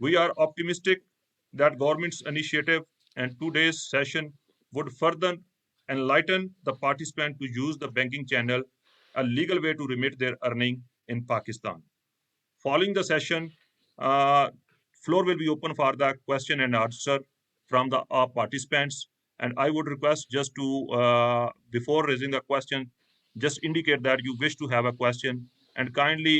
We are optimistic that government's initiative and today's session would further enlighten the participant to use the banking channel, a legal way to remit their earning in Pakistan. Following the session, uh, floor will be open for the question and answer from the participants. And I would request just to, before raising the question, just indicate that you wish to have a question and kindly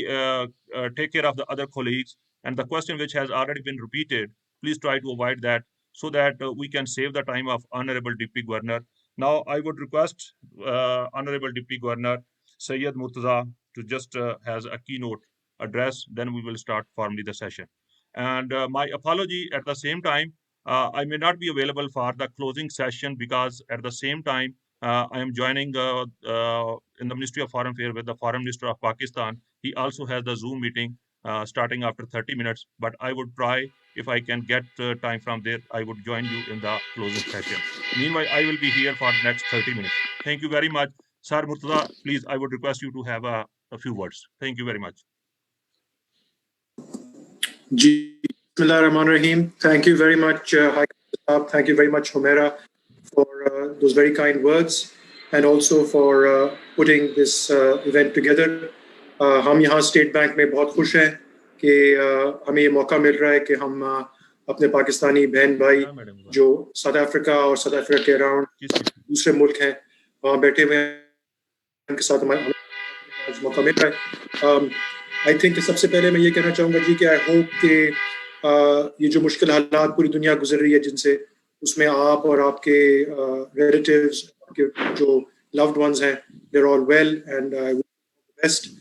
take care of the other colleagues. And the question which has already been repeated, please try to avoid that so that we can save the time of Honorable Deputy Governor. Now, I would request Honorable Deputy Governor Syed Murtaza to just has a keynote address, then we will start formally the session. And my apology at the same time, I may not be available for the closing session because at the same time, I am joining in the Ministry of Foreign Affairs with the Foreign Minister of Pakistan. He also has the Zoom meeting starting after 30 minutes, but I would try, if I can get time from there, I would join you in the closing session. Meanwhile, I will be here for the next 30 minutes. Thank you very much. Sir Murtaza, please, I would request you to have a few words. Thank you very much. Bismillahirrahmanirrahim. Thank you very much, High Commissioner. Thank you very much, Humaira, for those very kind words and also for putting this event together. ہم یہاں state bank میں بہت خوش ہیں کہ ہمیں یہ موقع مل رہا ہے کہ ہم اپنے پاکستانی بہن بھائی جو ساؤتھ افریقہ اور ساؤتھ افریقہ کے اراؤنڈ دوسرے ملک ہیں وہاں بیٹھے ہوئے ہیں ان کے ساتھ ہمیں موقع مل رہا ہے. آئی تھنک سب سے پہلے میں یہ کہنا چاہوں گا جی کہ آئی ہوپ کہ یہ جو مشکل حالات پوری دنیا گزر رہی ہے جن سے اس میں آپ اور آپ کے ریلیٹیوز کے جو لوڈ ونز ہیں دیر آل ویل اینڈ بیسٹ.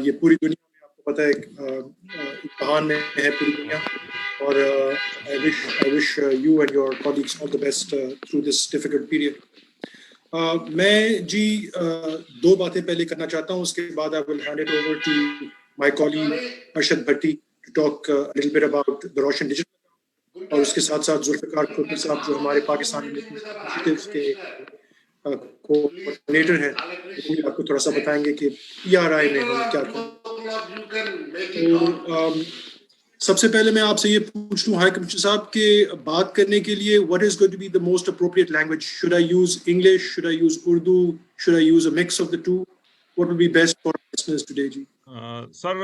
یہ پوری دنیا میں آپ کو پتہ ہے امتحان میں ہے پوری دنیا اور I wish you and your colleagues all the best through this difficult period. میں جی دو باتیں پہلے کرنا چاہتا ہوں, اس کے بعد I will hand it over to my colleague Arshad Bhatti to talk a little bit about the Roshan Digital, اور اس کے ساتھ ساتھ ذوالفقار کھوکھر صاحب جو ہمارے پاکستان کے کوآرڈینیٹر ہیں وہ آپ کو تھوڑا سا بتائیں گے کہ PRI میں ہم کیا کریں. سب سے پہلے میں آپ سے یہ پوچھ لوں ہائی کمشنر صاحب کہ بات کرنے کے لیے what is going to be the most appropriate language? Should I use English? Should I use Urdu? Should I use a mix of the two? What would be best for listeners today, ji? Sir,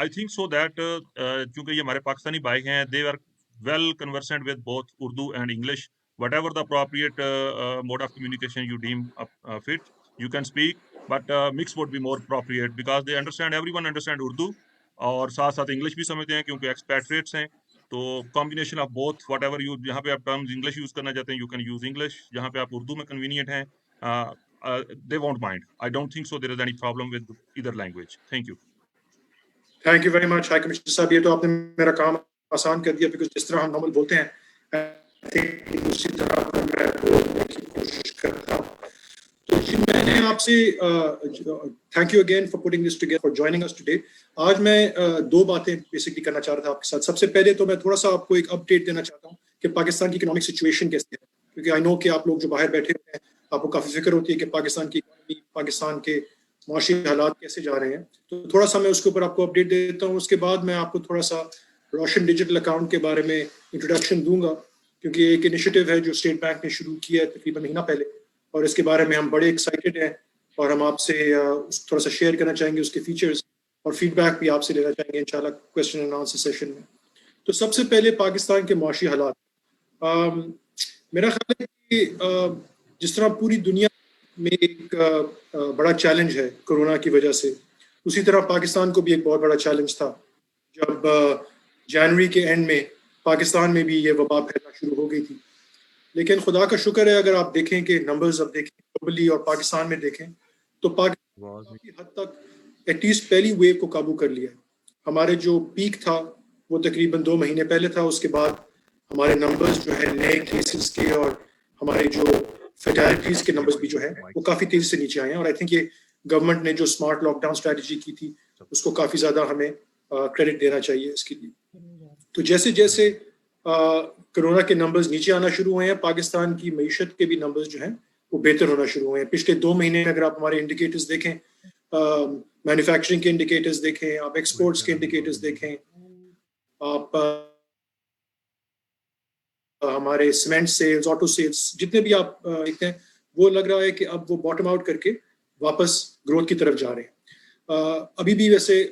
I think so that چونکہ یہ ہمارے پاکستانی بھائی ہیں, they are well conversant with both Urdu and English. Whatever the appropriate mode of communication you deem fit, you can speak, but mix would be more appropriate because they understand, everyone understand Urdu اور ساتھ ساتھ English بھی سمجھتے ہیں کیونکہ expatriates ہیں. تو combination of both what ever you, جہاں پہ آپ ٹرمز انگلش یوز کرنا چاہتے ہیں یو کین یوز انگلش, جہاں پہ آپ اردو میں کنوینئنٹ ہیں they won't mind. I don't think so there is any problem with other language. Thank you. Thank you very much high commissioner صاحب, یہ تو آپ نے میرا کام آسان کر دیا بیکاز جس طرح ہم نارمل بولتے ہیں اسی طرح میں بولنے کی کوشش کرتا ہوں. تو جی میں نے آپ سے thank you again for putting this together for joining اس ٹوڈے. آج میں دو باتیں بیسکلی کرنا چاہ رہا تھا آپ کے ساتھ. سب سے پہلے تو میں تھوڑا سا آپ کو ایک اپڈیٹ دینا چاہتا ہوں کہ پاکستان کی اکنامک سچویشن کیسے ہے, کیونکہ آئی نو کہ آپ لوگ جو باہر بیٹھے ہوئے ہیں آپ کو کافی فکر ہوتی ہے کہ پاکستان کی اکنامی, پاکستان کے معاشی حالات کیسے جا رہے ہیں. تو تھوڑا سا میں اس کے اوپر آپ کو اپڈیٹ دیتا ہوں. اس کے بعد میں آپ کو تھوڑا سا روشن ڈیجیٹل اکاؤنٹ کے بارے میں انٹروڈکشن دوں گا, کیونکہ ایک انیشیٹو ہے جو اسٹیٹ بینک نے شروع کیا ہے تقریباً مہینہ پہلے, اور اس کے بارے میں ہم بڑے ایکسائٹیڈ ہیں اور ہم آپ سے تھوڑا سا شیئر کرنا چاہیں گے اس کے فیچرز, اور فیڈ بیک بھی آپ سے لینا چاہیں گے انشاءاللہ کویسچن اینڈ آنسر سیشن میں. تو سب سے پہلے پاکستان کے معاشی حالات. میرا خیال ہے کہ جس طرح پوری دنیا میں ایک بڑا چیلنج ہے کرونا کی وجہ سے, اسی طرح پاکستان کو بھی ایک بہت بڑا چیلنج تھا جب جنوری کے اینڈ میں پاکستان میں بھی یہ وبا پھیلنا شروع ہو گئی تھی. لیکن خدا کا شکر ہے اگر آپ دیکھیں کہ نمبرز اب دیکھیں گلوبلی اور پاکستان میں دیکھیں تو پاکستان کی حد تک ایٹ لیسٹ پہلی ویو کو قابو کر لیا. ہمارے جو پیک تھا وہ تقریباً 2 مہینے پہلے تھا. اس کے بعد ہمارے نمبرز جو ہے نئے کیسز کے اور ہمارے جو فیٹیلٹیز کے نمبرز بھی جو ہے وہ کافی تیزی سے نیچے آئے ہیں, اور آئی تھنک یہ گورنمنٹ نے جو اسمارٹ لاک ڈاؤن اسٹریٹجی کی تھی اس کو کافی زیادہ ہمیں کریڈٹ دینا چاہیے اس کے لیے. تو جیسے جیسے کرونا کے نمبرز نیچے آنا شروع ہوئے ہیں, پاکستان کی معیشت کے بھی نمبرز جو ہیں وہ بہتر ہونا شروع ہوئے ہیں. پچھلے 2 مہینے میں اگر آپ ہمارے انڈیکیٹرز دیکھیں, مینوفیکچرنگ کے انڈیکیٹرز دیکھیں, آپ ایکسپورٹس کے انڈیکیٹرز دیکھیں, آپ ہمارے سیمنٹ سیلز، آٹو سیلز جتنے بھی آپ دیکھتے ہیں، وہ لگ رہا ہے کہ اب وہ باٹم آؤٹ کر کے واپس گروتھ کی طرف جا رہے ہیں. ابھی بھی ویسے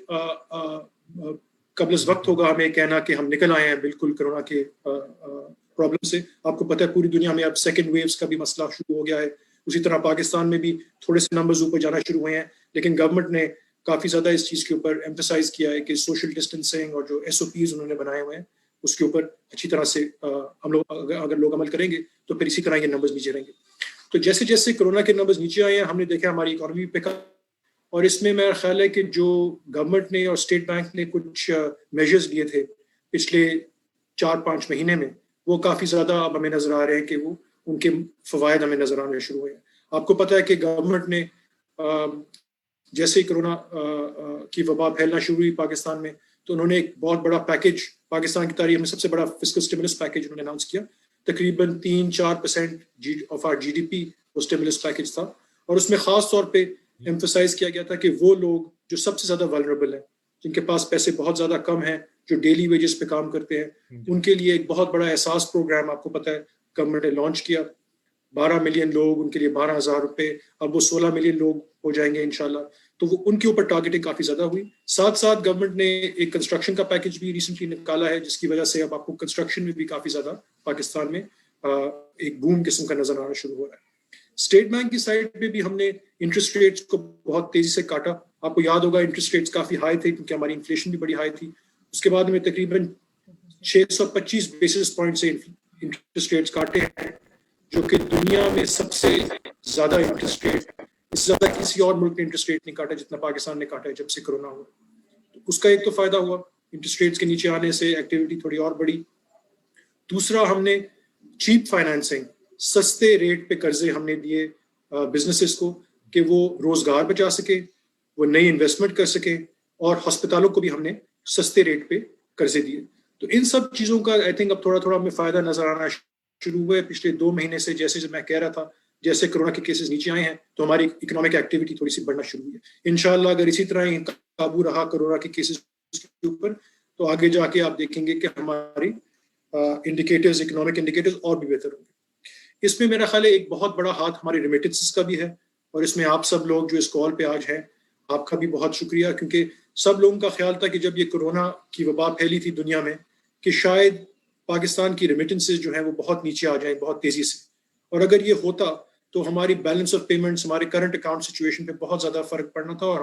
قبل از وقت ہوگا ہمیں کہنا کہ ہم نکل آئے ہیں بالکل کرونا کے پرابلم سے. آپ کو پتہ ہے پوری دنیا میں اب سیکنڈ ویوز کا بھی مسئلہ شروع ہو گیا ہے. اسی طرح پاکستان میں بھی تھوڑے سے نمبرز اوپر جانا شروع ہوئے ہیں، لیکن گورنمنٹ نے کافی زیادہ اس چیز کے اوپر ایمفسائز کیا ہے کہ سوشل ڈسٹینسنگ اور جو SOPs انہوں نے بنائے ہوئے ہیں اس کے اوپر اچھی طرح سے ہم لوگ اگر لوگ عمل کریں گے تو پھر اسی طرح یہ نمبرز نیچے رہیں گے. تو جیسے جیسے کرونا کے نمبرز نیچے آئے ہیں ہم نے دیکھا ہماری اکانومی پک اپ، اور اس میں میرا خیال ہے کہ جو گورنمنٹ نے اور اسٹیٹ بینک نے کچھ میجرز لیے تھے پچھلے 4-5 مہینے میں، وہ کافی زیادہ اب ہمیں نظر آ رہے ہیں کہ وہ ان کے فوائد ہمیں نظر آنے شروع ہوئے ہیں. آپ کو پتہ ہے کہ گورنمنٹ نے جیسے ہی کرونا کی وبا پھیلنا شروع ہوئی پاکستان میں، تو انہوں نے ایک بہت بڑا پیکج، پاکستان کی تاریخ میں سب سے بڑا فسکل اسٹیمولس پیکج انہوں نے اناؤنس کیا. تقریباً 3-4% آف آر GDP وہ اسٹیمولس پیکج تھا، اور اس میں خاص طور پہ ایمفسائز کیا گیا تھا کہ وہ لوگ جو سب سے زیادہ vulnerable ہیں، جن کے پاس پیسے بہت زیادہ کم ہیں، جو ڈیلی ویجز پہ کام کرتے ہیں، ان کے لیے ایک بہت بڑا احساس پروگرام آپ کو پتہ ہے گورنمنٹ نے لانچ کیا. 12 ملین لوگ، ان کے لیے 12,000 روپے، اب وہ 16 ملین لوگ ہو جائیں گے انشاءاللہ. تو وہ ان کے اوپر ٹارگیٹنگ کافی زیادہ ہوئی. ساتھ ساتھ گورنمنٹ نے ایک کنسٹرکشن کا پیکج بھی ریسنٹلی نکالا ہے، جس کی وجہ سے اب آپ کو کنسٹرکشن میں بھی کافی زیادہ پاکستان میں ایک بوم قسم کا نظر آنا شروع ہو رہا ہے. اسٹیٹ بینک کی سائڈ پہ بھی ہم نے انٹرسٹ ریٹس کو بہت تیزی سے کاٹا. آپ کو یاد ہوگا انٹرسٹ ریٹس کافی ہائی تھے کیونکہ ہماری انفلیشن بھی بڑی ہائی تھی. اس کے بعد ہمیں تقریباً 625 بیسس پوائنٹ سے انٹرسٹ ریٹس کاٹے ہیں، جو کہ دنیا میں سب سے زیادہ انٹرسٹ ریٹ، اس سے زیادہ کسی اور ملک نے انٹرسٹ ریٹ نہیں کاٹا جتنا پاکستان نے کاٹا ہے جب سے کرونا ہوا. تو اس کا ایک تو فائدہ ہوا، انٹرسٹ ریٹس کے نیچے آنے سے ایکٹیویٹی تھوڑی اور بڑھی. دوسرا، ہم نے چیپ فائنینسنگ، سستے ریٹ پہ قرضے ہم نے دیے بزنسز کو کہ وہ روزگار بچا سکے، وہ نئی انویسٹمنٹ کر سکیں، اور ہسپتالوں کو بھی ہم نے سستے ریٹ پہ قرضے دیے. تو ان سب چیزوں کا آئی تھنک اب تھوڑا تھوڑا ہمیں فائدہ نظر آنا شروع ہوا ہے پچھلے 2 مہینے سے. جیسے میں کہہ رہا تھا، جیسے کرونا کے کیسز نیچے آئے ہیں تو ہماری اکنامک ایکٹیویٹی تھوڑی سی بڑھنا شروع ہوئی ہے. انشاءاللہ اگر اسی طرح ہی قابو رہا کرونا کے کیسز کے اوپر تو آگے جا کے آپ دیکھیں گے کہ ہماری انڈیکیٹرز، اکنامک انڈیکیٹرز اور بھی بہتر ہوں گے. اس میں میرا خیال ہے ایک بہت بڑا ہاتھ ہمارے ریمیٹنسز کا بھی ہے، اور اس میں آپ سب لوگ جو اس کال پہ آج ہیں، آپ کا بھی بہت شکریہ، کیونکہ سب لوگوں کا خیال تھا کہ جب یہ کرونا کی وبا پھیلی تھی دنیا میں کہ شاید پاکستان کی ریمیٹنسز جو ہیں وہ بہت نیچے آ جائیں بہت تیزی سے، اور اگر یہ ہوتا تو ہماری بیلنس آف پیمنٹس، ہمارے کرنٹ اکاؤنٹ سچویشن پہ بہت زیادہ فرق پڑنا تھا، اور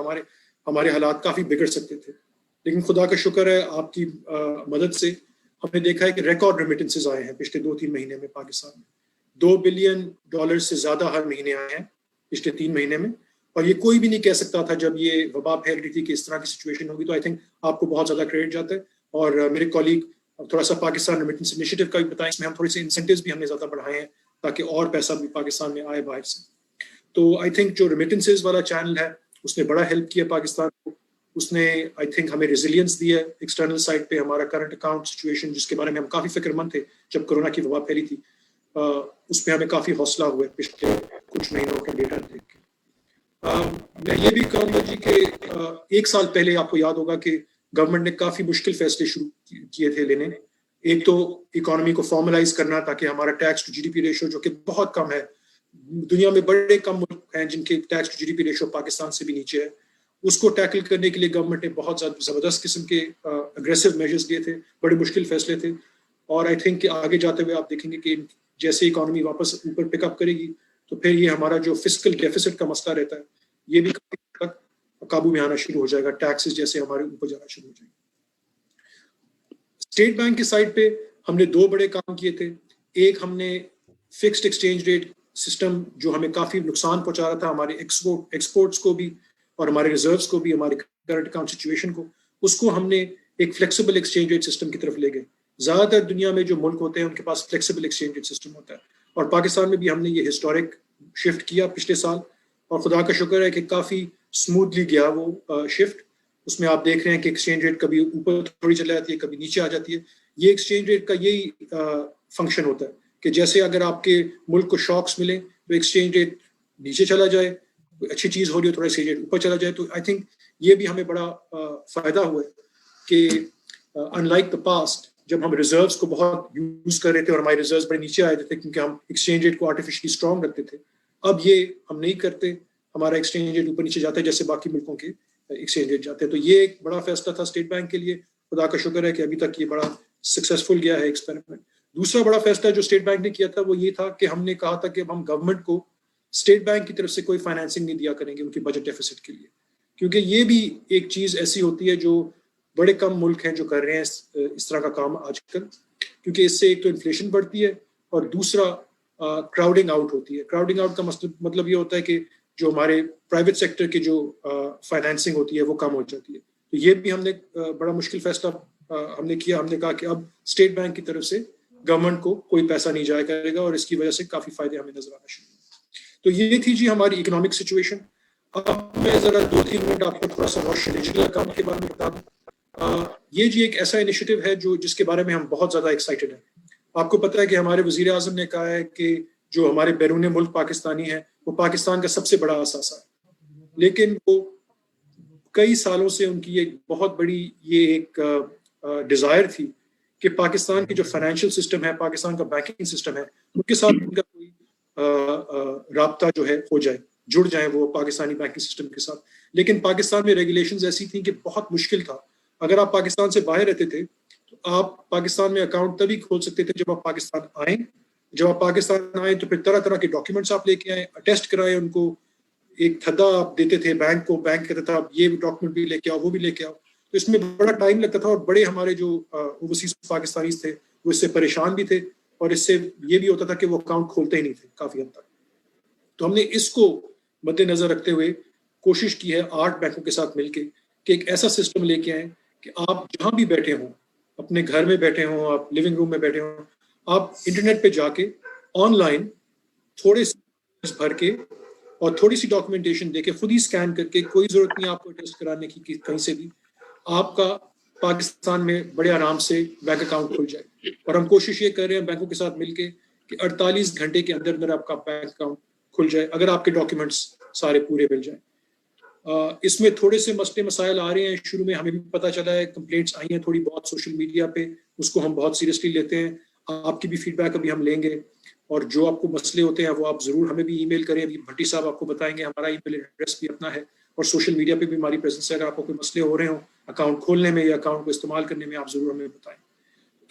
ہمارے حالات کافی بگڑ سکتے تھے. لیکن خدا کا شکر ہے، آپ کی مدد سے ہم نے دیکھا ہے کہ ریکارڈ ریمیٹنسز آئے ہیں پچھلے 2-3 مہینے میں پاکستان میں. $2 بلین سے زیادہ ہر مہینے آئے ہیں پچھلے 3 مہینے میں، اور یہ کوئی بھی نہیں کہہ سکتا تھا جب یہ وبا پھیل رہی تھی کہ اس طرح کی سچویشن ہوگی. تو آئی تھنک آپ کو بہت زیادہ کریڈٹ جاتا ہے. اور میرے کولیگ تھوڑا سا پاکستان ریمیٹنس انیشیٹو کا بھی بتائیں، اس میں ہم تھوڑے سے انسینٹیوز بھی ہم نے زیادہ بڑھائے ہیں تاکہ اور پیسہ بھی پاکستان میں آئے باہر سے. تو آئی تھنک جو ریمیٹنسز والا چینل ہے اس نے بڑا ہیلپ کیا پاکستان کو. اس نے آئی تھنک ہمیں ریزیلینس دی ہے ایکسٹرنل سائڈ پہ. ہمارا کرنٹ اکاؤنٹ سچویشن جس کے بارے میں ہم کافی فکر مند تھے جب کرونا کی وبا پھیلی تھی، اس پہ ہمیں کافی حوصلہ ہوا ہے پچھلے کچھ مہینوں کا ڈیٹا دیکھ کے. میں یہ بھی کہوں گا جی کہ 1 سال پہلے آپ کو یاد ہوگا کہ گورنمنٹ نے کافی مشکل فیصلے شروع کیے تھے لینے. ایک تو اکانومی کو فارملائز کرنا تاکہ ہمارا ٹیکس ٹو GDP ریشو جو کہ بہت کم ہے، دنیا میں بڑے کم ملک ہیں جن کے tax to GDP ratio Pakistan سے بھی نیچے ہے، اس کو ٹیکل کرنے کے لیے گورنمنٹ نے بہت زیادہ زبردست قسم کے اگریسو میجرز لیے تھے، بڑے مشکل فیصلے تھے. اور آئی تھنک کہ آگے جاتے ہوئے آپ دیکھیں گے کہ جیسے اکانومی واپس اوپر پک اپ کرے گی تو پھر یہ ہمارا جو فسکل ڈیفیسٹ کا مسئلہ رہتا ہے یہ بھی قابو میں آنا شروع ہو جائے گا، ٹیکسز جیسے ہمارے اوپر جانا شروع ہو جائیں گے. اسٹیٹ بینک کی سائڈ پہ ہم نے 2 بڑے کام کیے تھے. ایک، ہم نے فکسڈ ایکسچینج ریٹ سسٹم جو ہمیں کافی نقصان پہنچا رہا تھا ہمارے ایکسپورٹس کو بھی اور ہمارے ریزروز کو بھی، ہمارے کرنٹ اکاؤنٹ سچویشن کو، اس کو ہم نے ایک فلیکسیبل ایکسچینج ریٹ سسٹم کی طرف لے گئے. زیادہ تر دنیا میں جو ملک ہوتے ہیں ان کے پاس فلیکسیبل ایکسچینج ریٹ سسٹم ہوتا ہے، اور پاکستان میں بھی ہم نے یہ ہسٹورک شفٹ کیا پچھلے سال، اور خدا کا شکر ہے کہ کافی اسموتھلی گیا وہ شفٹ. اس میں آپ دیکھ رہے ہیں کہ ایکسچینج ریٹ کبھی اوپر تھوڑی چلی جاتی ہے، کبھی نیچے آ جاتی ہے. یہ ایکسچینج ریٹ کا یہی فنکشن ہوتا ہے کہ جیسے اگر آپ کے ملک کو شاکس ملیں تو ایکسچینج ریٹ نیچے چلا جائے، کوئی اچھی چیز ہو رہی ہو تو ایکسچینج ریٹ اوپر چلا جائے. تو آئی تھنک یہ بھی ہمیں بڑا فائدہ ہوا ہے کہ unlike the past جب ہم ریزروز کو بہت یوز کر رہے تھے اور ہمارے ریزروز بڑے نیچے آئے تھے کیونکہ ہم ایکسچینج ریٹ کو آرٹیفیشلی اسٹرانگ رکھتے تھے، اب یہ ہم نہیں کرتے، ہمارا ایکسچینج ریٹ اوپر نیچے جاتا ہے جیسے باقی ملکوں کے ایکسچینج ریٹ جاتے ہیں. تو یہ ایک بڑا فیصلہ تھا اسٹیٹ بینک کے لیے، خدا کا شکر ہے کہ ابھی تک یہ بڑا سکسیزفل گیا ہے ایکسپیریمنٹ. دوسرا بڑا فیصلہ جو اسٹیٹ بینک نے کیا تھا وہ یہ تھا کہ ہم نے کہا تھا کہ اب ہم گورنمنٹ کو اسٹیٹ بینک کی طرف سے کوئی فائنینسنگ نہیں دیا کریں گے ان کی بجٹ ڈیفیسٹ کے لیے، کیونکہ یہ بھی ایک چیز ایسی ہوتی ہے جو بڑے کم ملک ہیں جو کر رہے ہیں اس طرح کا کام آج کل، کیونکہ اس سے ایک تو انفلیشن بڑھتی ہے اور دوسرا کراؤڈنگ آؤٹ ہوتی ہے. کراؤڈنگ آؤٹ کا مطلب یہ ہوتا ہے کہ جو ہمارے پرائیویٹ سیکٹر کی جو فائنینسنگ ہوتی ہے وہ کم ہو جاتی ہے. تو یہ بھی ہم نے بڑا مشکل فیصلہ ہم نے کیا. ہم نے کہا کہ اب اسٹیٹ بینک کی طرف سے گورنمنٹ کو کوئی پیسہ نہیں جایا کرے گا اور اس کی وجہ سے کافی فائدے ہمیں نظر آنا شروع ہوئے. تو یہ تھی جی ہماری اکنامک سچویشن. اب میں ذرا 2-3 منٹ آپ کو تھوڑا سا روشن ڈیجیٹل اکاؤنٹ کے بارے میں بتا دوں. یہ جی ایک ایسا انیشیٹو ہے جس کے بارے میں ہم بہت زیادہ ایکسائٹیڈ ہیں. آپ کو پتہ ہے کہ ہمارے وزیر اعظم نے کہا ہے کہ جو ہمارے بیرون ملک پاکستانی ہیں وہ پاکستان کا سب سے بڑا اثاثہ ہے، لیکن وہ کئی سالوں سے ان کی ایک بہت بڑی یہ ایک ڈیزائر تھی کہ پاکستان کی جو فائنینشیل سسٹم ہے، پاکستان کا بینکنگ سسٹم ہے، ان کے ساتھ ان کا کوئی رابطہ جو ہے ہو جائے، جڑ جائیں وہ پاکستانی بینکنگ سسٹم کے ساتھ. لیکن پاکستان میں ریگولیشنز ایسی تھیں کہ بہت مشکل تھا. اگر آپ پاکستان سے باہر رہتے تھے تو آپ پاکستان میں اکاؤنٹ تبھی کھول سکتے تھے جب آپ پاکستان آئیں. جب آپ پاکستان آئیں تو پھر طرح طرح کے ڈاکیومنٹس آپ لے کے آئیں، اٹیسٹ کرائیں ان کو، ایک تھدا آپ دیتے تھے بینک کو، بینک کہتا تھا یہ ڈاکیومنٹ بھی لے کے آؤ، وہ بھی لے کے آؤ. تو اس میں بڑا ٹائم لگتا تھا اور بڑے ہمارے جو اوورسیز پاکستانی تھے وہ اس سے پریشان بھی تھے اور اس سے یہ بھی ہوتا تھا کہ وہ اکاؤنٹ کھولتے ہی نہیں تھے کافی حد تک. تو ہم نے اس کو مد نظر رکھتے ہوئے کوشش کی ہے 8 بینکوں کے ساتھ مل کے کہ ایک ایسا سسٹم لے کے آئیں کہ آپ جہاں بھی بیٹھے ہوں، اپنے گھر میں بیٹھے ہوں، آپ لیونگ روم میں بیٹھے ہوں، آپ انٹرنیٹ پہ جا کے آن لائن تھوڑے سے بھر کے اور تھوڑی سی ڈاکومنٹیشن دے کے خود ہی اسکین کر کے، کوئی ضرورت نہیں آپ کو ٹیسٹ کرانے کی کہیں سے بھی، آپ کا پاکستان میں بڑے آرام سے بینک اکاؤنٹ کھل جائے. اور ہم کوشش یہ کر رہے ہیں بینکوں کے ساتھ مل کے کہ 48 گھنٹے کے اندر اندر آپ کا بینک اکاؤنٹ کھل جائے اگر آپ کے ڈاکیومنٹس سارے پورے مل جائیں. اس میں تھوڑے سے مسائل آ رہے ہیں. شروع میں ہمیں بھی پتہ چلا ہے، کمپلینٹس آئی ہیں تھوڑی بہت سوشل میڈیا پہ، اس کو ہم بہت سیریسلی لیتے ہیں. آپ کی بھی فیڈ بیک ابھی ہم لیں گے اور جو آپ کو مسئلے ہوتے ہیں وہ آپ ضرور ہمیں بھی ای میل کریں. ابھی بھٹی صاحب آپ کو بتائیں گے، ہمارا ای میل ایڈریس بھی اپنا ہے اور سوشل میڈیا پہ بھی ہماری پریزنس ہے. اگر آپ کو کوئی مسئلے ہو رہے ہوں اکاؤنٹ کھولنے میں یا اکاؤنٹ کو استعمال کرنے میں، آپ ضرور ہمیں بتائیں.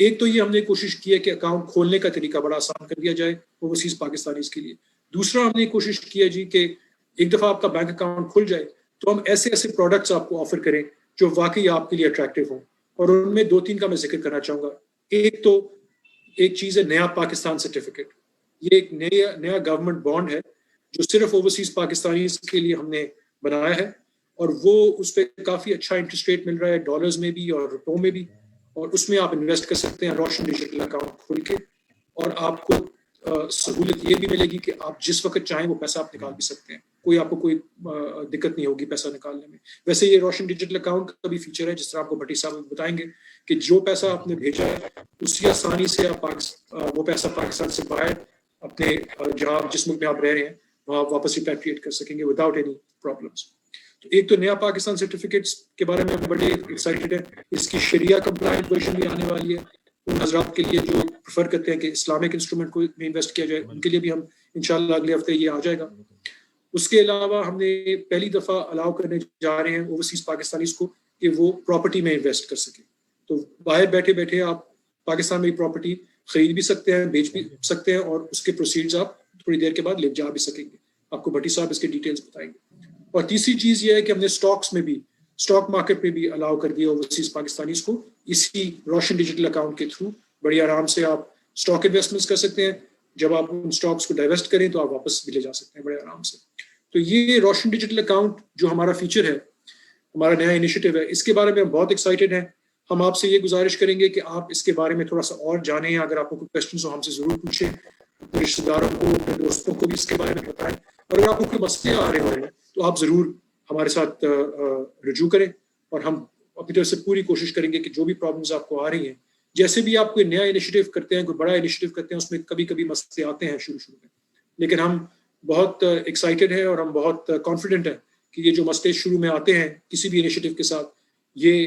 ایک تو یہ ہم نے کوشش کی ہے کہ اکاؤنٹ کھولنے کا طریقہ بڑا آسان کر دیا جائے اوورسیز پاکستانیز کے لیے. دوسرا ہم نے کوشش کی ہے جی کہ ایک دفعہ آپ کا بینک اکاؤنٹ کھل جائے تو ہم ایسے ایسے پروڈکٹس آپ کو آفر کریں جو واقعی آپ کے لیے اٹریکٹیو ہوں، اور ان میں 2-3 کا میں ذکر کرنا چاہوں گا. ایک چیز ہے نیا پاکستان سرٹیفکیٹ. یہ ایک نیا گورنمنٹ بانڈ ہے جو صرف اوورسیز پاکستانیز کے لیے ہم نے بنایا ہے، اور وہ اس پہ کافی اچھا انٹرسٹ ریٹ مل رہا ہے، ڈالرز میں بھی اور روپوں میں بھی، اور اس میں آپ انویسٹ کر سکتے ہیں روشن ڈیجیٹل اکاؤنٹ کھول کے. اور آپ کو سہولت یہ بھی ملے گی کہ آپ جس وقت چاہیں وہ پیسہ آپ نکال بھی سکتے ہیں، آپ کو کوئی دقت نہیں ہوگی پیسہ نکالنے میں. ویسے یہ روشن ڈیجیٹل اکاؤنٹ کا بھی فیچر ہے، جس طرح آپ کو بھٹی صاحب بتائیں گے کہ جو پیسہ آپ نے بھیجا ہے اسی آسانی سے آپ وہ پیسہ پاکستان سے باہر اپنے جہاں جس ملک میں آپ رہ رہے ہیں وہاں واپس ریپیٹریٹ کر سکیں گے وداؤٹ اینی پرابلمس. تو ایک تو نیا پاکستان سرٹیفکیٹس کے بارے میں ہم بڑے ایکسائٹیڈ ہیں. اس کی شریعہ کمپلائنٹ ورژن بھی آنے والی ہے. ان حضرات کے لیے جو پریفر کرتے ہیں کہ اسلامک انسٹرومنٹ کو میں انویسٹ کیا جائے، ان کے لیے بھی ہم انشاءاللہ اگلے ہفتے یہ آ جائے گا. اس کے علاوہ ہم نے پہلی دفعہ الاؤ کرنے جا رہے ہیں اوورسیز پاکستانیز کو کہ وہ پراپرٹی میں انویسٹ کر سکیں. تو باہر بیٹھے بیٹھے آپ پاکستان میں پراپرٹی خرید بھی سکتے ہیں، بیچ بھی سکتے ہیں، اور اس کے پروسیڈز آپ تھوڑی دیر کے بعد لے جا بھی سکیں گے. آپ کو بھٹی صاحب اس کے ڈیٹیلز بتائیں گے. اور تیسری چیز یہ ہے کہ ہم نے اسٹاک مارکیٹ میں بھی الاؤ کر دیا اوورسیز پاکستانیز کو. اسی روشن ڈیجیٹل اکاؤنٹ کے تھرو بڑی آرام سے آپ اسٹاک انویسٹمنٹس کر سکتے ہیں. جب آپ ان اسٹاکس کو ڈائیویسٹ کریں تو آپ واپس بھی لے جا سکتے ہیں بڑے آرام سے. تو یہ روشن ڈیجیٹل اکاؤنٹ جو ہمارا فیچر ہے، ہمارا نیا انیشیٹو ہے، اس کے بارے میں ہم بہت ایکسائٹیڈ ہیں. ہم آپ سے یہ گزارش کریں گے کہ آپ اس کے بارے میں تھوڑا سا اور جانیں. اگر آپ کو کوئی کویسچنز ہو ہم سے ضرور پوچھیں، اپنے رشتہ داروں کو، اپنے دوستوں کو بھی اس کے بارے میں بتائیں. اور اگر آپ کو کوئی مسئلے آ رہے ہوں تو آپ ضرور ہمارے ساتھ رجوع کریں، اور ہم اپنی طرف سے پوری کوشش کریں گے کہ جو بھی پرابلمز آپ کو آ رہی ہیں، جیسے بھی آپ کوئی نیا انیشیٹو کرتے ہیں، کوئی بڑا انیشیٹو کرتے ہیں، اس میں کبھی مسئلے آتے ہیں شروع میں، لیکن ہم بہت ایکسائٹیڈ ہیں اور ہم بہت کانفیڈنٹ ہیں کہ یہ جو مسئلے شروع میں آتے ہیں کسی بھی انیشیٹو کے ساتھ، یہ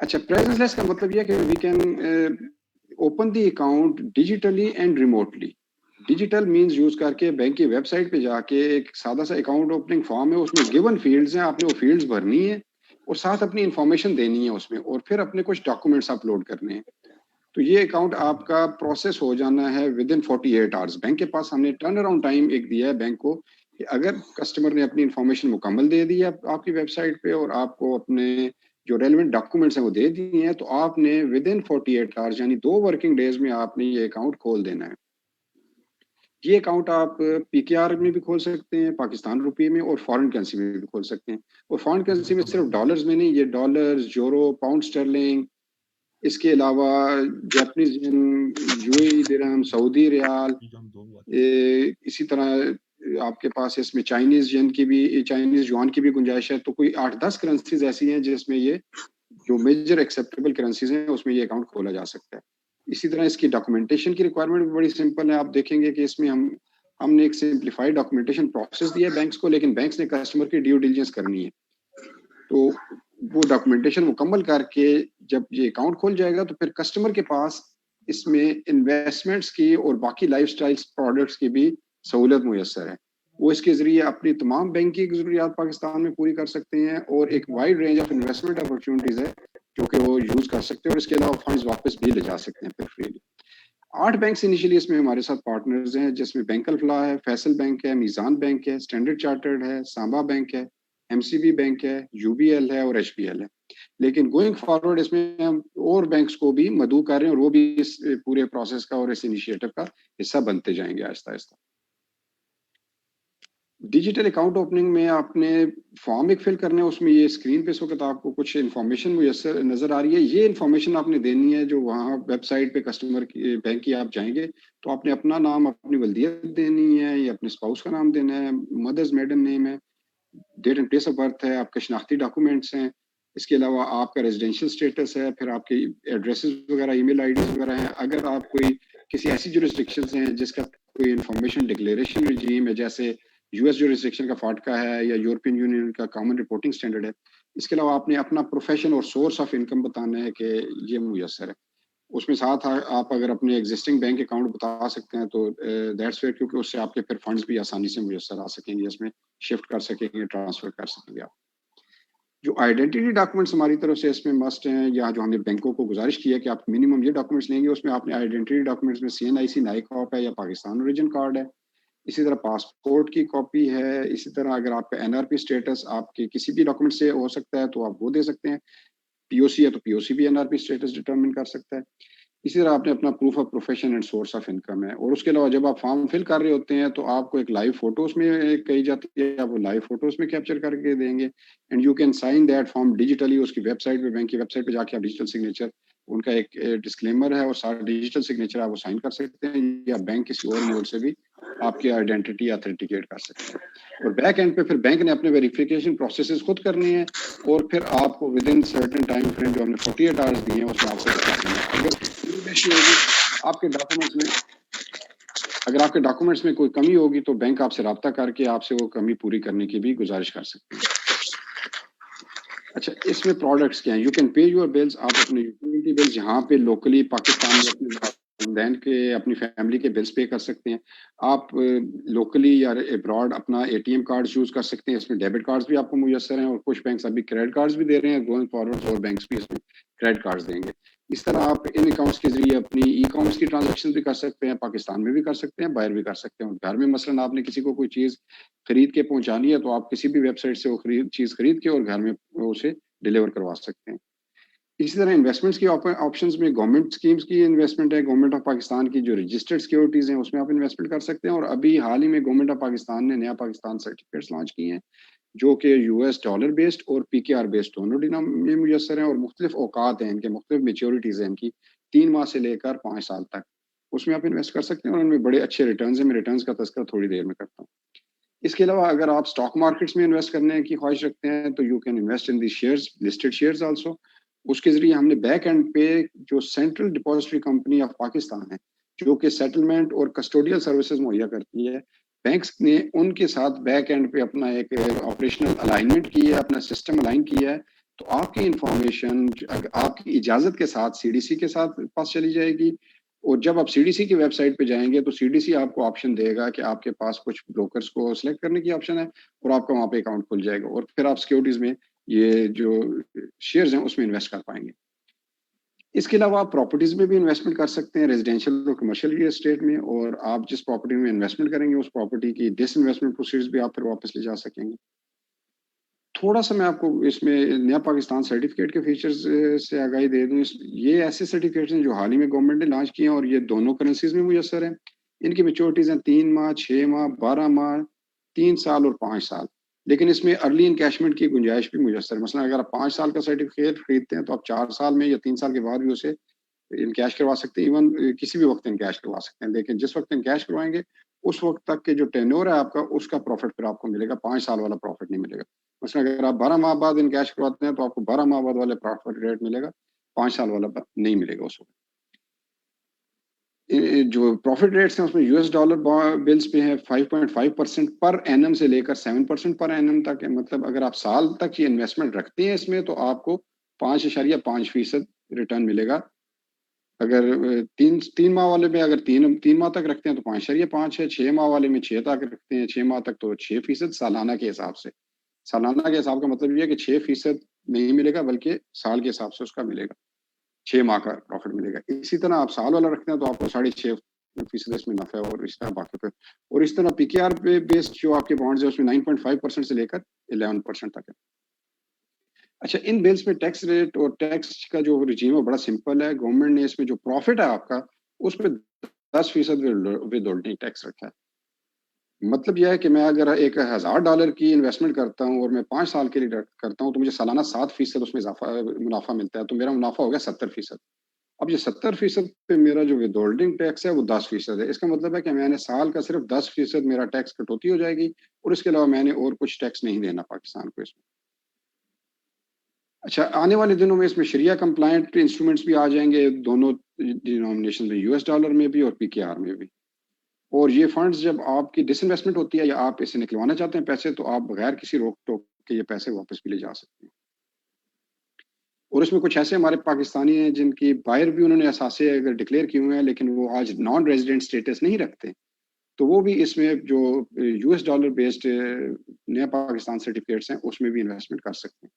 اچھا پریزنس لیس کا مطلب یہ کہ we can open the account digitally and remotely. Digital means use کر کے بینک کی ویب سائٹ پہ جا کے ایک سادہ سا اکاؤنٹ اوپننگ فارم ہے, اس میں گیون فیلڈز ہیں, آپ نے وہ فیلڈز بھرنی ہے اور ساتھ اپنی انفارمیشن دینی ہے اس میں, اور پھر اپنے کچھ ڈاکومنٹس اپلوڈ کرنے ہیں. تو یہ اکاؤنٹ آپ کا پروسیس ہو جانا ہے ود ان 48 آورس. بینک کے پاس ہم نے ٹرن اراؤنڈ ٹائم ایک دیا ہے بینک کو کہ اگر کسٹمر نے اپنی انفارمیشن مکمل دے دی ہے آپ کی ویب سائٹ پہ اور آپ کو اپنے جو ریلیونٹ ڈاکومنٹس ہیں وہ دے دیے ہیں, تو آپ نے ود ان 48 آورس یعنی 2 ورکنگ ڈیز میں آپ نے یہ اکاؤنٹ کھول دینا ہے. یہ اکاؤنٹ آپ پی کے آر میں بھی کھول سکتے ہیں, پاکستان روپے میں, اور فارن کرنسی میں بھی کھول سکتے ہیں. اور فارن کرنسی میں صرف ڈالرز میں نہیں, یہ ڈالرز, یورو, پاؤنڈ اسٹرلنگ, اس کے علاوہ جاپنیز ین, یو اے درہم, سعودی ریال, اسی طرح آپ کے پاس اس میں چائنیز ین کی بھی, چائنیز یوان کی بھی گنجائش ہے. تو کوئی 8-10 کرنسیز ایسی ہیں جس میں یہ جو میجر ایکسیپٹیبل کرنسیز ہیں اس میں یہ اکاؤنٹ کھولا جا سکتا ہے. اسی طرح اس کی ڈاکومنٹیشن کی ریکوائرمنٹ بھی بڑی سمپل ہے. آپ دیکھیں گے کہ اس میں ہم نے ایک سمپلیفائڈ ڈاکومنٹیشن پروسیس دیا ہے بینکس کو, لیکن بینکس نے کسٹمر کی ڈیو ڈیلیجنس کرنی ہے. تو وہ ڈاکومنٹیشن مکمل کر کے جب یہ اکاؤنٹ کھول جائے گا تو پھر کسٹمر کے پاس اس میں انویسٹمنٹس کی اور باقی لائف سٹائل پروڈکٹس کی بھی سہولت میسر ہے. وہ اس کے ذریعے اپنی تمام بینکنگ ضروریات پاکستان میں پوری کر سکتے ہیں, اور ایک wide range of investment opportunities ہے جو کہ وہ یوز کر سکتے ہیں, اور اس کے علاوہ فنڈز واپس بھی لے جا سکتے ہیں پھر فریلی. 8 بینکس انیشلی اس میں ہمارے ساتھ پارٹنرز ہیں, جس میں بینک الفلاح ہے, فیصل بینک ہے, میزان بینک ہے, اسٹینڈرڈ چارٹرڈ ہے, سامبا بینک ہے, ایم سی بی بینک ہے, یو بی ایل ہے اور ایچ بی ایل ہے. لیکن گوئنگ فارورڈ اس میں ہم اور بینکس کو بھی مدعو کر رہے ہیں, اور وہ بھی اس پورے پروسیس کا اور اس انیشیٹو کا حصہ بنتے جائیں گے آہستہ آہستہ. ڈیجیٹل اکاؤنٹ اوپننگ میں آپ نے فارم ایک فل کرنا ہے, اس میں یہ اسکرین پہ اس وقت آپ کو کچھ انفارمیشن میسر نظر آ رہی ہے. یہ انفارمیشن آپ نے دینی ہے جو وہاں ویب سائٹ پہ کسٹمر کی بینک کی آپ جائیں گے تو آپ نے اپنا نام, اپنی ولدیت دینی ہے, یا اپنے اسپاؤس کا نام دینا ہے, مدرز میڈن نیم ہے, date and place of birth ہے, آپ کے شناختی ڈاکومنٹس ہیں, اس کے علاوہ آپ کا ریزیڈینشیل اسٹیٹس ہے, پھر آپ کے ایڈریسز وغیرہ, ای میل آئی ڈیز وغیرہ ہیں. اگر آپ کوئی کسی ایسی جورسڈکشن ہیں جس کا کوئی انفارمیشن ڈکلیریشن رجیم ہے, جیسے یو ایس جورسڈکشن کا فاٹکا ہے یا یورپین یونین کا کامن رپورٹنگ اسٹینڈرڈ ہے, اس کے علاوہ آپ نے اپنا پروفیشن اور سورس آف انکم بتانا ہے کہ یہ میسر ہے. اس میں ساتھ آپ اگر اپنے ایگزسٹنگ بینک اکاؤنٹ بتا سکتے ہیں تو دیٹس فیئر, کیونکہ اس سے آپ کے پھر فنڈز بھی آسانی سے میسر آ سکیں گے, اس میں شفٹ کر سکیں گے, ٹرانسفر کر سکیں گے آپ. جو آئیڈینٹی ڈاکومنٹس ہماری طرف سے اس میں مسٹ ہیں, یا جو ہم نے بینکوں کو گزارش کی ہے کہ آپ منیمم یہ ڈاکومنٹس لیں گے, اس میں آپ نے آئیڈینٹی ڈاکومنٹس میں CNIC نائک کاپ ہے یا پاکستان اوریجن کارڈ ہے, اسی طرح پاسپورٹ کی کاپی ہے, اسی طرح اگر آپ کا NRP اسٹیٹس آپ کے کسی بھی ڈاکومنٹ سے ہو سکتا ہے تو آپ وہ دے سکتے ہیں. POC ہے تو POC بھی NRP اسٹیٹس ڈٹرمن کر سکتا ہے. اسی طرح آپ نے اپنا proof of profession and source of income ہے. اور اس کے علاوہ جب آپ فارم فل کر رہے ہوتے ہیں تو آپ کو ایک لائیو فوٹوز میں کہی جاتی ہے, آپ وہ لائیو فوٹوز میں کیپچر کر کے دیں گے, and you can sign that form digitally. اس کی ویب سائٹ پہ, بینک کی ویب سائٹ پہ جا کے آپ ڈیجیٹل سگنیچر, ان کا ایک ڈسکلیمر ہے اور سارا ڈیجیٹل سگنیچر آپ وہ سائن کر سکتے ہیں, یا بینک کسی اور موڈ سے بھی آپ کی آئیڈینٹی اتھینٹیکیٹ کر سکتے ہیں. اور بیک اینڈ پہ پھر بینک نے اپنے ویریفیکیشن پروسیسز خود کرنے ہیں, اور پھر آپ کو with in certain time frame جو ہم نے 48 آورس دیے ہیں اس میں آپ کو بتا دیں گے. آپ کے ڈاکومنٹس میں اگر آپ کے ڈاکومنٹس میں کوئی کمی ہوگی تو بینک آپ سے رابطہ کر کے آپ سے وہ کمی پوری کرنے کی بھی گزارش کر سکتے ہیں. اچھا, اس میں پروڈکٹس کیا ہیں؟ You can pay your bills. آپ اپنے یوٹیلیٹی بلز یہاں پہ لوکلی پاکستان میں اپنے والدین کے, اپنی فیملی کے بلز پے کر سکتے ہیں. آپ لوکلی یا ابراڈ اپنا ATM کارڈز یوز کر سکتے ہیں. اس میں ڈیبٹ کارڈز بھی آپ کو میسر ہیں, اور کچھ بینکس ابھی کریڈٹ کارڈز بھی دے رہے ہیں. گوئنگ فارورڈ اور بینکس بھی اس میں کریڈٹ کارڈز دیں گے. اس طرح آپ ان اکاؤنٹس کے ذریعے اپنی ای کامرس کی ٹرانزیکشن بھی کر سکتے ہیں, پاکستان میں بھی کر سکتے ہیں, باہر بھی کر سکتے ہیں. گھر میں مثلاً آپ نے کسی کو کوئی چیز خرید کے پہنچانی ہے تو آپ کسی بھی ویب سائٹ سے وہ چیز خرید کے اور گھر میں اسے ڈیلیور کروا سکتے ہیں. اسی طرح انویسٹمنٹس کی آپشنز میں گورنمنٹ اسکیمز کی انویسٹمنٹ ہے. گورنمنٹ آف پاکستان کی جو رجسٹرڈ سیکورٹیز ہیں اس میں آپ انویسٹمنٹ کر سکتے ہیں. اور ابھی حال ہی میں گورنمنٹ آف پاکستان نے نیا پاکستان سرٹیفکیٹس لانچ کیے ہیں جو کہ US ڈالر بیسڈ اور PKR بیسڈ دونوں میں میسر ہیں, اور مختلف اوقات ہیں ان کے, مختلف میچیورٹیز ہیں ان کی, 3 ماہ سے لے کر 5 سال تک. اس میں آپ انویسٹ کر سکتے ہیں اور ان میں بڑے اچھے ریٹرنز ہیں. میں ریٹرنز کا تذکرہ تھوڑی دیر میں کرتا ہوں. اس کے علاوہ اگر آپ اسٹاک مارکیٹس میں انویسٹ کرنے کی خواہش رکھتے ہیں تو you can invest in the shares, listed shares also. اس کے ذریعے ہم نے بیک اینڈ پہ جو Central Depository Company of Pakistan ہے جو کہ سیٹلمنٹ اور کسٹوڈیل سروسز مہیا کرتی ہے, بینکس نے ان کے ساتھ بیک اینڈ پہ اپنا ایک آپریشنل الائنمنٹ کی ہے, اپنا سسٹم الائن کیا ہے تو آپ کی انفارمیشن آپ کی اجازت کے ساتھ CDC کے ساتھ پاس چلی جائے گی، اور جب آپ CDC کی ویب سائٹ پہ جائیں گے تو CDC آپ کو آپشن دے گا کہ آپ کے پاس کچھ بروکرز کو سلیکٹ کرنے کی آپشن ہے، اور آپ کا وہاں پہ اکاؤنٹ کھل جائے گا، اور پھر آپ سیکیورٹیز میں یہ جو شیئرز ہیں اس میں انویسٹ کر پائیں گے۔ اس کے علاوہ آپ پراپرٹیز میں بھی انویسٹمنٹ کر سکتے ہیں، ریزیڈینشیل اور کمرشل ریل اسٹیٹ میں، اور آپ جس پراپرٹی میں انویسٹمنٹ کریں گے اس پراپرٹی کی ڈس انویسٹمنٹ پروسیڈز بھی آپ پھر واپس لے جا سکیں گے۔ تھوڑا سا میں آپ کو اس میں نیا پاکستان سرٹیفکیٹ کے فیچرز سے آگاہی دے دوں۔ یہ ایسے سرٹیفکیٹس ہیں جو حال ہی میں گورنمنٹ نے لانچ کیے ہیں، اور یہ دونوں کرنسیز میں میسر ہیں۔ ان کی میچورٹیز ہیں 3 ماہ، 6 ماہ، 12 ماہ، 3 سال اور 5 سال، لیکن اس میں ارلی انکیشمنٹ کی گنجائش بھی میسر ہے۔ مثلا اگر آپ 5 سال کا سرٹیفکیٹ خریدتے ہیں تو آپ 4 سال میں یا 3 سال کے بعد بھی اسے انکیش کروا سکتے ہیں، ایون کسی بھی وقت انکیش کروا سکتے ہیں، لیکن جس وقت انکیش کروائیں گے اس وقت تک کے جو ٹینور ہے آپ کا، اس کا پروفٹ پھر آپ کو ملے گا، 5 سال والا پروفٹ نہیں ملے گا۔ مثلا اگر آپ 12 ماہ بعد انکیش کرواتے ہیں تو آپ کو 12 ماہ بعد والے پروفٹ ریٹ ملے گا، 5 سال والا نہیں ملے گا اس وقت۔ جو پروفٹ ریٹس ہیں اس میں $ڈالر بلز پہ ہیں 5.5% پر اینم سے لے کر 7% پر اینم تک ہے۔ مطلب اگر آپ سال تک یہ انویسٹمنٹ رکھتے ہیں اس میں تو آپ کو 5.5% ریٹرن ملے گا۔ اگر 3 ماہ والے میں اگر 3 ماہ تک رکھتے ہیں تو 5.5 ہے، 6 ماہ والے میں 6 تک رکھتے ہیں، 6 ماہ تک تو 6% سالانہ کے حساب سے۔ سالانہ کے حساب کا مطلب یہ ہے کہ 6% نہیں ملے گا بلکہ سال کے حساب سے اس کا ملے گا، 6 ماہ کا پروفٹ ملے گا۔ اسی طرح آپ سال والا رکھتے ہیں تو آپ کو 6.5% اس میں نفع ہے، اور اس طرح باقی پہ، اور اس طرح PKR پہ بیسڈ جو آپ کے بانڈز ہیں اس میں 9.5% سے لے کر 11% تک ہے۔ اچھا، ان بلز میں ٹیکس ریٹ اور ٹیکس کا جو رجیم ہے بڑا سمپل ہے۔ گورنمنٹ نے اس میں جو پروفٹ ہے آپ کا اس پہ 10% ود ہولڈنگ ٹیکس رکھا ہے۔ مطلب یہ ہے کہ میں اگر ایک $1000 کی انویسٹمنٹ کرتا ہوں اور میں 5 سال کے لیے کرتا ہوں تو مجھے سالانہ 7% اس میں اضافہ منافع ملتا ہے، تو میرا منافع ہو گیا 70%۔ اب یہ 70% پہ میرا جو ود ہولڈنگ ٹیکس ہے وہ 10% ہے۔ اس کا مطلب ہے کہ میں نے سال کا صرف 10% میرا ٹیکس کٹوتی ہو جائے گی، اور اس کے علاوہ میں نے اور کچھ ٹیکس نہیں دینا پاکستان کو اس میں۔ اچھا، آنے والے دنوں میں اس میں شریعہ کمپلائنٹ انسٹرومنٹس بھی آ جائیں گے، دونوں ڈینومینیشن میں، $ڈالر میں بھی اور PKR میں بھی۔ اور یہ فنڈز جب آپ کی ڈس انویسٹمنٹ ہوتی ہے یا آپ اسے نکلوانا چاہتے ہیں پیسے، تو آپ بغیر کسی روک ٹوک کے یہ پیسے واپس بھی لے جا سکتے ہیں۔ اور اس میں کچھ ایسے ہمارے پاکستانی ہیں جن کی باہر بھی انہوں نے اثاثے اگر ڈکلیئر کیے ہوئے ہیں لیکن وہ آج نان ریزیڈنٹ اسٹیٹس نہیں رکھتے، تو وہ بھی اس میں جو $ڈالر بیسڈ نیا پاکستان سرٹیفکیٹس ہیں اس میں بھی انویسٹمنٹ کر سکتے ہیں۔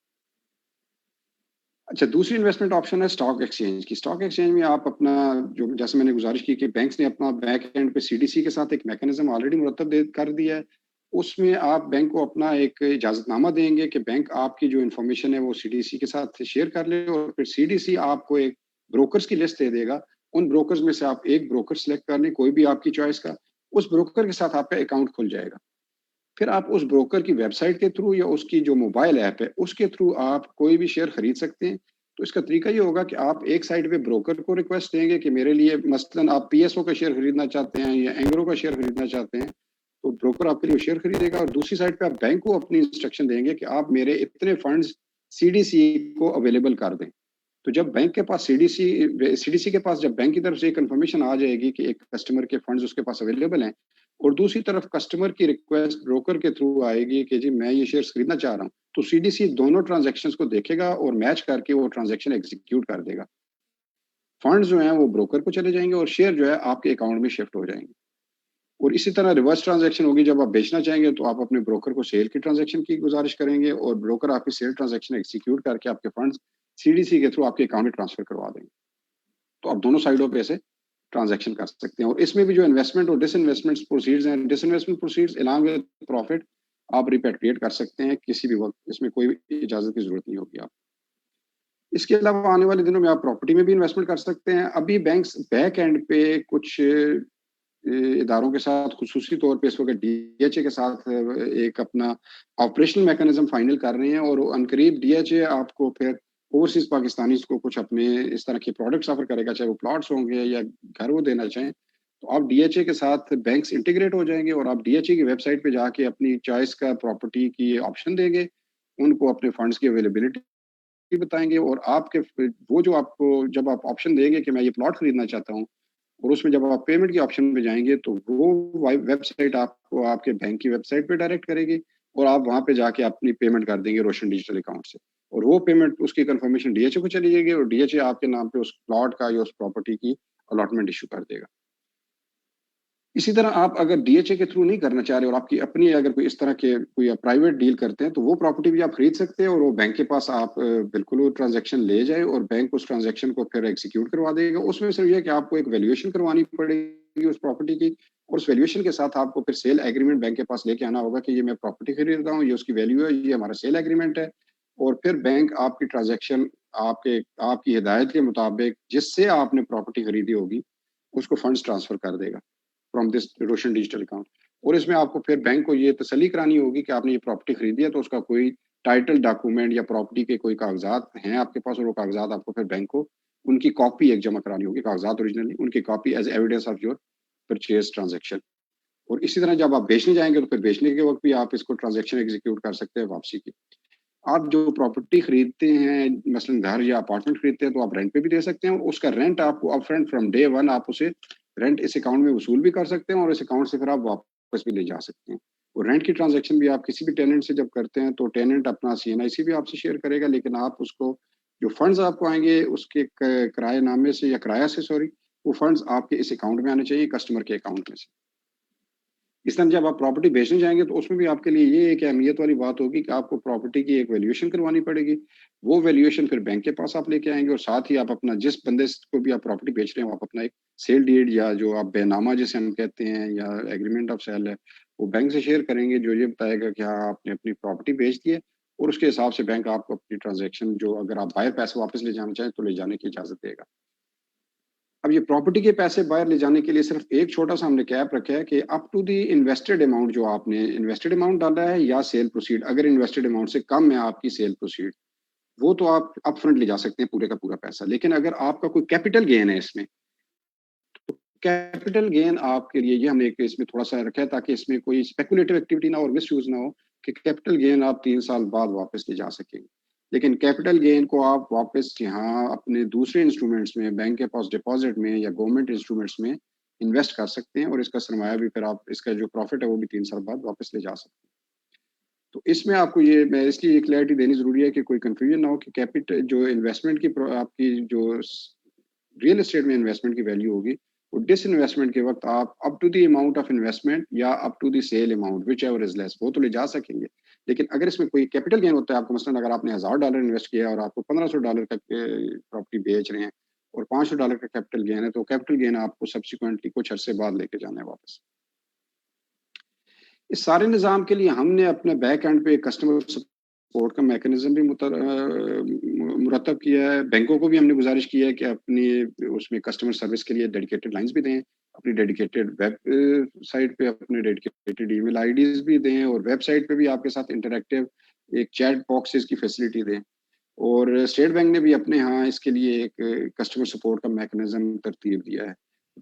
اچھا، دوسری انویسٹمنٹ آپشن ہے اسٹاک ایکسچینج کی۔ اسٹاک ایکسچینج میں آپ اپنا جو جیسے میں نے گزارش کی کہ بینکس نے اپنا بیک اینڈ پہ CDC کے ساتھ ایک میکانزم آلریڈی مرتب کر دیا ہے۔ اس میں آپ بینک کو اپنا ایک اجازت نامہ دیں گے کہ بینک آپ کی جو انفارمیشن ہے وہ CDC کے ساتھ شیئر کر لے، اور پھر CDC آپ کو ایک بروکرز کی لسٹ دے دے گا۔ ان بروکرز میں سے آپ ایک بروکر سلیکٹ کر لیں، کوئی بھی آپ کی چوائس کا، اس بروکر کے ساتھ آپ کا اکاؤنٹ کھل جائے گا۔ پھر آپ اس بروکر کی ویب سائٹ کے تھرو یا اس کی جو موبائل ایپ ہے اس کے تھرو آپ کوئی بھی شیئر خرید سکتے ہیں۔ تو اس کا طریقہ یہ ہوگا کہ آپ ایک سائٹ پہ بروکر کو ریکویسٹ دیں گے کہ میرے لیے مثلاً آپ PSO کا شیئر خریدنا چاہتے ہیں یا اینگرو کا شیئر خریدنا چاہتے ہیں، تو بروکر آپ کے لیے شیئر خریدے گا، اور دوسری سائٹ پہ آپ بینک کو اپنی انسٹرکشن دیں گے کہ آپ میرے اتنے فنڈز CDC کو اویلیبل کر دیں۔ تو جب بینک کے پاس CDC کے پاس جب بینک کی طرف سے ایک انفارمیشن آ جائے گی کہ ایک کسٹمر کے فنڈز اس کے پاس اویلیبل ہیں، اور دوسری طرف کسٹمر کی ریکویسٹ بروکر کے تھرو آئے گی کہ جی میں یہ شیئرز خریدنا چاہ رہا ہوں، تو CDC دونوں ٹرانزیکشنز کو دیکھے گا اور میچ کر کے وہ ٹرانزیکشن ایگزیکیوٹ کر دے گا۔ فنڈز جو ہیں وہ بروکر کو چلے جائیں گے اور شیئر جو ہے آپ کے اکاؤنٹ میں شفٹ ہو جائیں گے۔ اور اسی طرح ریورس ٹرانزیکشن ہوگی، جب آپ بیچنا چاہیں گے تو آپ اپنے بروکر کو سیل کی ٹرانزیکشن کی گزارش کریں گے، اور بروکر آپ کی سیل ٹرانزیکشن ایگزیکیوٹ کر کے آپ کے فنڈز CDC کے تھرو آپ کے اکاؤنٹ میں ٹرانسفر کروا دیں گے۔ تو آپ دونوں سائڈوں پہ سے ٹرانزیکشن کر سکتے ہیں۔ اور اس میں بھی جو انویسٹمنٹ اور ڈس انویسٹمنٹ پروسیڈز ہیں، disinvestment proceeds along with profit آپ ریپیٹریٹ کر سکتے ہیں کسی بھی وقت، اس میں کوئی اجازت کی ضرورت نہیں ہوگی آپ۔ اس کے علاوہ آنے والے دنوں میں آپ پراپرٹی میں بھی انویسٹمنٹ کر سکتے ہیں۔ ابھی بینکس بیک اینڈ پہ کچھ اداروں کے ساتھ، خصوصی طور پہ اس وقت DHA کے ساتھ ایک اپنا آپریشنل میکانزم فائنل کر رہے ہیں، اور عنقریب DHA آپ کو پھر اوورسیز پاکستانیز کو کچھ اپنے اس طرح کے پروڈکٹس آفر کرے گا، چاہے وہ پلاٹس ہوں گے یا گھر وہ دینا چاہیں، تو آپ DHA کے ساتھ بینکس انٹیگریٹ ہو جائیں گے، اور آپ DHA کی ویب سائٹ پہ جا کے اپنی چوائس کا پراپرٹی کی آپشن دیں گے، ان کو اپنے فنڈز کی اویلیبلٹی بتائیں گے، اور آپ کے وہ جو آپ کو جب آپ آپشن دیں گے کہ میں یہ پلاٹ خریدنا چاہتا ہوں، اور اس میں جب آپ پیمنٹ کی آپشن پہ جائیں گے تو وہ ویب سائٹ آپ کو آپ کے بینک کی ویب سائٹ پہ ڈائریکٹ کرے گی، اور آپ وہاں پہ جا کے اپنی پیمنٹ کر دیں گے روشن ڈیجیٹل اکاؤنٹ سے، اور وہ پیمنٹ اس کی کنفرمیشن ڈی ایچ او کو چلی جائے گی اور ڈی ایچ او آپ کے نام پہ اس پلاٹ کا یا اس پراپرٹی کی الاٹمنٹ ایشو کر دے گا. اسی طرح آپ اگر ڈی ایچ اے کے تھرو نہیں کرنا چاہ رہے اور آپ کی اپنی اگر کوئی اس طرح کے کوئی پرائیویٹ ڈیل کرتے ہیں تو وہ پراپرٹی بھی آپ خرید سکتے ہیں اور وہ بینک کے پاس آپ بالکل وہ ٹرانزیکشن لے جائے اور بینک اس ٹرانزیکشن کو پھر ایگزیکیوٹ کروا دے گا. اس میں صرف یہ کہ آپ کو ایک ویلیویشن کروانی پڑے گی اس پراپرٹی کی اور اس ویلیویشن کے ساتھ آپ کو پھر سیل ایگریمنٹ بینک کے پاس لے کے آنا ہوگا کہ یہ میں پراپرٹی خرید رہا ہوں, یہ اس کی ویلیو ہے, یہ ہمارا سیل ایگریمنٹ ہے. اور پھر بینک آپ کی ٹرانزیکشن آپ کی ہدایت کے مطابق جس سے آپ نے پراپرٹی خریدی ہوگی اس کو فنڈز ٹرانسفر کر دے گا فرام دس روشن ڈیجیٹل اکاؤنٹ. اور اس میں آپ کو پھر بینک کو یہ تسلی کرانی ہوگی کہ آپ نے یہ پراپرٹی خریدی ہے تو اس کا کوئی ٹائٹل ڈاکومنٹ یا پراپرٹی کے کوئی کاغذات ہیں آپ کے پاس اور وہ کاغذات آپ کو پھر بینک کو ان کی کاپی ایک جمع کرانی ہوگی, کاغذات اوریجنلی ان کی copy as evidence of your purchase transaction. اور اسی طرح جب آپ بیچنے جائیں گے تو پھر بیچنے کے وقت بھی آپ اس کو ٹرانزیکشن ایگزیکیوٹ کر سکتے ہیں واپسی کی. آپ جو پراپرٹی خریدتے ہیں مثلا گھر یا اپارٹمنٹ خریدتے ہیں تو آپ رینٹ پہ بھی دے سکتے ہیں, اس کا رینٹ آپ کو up front from day one آپ اسے رینٹ اس اکاؤنٹ میں وصول بھی کر سکتے ہیں اور اس اکاؤنٹ سے پھر آپ واپس بھی لے جا سکتے ہیں. اور رینٹ کی ٹرانزیکشن بھی آپ کسی بھی ٹیننٹ سے جب کرتے ہیں تو ٹیننٹ اپنا سی این آئی سی بھی آپ سے شیئر کرے گا, لیکن آپ اس کو جو فنڈز آپ کو آئیں گے اس کے کرایہ نامے سے یا کرایہ سے وہ فنڈز آپ کے اس اکاؤنٹ میں آنے چاہیے کسٹمر کے اکاؤنٹ میں سے. اس طرح جب آپ پراپرٹی بیچنے جائیں گے تو اس میں بھی آپ کے لیے یہ ایک اہمیت والی بات ہوگی کہ آپ کو پراپرٹی کی ایک ویلیویشن کروانی پڑے گی. وہ ویلیویشن پھر بینک کے پاس آپ لے کے آئیں گے اور ساتھ ہی آپ اپنا جس بندے کو بھی آپ پراپرٹی بیچ رہے ہیں آپ اپنا ایک سیل ڈیڈ یا جو آپ بے نامہ جسے ہم کہتے ہیں یا ایگریمنٹ آف سیل ہے وہ بینک سے شیئر کریں گے جو یہ بتائے گا کہ ہاں آپ نے اپنی پراپرٹی بیچ دی ہے اور اس کے حساب سے بینک آپ کو اپنی ٹرانزیکشن جو اگر آپ بائر پیسے واپس لے جانا چاہیں تو لے جانے کی اجازت دے گا. اب یہ پراپرٹی کے پیسے باہر لے جانے کے لیے صرف ایک چھوٹا سا ہم نے کیپ رکھا ہے کہ up to the invested amount جو آپ نے انویسٹڈ اماؤنٹ ڈالا ہے یا سیل پروسیڈ, اگر انویسٹڈ اماؤنٹ سے کم ہے آپ کی سیل پروسیڈ وہ تو آپ اپ فرنٹ لے جا سکتے ہیں پورے کا پورا پیسہ. لیکن اگر آپ کا کوئی کیپٹل گین ہے اس میں تو کیپٹل گین آپ کے لیے یہ ہم نے اس میں تھوڑا سا رکھا ہے تاکہ اس میں کوئی اسپیکولیٹو ایکٹیویٹی نہ ہو اور مس یوز نہ ہو کہ کیپٹل گین آپ 3 سال بعد واپس لے جا سکیں گے. لیکن کیپٹل گین کو آپ واپس یہاں اپنے دوسرے انسٹرومنٹس میں بینک کے پاس ڈپازٹ میں یا گورنمنٹ انسٹرومنٹس میں انویسٹ کر سکتے ہیں اور اس کا سرمایہ بھی پھر آپ اس کا جو پروفٹ ہے وہ بھی 3 سال بعد واپس لے جا سکتے ہیں. تو اس میں آپ کو یہ میں اس لیے کلیئرٹی دینی ضروری ہے کہ کوئی کنفیوژن نہ ہو کہ کیپٹل جو انویسٹمنٹ کی آپ کی جو ریئل اسٹیٹ میں انویسٹمنٹ کی ویلیو ہوگی وہ ڈس انویسٹمنٹ کے وقت آپ up to the amount of investment یا up to the sale amount whichever is less وہ تو لے جا سکیں گے. لیکن اگر اس میں کوئی کیپٹل گین ہوتا ہے آپ کو مثلاً اگر آپ نے $1000 انویسٹ کیا اور آپ کو $1500 کا پراپرٹی بیچ رہے ہیں اور $500 کا کیپٹل گین ہے تو کیپٹل گین آپ کو سبسیکوئنٹلی کچھ عرصے بعد لے کے جانا ہے واپس. اس سارے نظام کے لیے ہم نے اپنے بیک اینڈ پہ کسٹمر سپورٹ کا میکانزم بھی مرتب کیا ہے. بینکوں کو بھی ہم نے گزارش کی ہے کہ اپنی اس میں کسٹمر سروس کے لیے ڈیڈیکیٹڈ لائنز بھی دیں, اپنی ڈیڈیکیٹڈ ویب سائٹ پہ اپنے ڈیڈیکیٹڈ ای میل آئی ڈیز بھی دیں اور ویب سائٹ پہ بھی آپ کے ساتھ انٹریکٹیو ایک چیٹ باکسز کی فیسلٹی دیں. اور اسٹیٹ بینک نے بھی اپنے ہاں اس کے لیے ایک کسٹمر سپورٹ کا میکانزم ترتیب دیا ہے.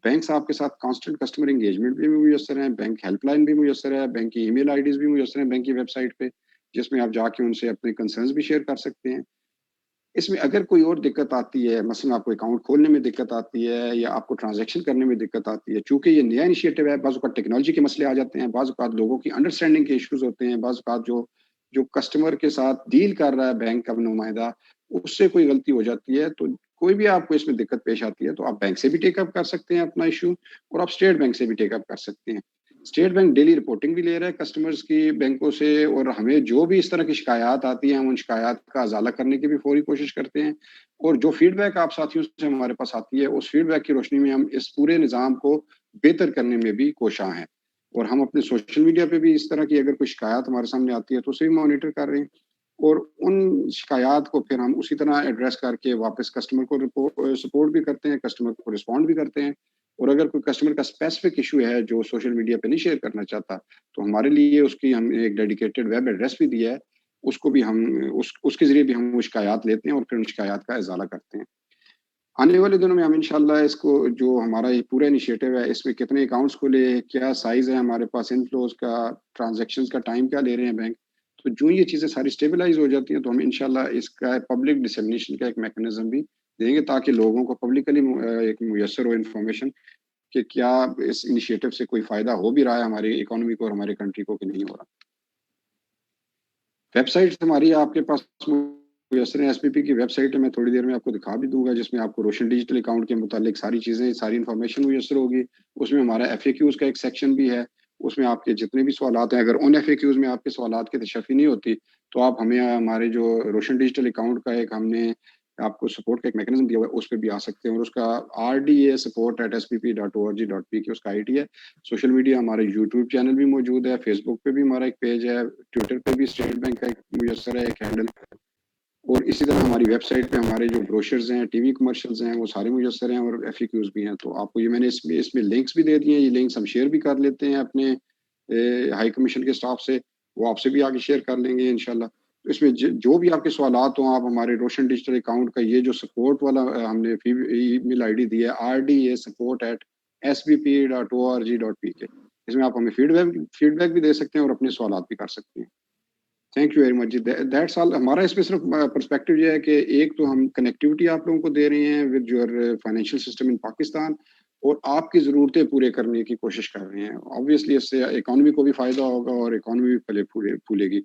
بینکس آپ کے ساتھ کانسٹنٹ کسٹمر انگیجمنٹ بھی میسر ہیں, بینک ہیلپ لائن بھی میسر ہے, بینک کی ای میل آئی ڈیز بھی میسر ہیں بینک کی ویب سائٹ پہ جس میں آپ جا کے ان سے اپنے کنسرنز بھی شیئر کر سکتے ہیں. اس میں اگر کوئی اور دقت آتی ہے مثلا آپ کو اکاؤنٹ کھولنے میں دقت آتی ہے یا آپ کو ٹرانزیکشن کرنے میں دقت آتی ہے, چونکہ یہ نیا انیشیٹو ہے بعض اوقات ٹیکنالوجی کے مسئلے آ جاتے ہیں, بعض اوقات لوگوں کی انڈرسٹینڈنگ کے ایشوز ہوتے ہیں, بعض اوقات جو کسٹمر کے ساتھ ڈیل کر رہا ہے بینک کا نمائندہ اس سے کوئی غلطی ہو جاتی ہے تو کوئی بھی آپ کو اس میں دقت پیش آتی ہے تو آپ بینک سے بھی ٹیک اپ کر سکتے ہیں اپنا ایشو اور آپ اسٹیٹ بینک سے بھی ٹیک اپ کر سکتے ہیں. اسٹیٹ بینک ڈیلی رپورٹنگ بھی لے رہا ہے کسٹمرز کی بینکوں سے اور ہمیں جو بھی اس طرح کی شکایات آتی ہیں ان شکایات کا ازالہ کرنے کی بھی فوری کوشش کرتے ہیں. اور جو فیڈ بیک آپ ساتھیوں سے ہمارے پاس آتی ہے اس فیڈ بیک کی روشنی میں ہم اس پورے نظام کو بہتر کرنے میں بھی کوشاں ہیں. اور ہم اپنے سوشل میڈیا پہ بھی اس طرح کی اگر کوئی شکایات ہمارے سامنے آتی ہے تو اسے بھی مانیٹر کر رہے ہیں اور ان شکایات کو پھر ہم اسی طرح ایڈریس کر کے واپس کسٹمر کو سپورٹ بھی کرتے ہیں, کسٹمر کو رسپونڈ بھی کرتے ہیں. اور اگر کوئی کسٹمر کا اسپیسیفک ایشو ہے جو سوشل میڈیا پہ نہیں شیئر کرنا چاہتا تو ہمارے لیے اس کی ہم نے ایک ڈیڈیکیٹڈ ویب ایڈریس بھی دیا ہے, اس کو بھی ہم اس کے ذریعے بھی ہم وہ شکایات لیتے ہیں اور پھر ان شکایات کا ازالہ کرتے ہیں. آنے والے دنوں میں ہم انشاءاللہ اس کو جو ہمارا یہ پورا انیشیٹو ہے اس میں کتنے اکاؤنٹس کھولے, کیا سائز ہے ہمارے پاس, انفلوز کا, ٹرانزیکشنز کا ٹائم کیا لے رہے ہیں بینک, تو جو یہ چیزیں ساری اسٹیبلائز ہو جاتی ہیں تو ہم انشاءاللہ اس کا پبلک ڈسیمنیشن کا ایک میکانزم بھی دیں گے تاکہ لوگوں کو پبلکلی ایک میسر ہو انفارمیشن کہ کیا اس انیشیٹو سے کوئی فائدہ ہو بھی رہا ہے ہماری اکانومی کو اور ہماری کنٹری کو کہ نہیں ہو رہا. ویب سائٹ ہماری آپ کے پاس میسر ہیں. SPP کی ویب سائٹ ہے, میں تھوڑی دیر میں آپ کو دکھا بھی دوں گا, جس میں آپ کو روشن ڈیجیٹل اکاؤنٹ کے متعلق ساری چیزیں, ساری انفارمیشن میسر ہوگی. اس میں ہمارا FAQs کا ایک سیکشن بھی ہے, اس میں آپ کے جتنے بھی سوالات ہیں, اگر ان FAQs میں آپ کے سوالات کی تشفی نہیں ہوتی تو آپ ہمیں ہمارے جو روشن ڈیجیٹل اکاؤنٹ کا ایک ہم نے آپ کو سپورٹ کا ایک میکنزم دیا ہوا ہے, اس پہ بھی آ سکتے ہیں. اور اس کا rda support@spp.org.pk اس کا ID ہے. سوشل میڈیا ہمارے YouTube چینل بھی موجود ہے, فیس بک پہ بھی ہمارا ایک پیج ہے, ٹویٹر پہ بھی اسٹیٹ بینک کا ایک میسر ہے ایک ہینڈل, اور اسی طرح ہماری ویب سائٹ پہ ہمارے جو بروشرز ہیں, ٹی وی کمرشلز ہیں, وہ سارے میسر ہیں, اور FAQs بھی ہیں. تو آپ کو یہ میں نے اس میں لنکس بھی دے دیے ہیں, یہ لنکس ہم شیئر بھی کر لیتے ہیں اپنے ہائی کمیشن کے اسٹاف سے, وہ آپ سے بھی آگے شیئر کر لیں گے انشاءاللہ. تو اس میں جو بھی آپ کے سوالات ہوں, آپ ہمارے روشن ڈیجیٹل اکاؤنٹ کا یہ جو سپورٹ والا ہم نے ای میل ID دی ہے rda support@sbp.org.pk, اس میں آپ ہمیں فیڈ بیک بھی دے سکتے ہیں اور اپنے سوالات بھی کر سکتے ہیں. Thank you very much ji. That's all. ہمارا اس میں صرف پرسپیکٹو یہ ہے کہ ایک تو ہم کنیکٹیوٹی آپ لوگوں کو دے رہے ہیں ود یور فائنینشیل سسٹم ان پاکستان, اور آپ کی ضرورتیں پورے کرنے کی کوشش کر رہے ہیں. آبویسلی اس سے اکانومی کو بھی فائدہ ہوگا اور اکانومی بھی پھولے گی.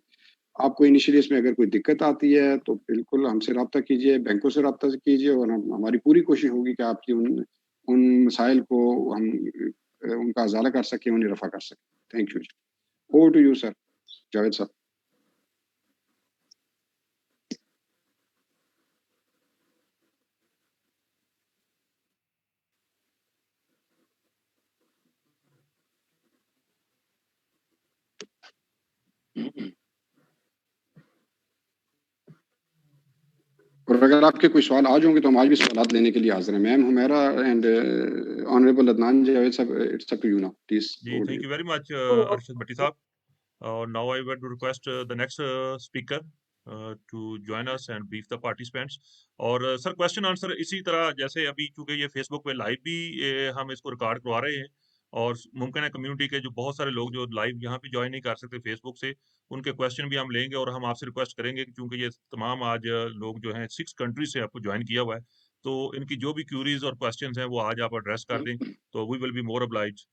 آپ کو انیشیلی اس میں اگر کوئی دقت آتی ہے تو بالکل ہم سے رابطہ کیجیے, بینکوں سے رابطہ کیجیے, اور ہماری پوری کوشش ہوگی کہ آپ کی ان مسائل کو ہم ان کا ازالہ کر سکیں, انہیں رفع کر سکیں. Thank you. Over to you sir Javed صاحب. اور اگر آپ کے کوئی سوال آج ہوں گے تو ہم آج بھی سوالات لینے کے لیے حاضر ہیں. Ma'am Humaira and honourable Adnan Javed صاحب, it's up to you now please. جی thank you very much Arshad Bhatti صاحب. Now I would request the next speaker to join us and brief the participants. اور سر کوشچن آنسر اسی طرح جیسے ابھی چونکہ یہ فیس بک پہ لائیو بھی ہم اس کو ریکارڈ کروا رہے ہیں, اور ممکن ہے کمیونٹی کے جو بہت سارے لوگ جو لائیو یہاں پہ جوائن نہیں کر سکتے فیس بک سے, ان کے کوشچن بھی ہم لیں گے. اور ہم آپ سے ریکویسٹ کریں گے کہ چونکہ یہ تمام آج لوگ جو ہیں 6 کنٹریز سے آپ کو جوائن کیا ہوا ہے, تو ان کی جو بھی کیوریز اور کوشچنز ہیں وہ آج آپ ایڈریس کر دیں, تو we will be more obliged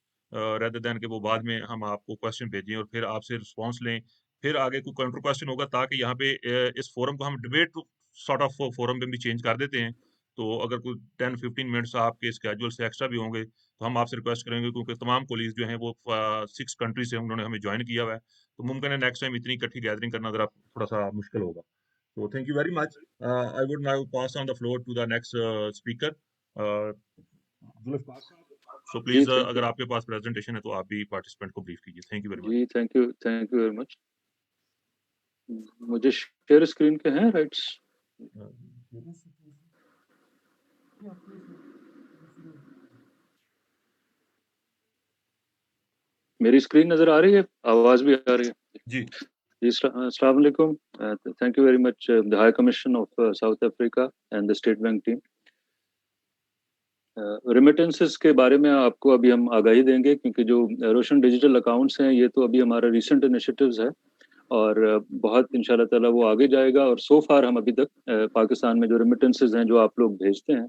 rather than کہ وہ بعد میں ہم آپ کو کوشچن بھیجیں اور پھر آپ سے رسپانس لیں, پھر آگے کوئی کاؤنٹر کوشچن ہوگا, تاکہ یہاں پہ اس فورم کو ہم ڈبیٹ سارٹ آف فورم پہ بھی چینج کر دیتے ہیں. تو اگر کوئی 10-15 منٹس آپ کے اسکیجول سے ایکسٹرا بھی ہوں گے تو ہم آپ سے ریکویسٹ کریں گے, کیونکہ تمام کولیز جو ہیں وہ 6 کنٹری سے انہوں نے ہمیں جوائن کیا ہوا ہے, تو ممکن ہے نیکسٹ ٹائم اتنی اکٹھی گیدرنگ کرنا ذرا تھوڑا سا مشکل ہوگا. تو thank you very much. I would now pass on the floor to the next speaker. So please اگر آپ کے پاس پریزنٹیشن ہے تو آپ بھی پارٹیسپینٹ کو بریف کیجیے. Thank you very much. جی تھینک یو ویری مچ. مجھے شیئر اسکرین کے ہیں رائٹس؟ میری اسکرین نظر آ رہی ہے, آواز بھی آ رہی ہے؟ جی السلام علیکم. Thank you very much the high commission of South Africa and the state bank team. Remittances کے بارے میں آپ کو ابھی ہم آگاہی دیں گے, کیونکہ جو روشن ڈیجیٹل اکاؤنٹس ہیں یہ تو ابھی ہمارا ریسنٹ انیشیٹوز ہے, اور بہت ان شاء اللہ تعالیٰ وہ آگے جائے گا. اور سو فار ہم ابھی تک پاکستان میں جو ریمیٹنسز ہیں جو آپ لوگ بھیجتے ہیں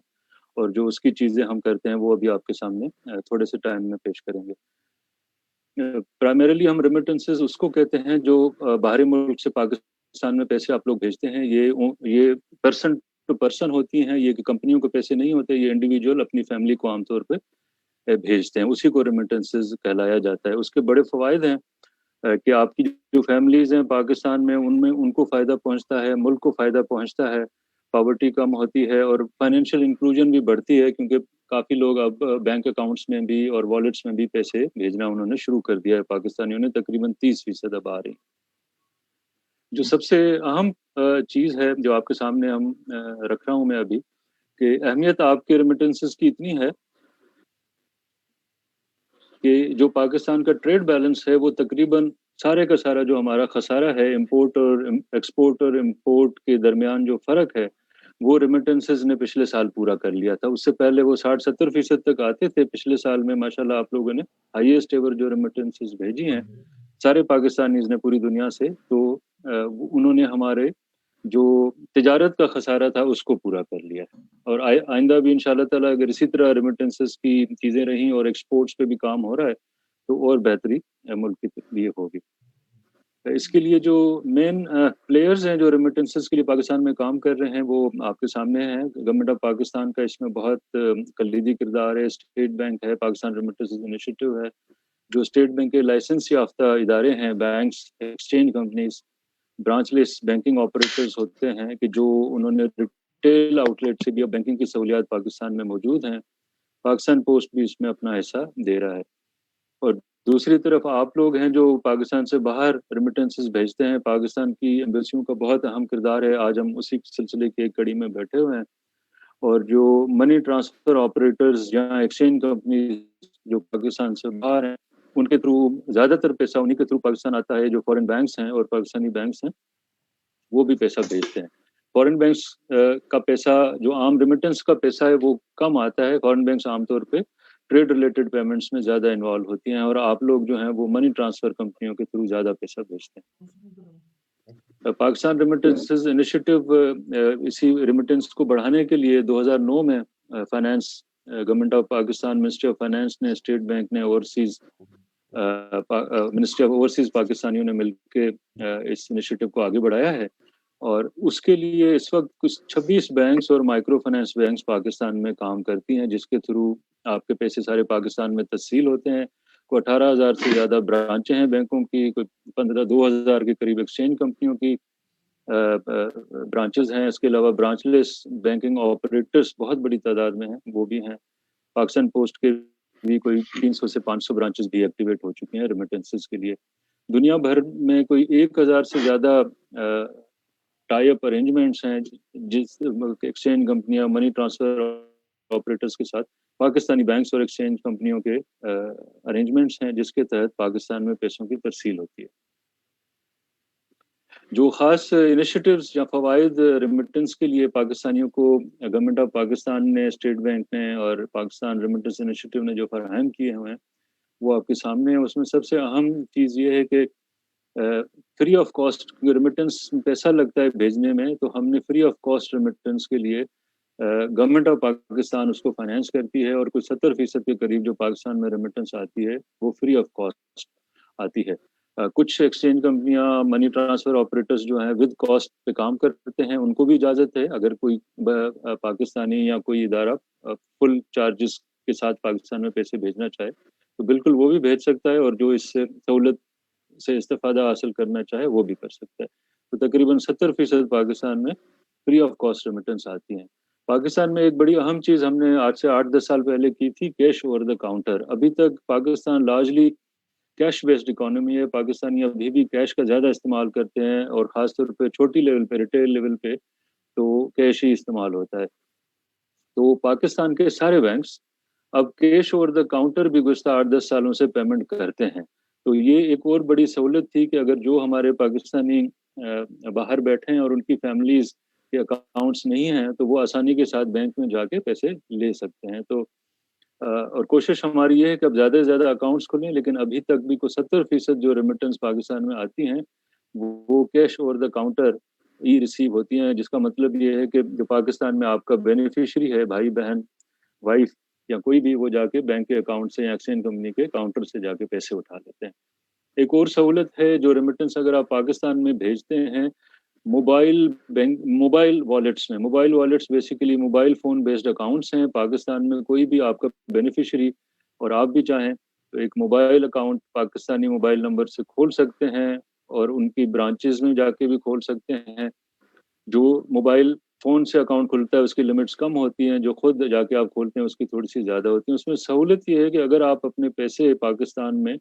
اور جو اس کی چیزیں ہم کرتے ہیں وہ ابھی آپ کے سامنے تھوڑے سے ٹائم میں پیش کریں گے. پرائمریلی ہم ریمیٹنسز اس کو کہتے ہیں جو باہری ملک سے پاکستان میں پیسے آپ لوگ بھیجتے ہیں. یہ پرسن ٹو پرسن ہوتی ہیں, یہ کمپنیوں کے پیسے نہیں ہوتے, یہ انڈیویجول اپنی فیملی کو عام طور پہ بھیجتے ہیں, اسی کو ریمیٹنسز کہلایا جاتا ہے. اس کے بڑے فوائد ہیں کہ آپ کی جو فیملیز ہیں پاکستان میں ان کو فائدہ پہنچتا ہے, ملک کو فائدہ پہنچتا ہے, پاورٹی کم ہوتی ہے اور فائنینشیل انکلوژن بھی بڑھتی ہے, کیونکہ کافی لوگ اب بینک اکاؤنٹس میں بھی اور والیٹس میں بھی پیسے بھیجنا انہوں نے شروع کر دیا ہے. پاکستانیوں نے تقریباً 30% اب آ رہی. جو سب سے اہم چیز ہے جو آپ کے سامنے ہم رکھ رہا ہوں میں ابھی, کہ اہمیت آپ کے ریمیٹنسز کی اتنی ہے کہ جو پاکستان کا ٹریڈ بیلنس ہے وہ تقریباً سارے کا سارا جو ہمارا خسارہ ہے امپورٹ اور ایکسپورٹ اور امپورٹ کے درمیان جو فرق ہے وہ ریمیٹنسز نے پچھلے سال پورا کر لیا تھا. اس سے پہلے وہ 60-70% تک آتے تھے. پچھلے سال میں ماشاءاللہ آپ لوگوں نے ہائیسٹ ایور جو ریمیٹنسز بھیجی ہیں سارے پاکستانیز نے پوری دنیا سے, تو انہوں نے ہمارے جو تجارت کا خسارہ تھا اس کو پورا کر لیا ہے. اور آئندہ بھی انشاءاللہ تعالیٰ اگر اسی طرح ریمیٹنسز کی چیزیں رہیں اور ایکسپورٹس پہ بھی کام ہو رہا ہے تو اور بہتری ملک کے لیے ہوگی. اس کے لیے جو مین پلیئرز ہیں جو ریمیٹنسز کے لیے پاکستان میں کام کر رہے ہیں وہ آپ کے سامنے ہیں. گورنمنٹ آف پاکستان کا اس میں بہت کلیدی کردار ہے. اسٹیٹ بینک ہے, پاکستان ریمیٹنسز انیشیٹو ہے, جو اسٹیٹ بینک کے لائسنس یافتہ ادارے ہیں, بینکس, ایکسچینج کمپنیز, برانچ لیس بینکنگ آپریٹرز ہوتے ہیں کہ جو انہوں نے ریٹیل آؤٹ لیٹ سے بھی اب بینکنگ کی سہولیات پاکستان میں موجود ہیں. پاکستان پوسٹ بھی اس میں اپنا حصہ دے رہا ہے. اور دوسری طرف آپ لوگ ہیں جو پاکستان سے باہر ریمیٹنسز بھیجتے ہیں, پاکستان کی ایمبیسیوں کا بہت اہم کردار ہے. آج ہم اسی سلسلے کی ایک کڑی میں بیٹھے ہوئے ہیں. اور جو منی ٹرانسفر آپریٹرز یا ایکسچینج کمپنیز جو پاکستان سے باہر ہیں, ان کے تھرو زیادہ تر پیسہ انہی کے تھرو پاکستان آتا ہے. جو فورن بینکس ہیں اور پاکستانی بینکس ہیں وہ بھی پیسہ بھیجتے ہیں. فورن بینکس کا پیسہ, جو عام ریمیٹنس کا پیسہ ہے, وہ کم آتا ہے. فورن بینکس عام طور پہ ٹریڈ ریلیٹڈ پیمنٹس میں زیادہ انوالو ہوتی ہیں, اور آپ لوگ جو ہیں وہ منی ٹرانسفر کمپنیوں کے تھرو زیادہ پیسہ بھیجتے ہیں. پاکستان ریمیٹنسز انیشیٹو اسی ریمیٹنس کو بڑھانے کے لیے 2009 میں finance, government of Pakistan, ministry of finance نے, اسٹیٹ بینک نے, اوورسیز منسٹری آف اوورسیز پاکستانیوں نے مل کے اس انیشیٹو کو آگے بڑھایا ہے. اور اس کے لیے اس وقت کچھ 26 بینکس اور مائکرو فائنانس بینکس پاکستان میں کام کرتی ہیں, جس کے تھرو آپ کے پیسے سارے پاکستان میں تسہیل ہوتے ہیں. کوئی 18,000 سے زیادہ برانچیں ہیں بینکوں کی, کوئی 2,000 کے قریب ایکسچینج کمپنیوں کی برانچز ہیں. اس کے علاوہ برانچ لیس بینکنگ آپریٹرز بہت بڑی تعداد میں ہیں, وہ بھی ہیں. پاکستان پوسٹ کے بھی کوئی 300 سے 500 برانچز بھی ایکٹیویٹ ہو چکی ہیں ریمیٹنسز کے لیے. دنیا بھر میں کوئی 1,000 سے زیادہ ٹائی اپ ارینجمنٹس ہیں جس ایکسچینج کمپنیاں منی ٹرانسفر آپریٹرز کے ساتھ پاکستانی بینکس اور ایکسچینج کمپنیوں کے ارینجمنٹس ہیں, جس کے تحت پاکستان میں پیسوں کی ترسیل ہوتی ہے. جو خاص انیشیٹوز یا فوائد ریمیٹنس کے لیے پاکستانیوں کو گورنمنٹ آف پاکستان نے, اسٹیٹ بینک نے اور پاکستان ریمیٹنس انیشیٹو نے جو فراہم کیے ہوئے ہیں وہ آپ کے سامنے ہیں. اس میں سب سے اہم چیز یہ ہے کہ فری آف کاسٹ, ریمیٹنس پیسہ لگتا ہے بھیجنے میں, تو ہم نے فری آف کاسٹ ریمیٹنس کے لیے گورنمنٹ آف پاکستان اس کو فائنینس کرتی ہے, اور کوئی 70% کے قریب جو پاکستان میں ریمیٹنس آتی ہے وہ فری آف کاسٹ آتی ہے. کچھ ایکسچینج کمپنیاں, منی ٹرانسفر آپریٹرز جو ہیں ود کاسٹ پہ کام کرتے ہیں, ان کو بھی اجازت ہے اگر کوئی پاکستانی یا کوئی ادارہ فل چارجز کے ساتھ پاکستان میں پیسے بھیجنا چاہے تو بالکل وہ بھی بھیج سکتا ہے, اور جو اس سے سہولت سے استفادہ حاصل کرنا چاہے وہ بھی کر سکتا ہے. تو تقریباً 70% پاکستان میں فری آف کاسٹ ریمیٹنس آتی ہیں. پاکستان میں ایک بڑی اہم چیز ہم نے آج سے 8-10 سال پہلے کی تھی, کیش اوور دا کاؤنٹر. ابھی تک Pakistan largely cash based economy ہے. پاکستانی ابھی بھی کیش کا زیادہ استعمال کرتے ہیں, اور خاص طور پہ چھوٹی لیول پہ, ریٹیل لیول پہ تو کیش ہی استعمال ہوتا ہے. تو پاکستان کے سارے بینکس اب کیش اوور دا کاؤنٹر بھی گزشتہ 8-10 سالوں سے پیمنٹ کرتے ہیں. تو یہ ایک اور بڑی سہولت تھی کہ اگر جو ہمارے پاکستانی باہر بیٹھے ہیں اور ان کی فیملیز کے اکاؤنٹس نہیں ہیں تو وہ آسانی کے ساتھ بینک میں جا کے پیسے لے سکتے ہیں. تو اور کوشش ہماری یہ ہے کہ اب زیادہ سے زیادہ اکاؤنٹس کھلیں, لیکن ابھی تک بھی کوئی 70% جو ریمیٹنس پاکستان میں آتی ہیں وہ cash over the counter he receive ہوتی ہیں, جس کا مطلب یہ ہے کہ جو پاکستان میں آپ کا بینیفیشری ہے, بھائی بہن, وائف یا کوئی بھی, وہ جا کے بینک کے اکاؤنٹ سے یا ایکسچینج کمپنی کے کاؤنٹر سے جا کے پیسے اٹھا لیتے ہیں. ایک اور سہولت ہے جو ریمیٹنس اگر آپ پاکستان میں بھیجتے ہیں موبائل والیٹس میں. Mobile wallets basically mobile phone based accounts ہیں. پاکستان میں کوئی بھی آپ کا بینیفیشری اور آپ بھی چاہیں تو ایک mobile account Pakistani mobile number سے کھول سکتے ہیں, اور ان کی برانچز میں جا کے بھی کھول سکتے ہیں. جو موبائل فون سے اکاؤنٹ کھلتا ہے اس کی لمٹس کم ہوتی ہیں, جو خود جا کے آپ کھولتے ہیں اس کی تھوڑی سی زیادہ ہوتی ہیں. اس میں سہولت یہ ہے کہ اگر آپ اپنے پیسے پاکستان میں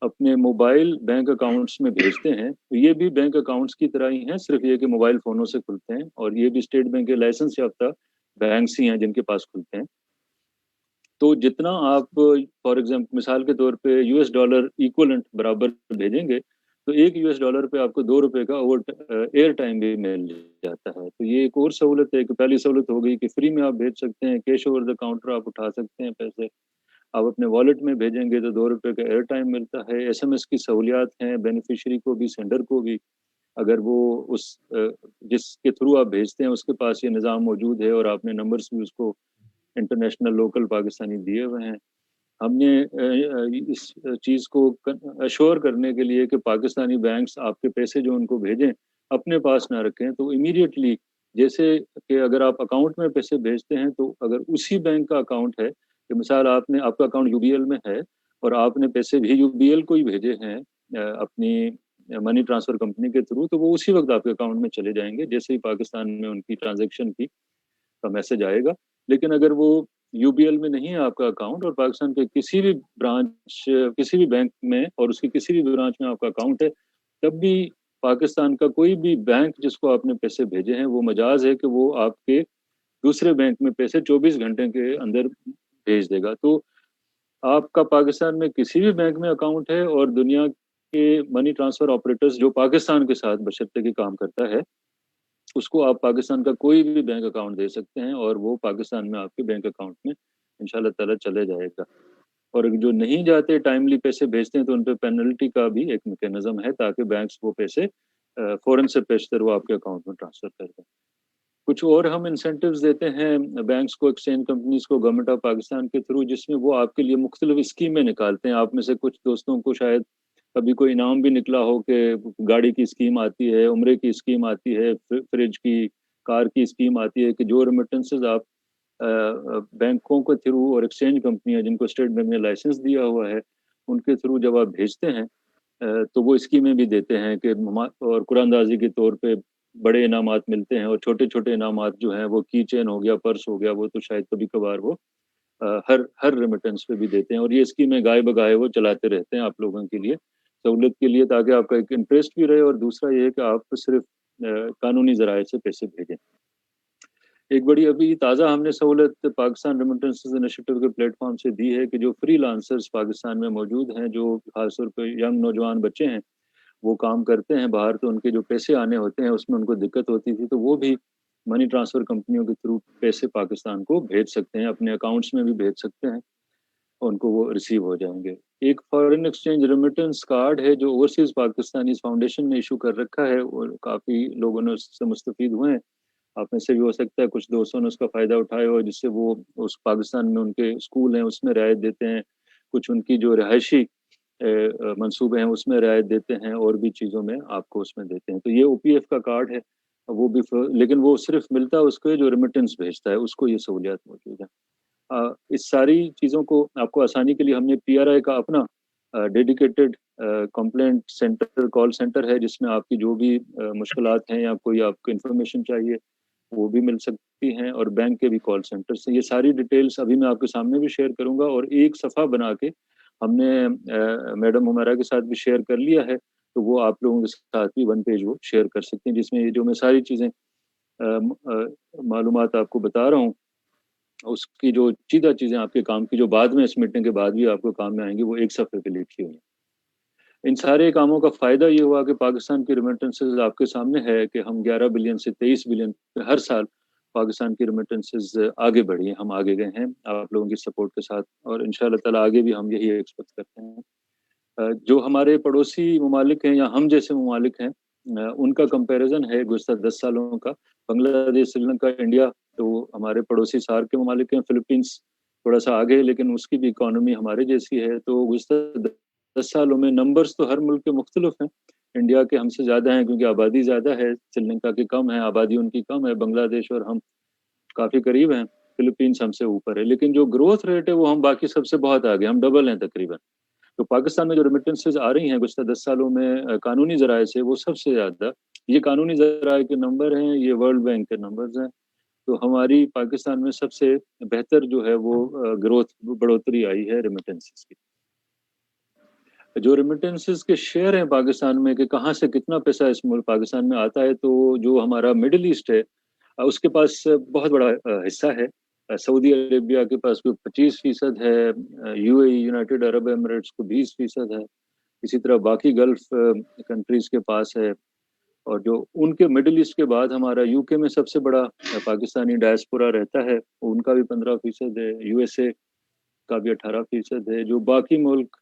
اپنے موبائل بینک اکاؤنٹس میں بھیجتے ہیں تو یہ بھی بینک اکاؤنٹس کی طرح ہی ہیں, صرف یہ کہ موبائل فونوں سے کھلتے ہیں, اور یہ بھی اسٹیٹ بینک کے لائسنس یافتہ بینکس ہی ہیں جن کے پاس کھلتے ہیں. تو جتنا آپ فار ایگزامپل مثال کے طور پہ $US ایکولنٹ برابر بھیجیں گے تو $1 پہ آپ کو $2 کا ایئر ٹائم بھی مل جاتا ہے. تو یہ ایک اور سہولت ہے کہ پہلی سہولت ہو گئی کہ فری میں آپ بھیج سکتے ہیں, کیش اوور دا کاؤنٹر آپ اٹھا سکتے ہیں پیسے, آپ اپنے والیٹ میں بھیجیں گے تو $2 کا ایئر ٹائم ملتا ہے. SMS کی سہولیات ہیں بینیفیشری کو بھی, سینڈر کو بھی, اگر وہ اس جس کے تھرو آپ بھیجتے ہیں اس کے پاس یہ نظام موجود ہے اور آپ نے نمبرز بھی اس کو انٹرنیشنل لوکل پاکستانی دیے ہوئے ہیں. ہم نے اس چیز کو ایشور کرنے کے لیے کہ پاکستانی بینکس آپ کے پیسے جو ان کو بھیجیں اپنے پاس نہ رکھیں، تو امیڈیٹلی جیسے کہ اگر آپ اکاؤنٹ میں پیسے بھیجتے ہیں تو اگر اسی بینک کا اکاؤنٹ ہے، کہ مثال آپ کا اکاؤنٹ یو بی ایل میں ہے اور آپ نے پیسے بھی یو بی ایل کو ہی بھیجے ہیں اپنی منی ٹرانسفر کمپنی کے تھرو، تو وہ اسی وقت آپ کے اکاؤنٹ میں چلے جائیں گے جیسے ہی پاکستان میں ان کی ٹرانزیکشن کی کا میسج آئے گا۔ لیکن اگر وہ یو بی ایل میں نہیں ہے آپ کا اکاؤنٹ اور پاکستان کے کسی بھی برانچ کسی بھی بینک میں اور اس کی کسی بھی برانچ میں آپ کا اکاؤنٹ ہے، تب بھی پاکستان کا کوئی بھی بینک جس کو آپ نے پیسے بھیجے ہیں وہ مجاز ہے کہ وہ آپ کے دوسرے بینک میں پیسے 24 گھنٹے کے اندر بھیج دے گا۔ تو آپ کا پاکستان میں کسی بھی بینک میں اکاؤنٹ ہے اور دنیا کے منی ٹرانسفر آپریٹرز جو پاکستان کے ساتھ بشرطے کہ کام کرتا ہے، اس کو آپ پاکستان کا کوئی بھی بینک اکاؤنٹ دے سکتے ہیں اور وہ پاکستان میں آپ کے بینک اکاؤنٹ میں انشاءاللہ تعالی چلے جائے گا۔ اور جو نہیں جاتے ٹائملی پیسے بھیجتے ہیں تو ان پہ پینلٹی کا بھی ایک میکینزم ہے تاکہ بینکس وہ پیسے فوراً سے پیشتر وہ آپ کے اکاؤنٹ میں ٹرانسفر کر دیں۔ کچھ اور ہم انسینٹیوز دیتے ہیں بینکس کو، ایکسچینج کمپنیز کو، گورنمنٹ آف پاکستان کے تھرو، جس میں وہ آپ کے لیے مختلف اسکیمیں نکالتے ہیں۔ آپ میں سے کچھ دوستوں کو شاید کبھی کوئی انعام بھی نکلا ہو کہ گاڑی کی اسکیم آتی ہے، عمرے کی اسکیم آتی ہے، فریج کی، کار کی اسکیم آتی ہے کہ جو ریمیٹنسز آپ بینکوں کے تھرو اور ایکسچینج کمپنیاں جن کو اسٹیٹ بینک نے لائسنس دیا ہوا ہے ان کے تھرو جب آپ بھیجتے ہیں تو وہ اسکیمیں بھی دیتے ہیں کہ اور قرآن اندازی کے طور پہ بڑے انعامات ملتے ہیں، اور چھوٹے چھوٹے انعامات جو ہیں وہ کی چین ہو گیا، پرس ہو گیا، وہ تو شاید کبھی کبھار وہ ہر ریمیٹنس پہ بھی دیتے ہیں۔ اور یہ اسکیمیں گائے بگائے وہ چلاتے رہتے ہیں آپ لوگوں کے لیے، سہولت کے لیے، تاکہ آپ کا ایک انٹرسٹ بھی رہے اور دوسرا یہ ہے کہ آپ صرف قانونی ذرائع سے پیسے بھیجیں۔ ایک بڑی ابھی تازہ ہم نے سہولت پاکستان ریمیٹنسز انیشیٹو کے پلیٹ فارم سے دی ہے کہ جو فری لانسرز پاکستان میں موجود ہیں، جو خاص طور پہ ینگ نوجوان بچے ہیں، وہ کام کرتے ہیں باہر، تو ان کے جو پیسے آنے ہوتے ہیں اس میں ان کو دقت ہوتی تھی، تو وہ بھی منی ٹرانسفر کمپنیوں کے تھرو پیسے پاکستان کو بھیج سکتے ہیں، اپنے اکاؤنٹس میں بھی بھیج سکتے ہیں، ان کو وہ ریسیو ہو جائیں گے۔ ایک فارن ایکسچینج ریمیٹنس کارڈ ہے جو اوورسیز پاکستانی فاؤنڈیشن نے ایشو کر رکھا ہے، اور کافی لوگوں نے اس سے مستفید ہوئے ہیں۔ آپ میں سے بھی ہو سکتا ہے کچھ دوستوں نے اس کا فائدہ اٹھایا ہو، جس سے وہ اس پاکستان میں ان کے اسکول ہیں اس میں رعایت دیتے ہیں، کچھ ان کی جو رہائشی منصوبے ہیں اس میں رعایت دیتے ہیں، اور بھی چیزوں میں آپ کو اس میں دیتے ہیں۔ تو یہ او پی ایف کا کارڈ ہے، وہ بھی لیکن وہ صرف ملتا ہے اس کو جو ریمیٹنس بھیجتا ہے، اس کو یہ سہولیات موجود ہیں۔ اس ساری چیزوں کو آپ کو آسانی کے لیے ہم نے پی آر آئی کا اپنا dedicated complaint centre, call centre ہے، جس میں آپ کی جو بھی مشکلات ہیں یا کوئی آپ کو انفارمیشن چاہیے وہ بھی مل سکتی ہیں، اور بینک کے بھی کال سینٹر سے۔ یہ ساری ڈیٹیلز ابھی میں آپ کے سامنے بھی شیئر کروں گا، اور ایک صفحہ بنا کے ہم نے میڈم حمیرہ کے ساتھ بھی شیئر کر لیا ہے، تو وہ آپ لوگوں کے ساتھ بھی 1 پیج وہ شیئر کر سکتے ہیں، جس میں یہ جو میں ساری چیزیں معلومات آپ کو بتا رہا ہوں، اس کی جو چیدہ چیزیں آپ کے کام کی جو بعد میں اس میٹنگ کے بعد بھی آپ کو کام میں آئیں گی، وہ ایک صفحے پہ لکھی ہوئی ہیں۔ ان سارے کاموں کا فائدہ یہ ہوا کہ پاکستان کی ریمیٹنسز آپ کے سامنے ہے کہ ہم 11 بلین سے 23 بلین ہر سال پاکستان کی ریمیٹنسز آگے بڑھی ہیں، ہم آگے گئے ہیں آپ لوگوں کی سپورٹ کے ساتھ، اور انشاءاللہ تعالی آگے بھی ہم یہی ایکسپیکٹ کرتے ہیں۔ جو ہمارے پڑوسی ممالک ہیں یا ہم جیسے ممالک ہیں، ان کا کمپیریزن ہے گزشتہ 10 سالوں کا، بنگلہ دیش، سری لنکا، انڈیا تو ہمارے پڑوسی سار کے ممالک ہیں، فلپینس تھوڑا سا آگے ہے لیکن اس کی بھی اکانومی ہمارے جیسی ہے۔ تو گزشتہ 10 سالوں میں نمبرز تو ہر ملک کے مختلف ہیں، انڈیا کے ہم سے زیادہ ہیں کیونکہ آبادی زیادہ ہے، سری لنکا کی کم ہے، آبادی ان کی کم ہے، بنگلہ دیش اور ہم کافی قریب ہیں، فلپینس ہم سے اوپر ہے، لیکن جو گروتھ ریٹ ہے وہ ہم باقی سب سے بہت آگے، ہم ڈبل ہیں تقریباً۔ تو پاکستان میں جو ریمیٹنسز آ رہی ہیں گزشتہ 10 سالوں میں قانونی ذرائع سے، وہ سب سے زیادہ، یہ قانونی ذرائع کے نمبر ہیں، یہ ورلڈ بینک کے نمبرز ہیں، تو ہماری پاکستان میں سب سے بہتر جو ہے وہ گروتھ بڑھوتری آئی ہے ریمیٹنسز کی۔ جو ریمیٹنسز کے شیئر ہیں پاکستان میں کہ کہاں سے کتنا پیسہ اس ملک پاکستان میں آتا ہے، تو جو ہمارا مڈل ایسٹ ہے اس کے پاس بہت بڑا حصہ ہے۔ سعودی عربیہ کے پاس 25% ہے، U A E United Arab Emirates کو 20% ہے، اسی طرح باقی گلف کنٹریز کے پاس ہے، اور جو ان کے مڈل ایسٹ کے بعد ہمارا یو کے میں سب سے بڑا پاکستانی ڈائسپورا رہتا ہے، ان کا بھی 15% ہے، یو ایس اے کا بھی 18% ہے، جو باقی ملک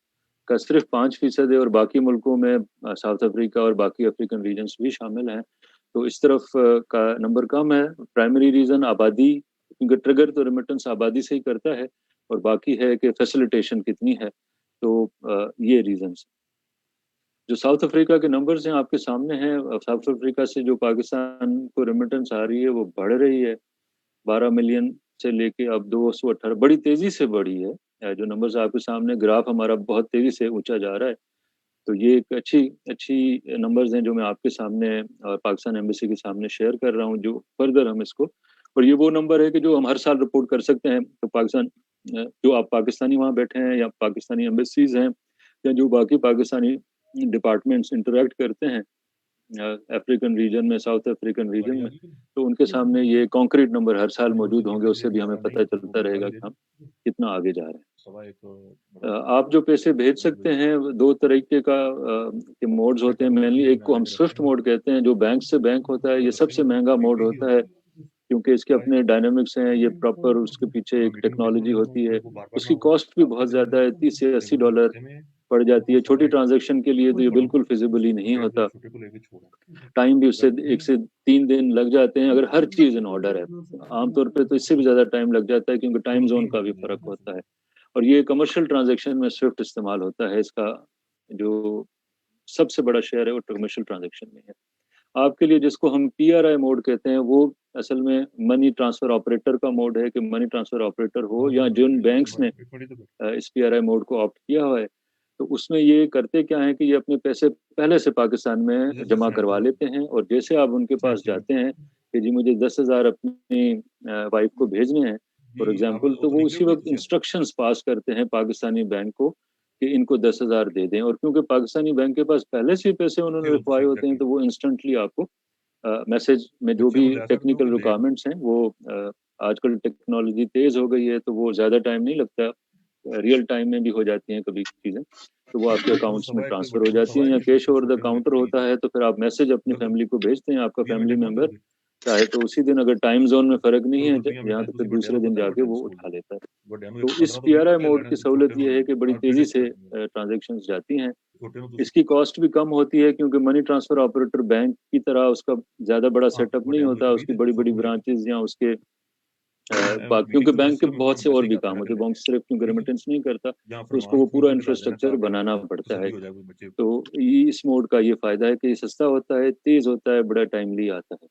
کا صرف 5% ہے، اور باقی ملکوں میں ساؤتھ افریقہ اور باقی افریقن ریجنز بھی شامل ہیں۔ تو اس طرف کا نمبر کم ہے، پرائمری ریزن آبادی، کیونکہ ٹریگر تو ریمیٹنس آبادی سے ہی کرتا ہے، اور باقی ہے کہ فیسیلیٹیشن کتنی ہے. تو یہ ریزنس. جو ساؤتھ افریقہ کے نمبرز ہیں آپ کے سامنے ہیں. ساؤتھ افریقہ سے جو پاکستان کو ریمیٹنس آ رہی ہے وہ بڑھ رہی ہے. 12 ملین سے لے کے اب 218 بڑی تیزی سے بڑھی ہے. جو نمبرز آپ کے سامنے گراف ہمارا بہت تیزی سے اونچا جا رہا ہے. تو یہ ایک اچھی نمبرز ہیں جو میں آپ کے سامنے اور پاکستان ایمبیسی کے سامنے شیئر کر رہا ہوں, جو فردر ہم اس کو, اور یہ وہ نمبر ہے کہ جو ہم ہر سال رپورٹ کر سکتے ہیں. تو پاکستان جو آپ پاکستانی وہاں بیٹھے ہیں یا پاکستانی ایمبیسیز ہیں یا جو باقی پاکستانی ڈپارٹمنٹس انٹریکٹ کرتے ہیں افریقن ریجن میں, ساؤتھ افریقن ریجن میں, تو ان کے سامنے یہ کانکریٹ نمبر ہر سال موجود ہوں گے. اس سے بھی ہمیں پتہ چلتا رہے گا کہ ہم کتنا آگے جا رہے ہیں. آپ جو پیسے بھیج سکتے ہیں دو طریقے کا کے موڈز ہوتے ہیں مینلی. ایک کو ہم سوئفٹ موڈ کہتے ہیں جو بینک سے بینک ہوتا ہے. یہ سب سے مہنگا موڈ ہوتا ہے کیونکہ اس کے اپنے ڈائنامکس ہیں. یہ پراپر اس کے پیچھے ایک ٹیکنالوجی ہوتی ہے. اس کی کاسٹ بھی بہت زیادہ ہے, $30 سے $80 پڑ جاتی ہے. چھوٹی ٹرانزیکشن کے لیے تو یہ بالکل فیزیبل ہی نہیں ہوتا. ٹائم بھی اس سے 1 سے 3 دن لگ جاتے ہیں اگر ہر چیز ان آرڈر ہے. عام طور پہ تو اس سے بھی زیادہ ٹائم لگ جاتا ہے کیونکہ ٹائم زون کا بھی فرق ہوتا ہے. اور یہ کمرشل ٹرانزیکشن میں سوئفٹ استعمال ہوتا ہے. اس کا جو سب سے بڑا شیئر ہے وہ کمرشل ٹرانزیکشن میں ہے. آپ کے لیے جس کو ہم PRI موڈ کہتے ہیں وہ اصل میں منی ٹرانسفر آپریٹر کا موڈ ہے کہ منی ٹرانسفر آپریٹر ہو یا جن بینکس نے اس PRI موڈ کو آپٹ کیا ہوا ہے. تو اس میں یہ کرتے کیا ہیں کہ یہ اپنے پیسے پہلے سے پاکستان میں جمع کروا لیتے ہیں, اور جیسے آپ ان کے پاس جاتے ہیں کہ جی مجھے 10,000 اپنی وائف کو بھیجنے ہیں فار ایگزامپل, تو وہ اسی وقت انسٹرکشنز پاس کرتے ہیں پاکستانی بینک کو کہ ان کو 10,000 دے دیں. اور کیونکہ پاکستانی بینک کے پاس پہلے سے پیسے انہوں نے رکھوائے ہوتے ہیں تو وہ انسٹنٹلی آپ کو میسج میں جو بھی ٹیکنیکل ریکوائرمنٹس ہیں وہ آج کل ٹیکنالوجی تیز ہو گئی ہے تو وہ زیادہ ٹائم نہیں لگتا, ریئل ٹائم میں بھی ہو جاتی ہیں کبھی چیزیں, تو وہ آپ کے اکاؤنٹس میں ٹرانسفر ہو جاتی ہیں. یا کیش اوور دا کاؤنٹر ہوتا ہے تو پھر آپ میسج اپنی فیملی کو بھیجتے ہیں. آپ کا فیملی ممبر چاہے تو اسی دن, اگر ٹائم زون میں فرق نہیں ہے یہاں, تو پھر دوسرے دن جا کے وہ اٹھا لیتا ہے. تو اس PRI موڈ کی سہولت یہ ہے کہ بڑی تیزی سے ٹرانزیکشنز جاتی ہیں. اس کی کاسٹ بھی کم ہوتی ہے کیونکہ منی ٹرانسفر آپریٹر بینک کی طرح اس کا زیادہ بڑا سیٹ اپ نہیں ہوتا. اس کی بڑی بڑی برانچز یا اس کے کیونکہ بینک کے بہت سے اور بھی کام ہوتے ہیں. بینک صرف کیونکہ ریمیٹنس نہیں کرتا تو اس کو وہ پورا انفراسٹرکچر بنانا پڑتا ہے. تو اس موڈ کا یہ فائدہ ہے کہ یہ سستا ہوتا ہے, تیز ہوتا ہے, بڑا ٹائملی آتا ہے.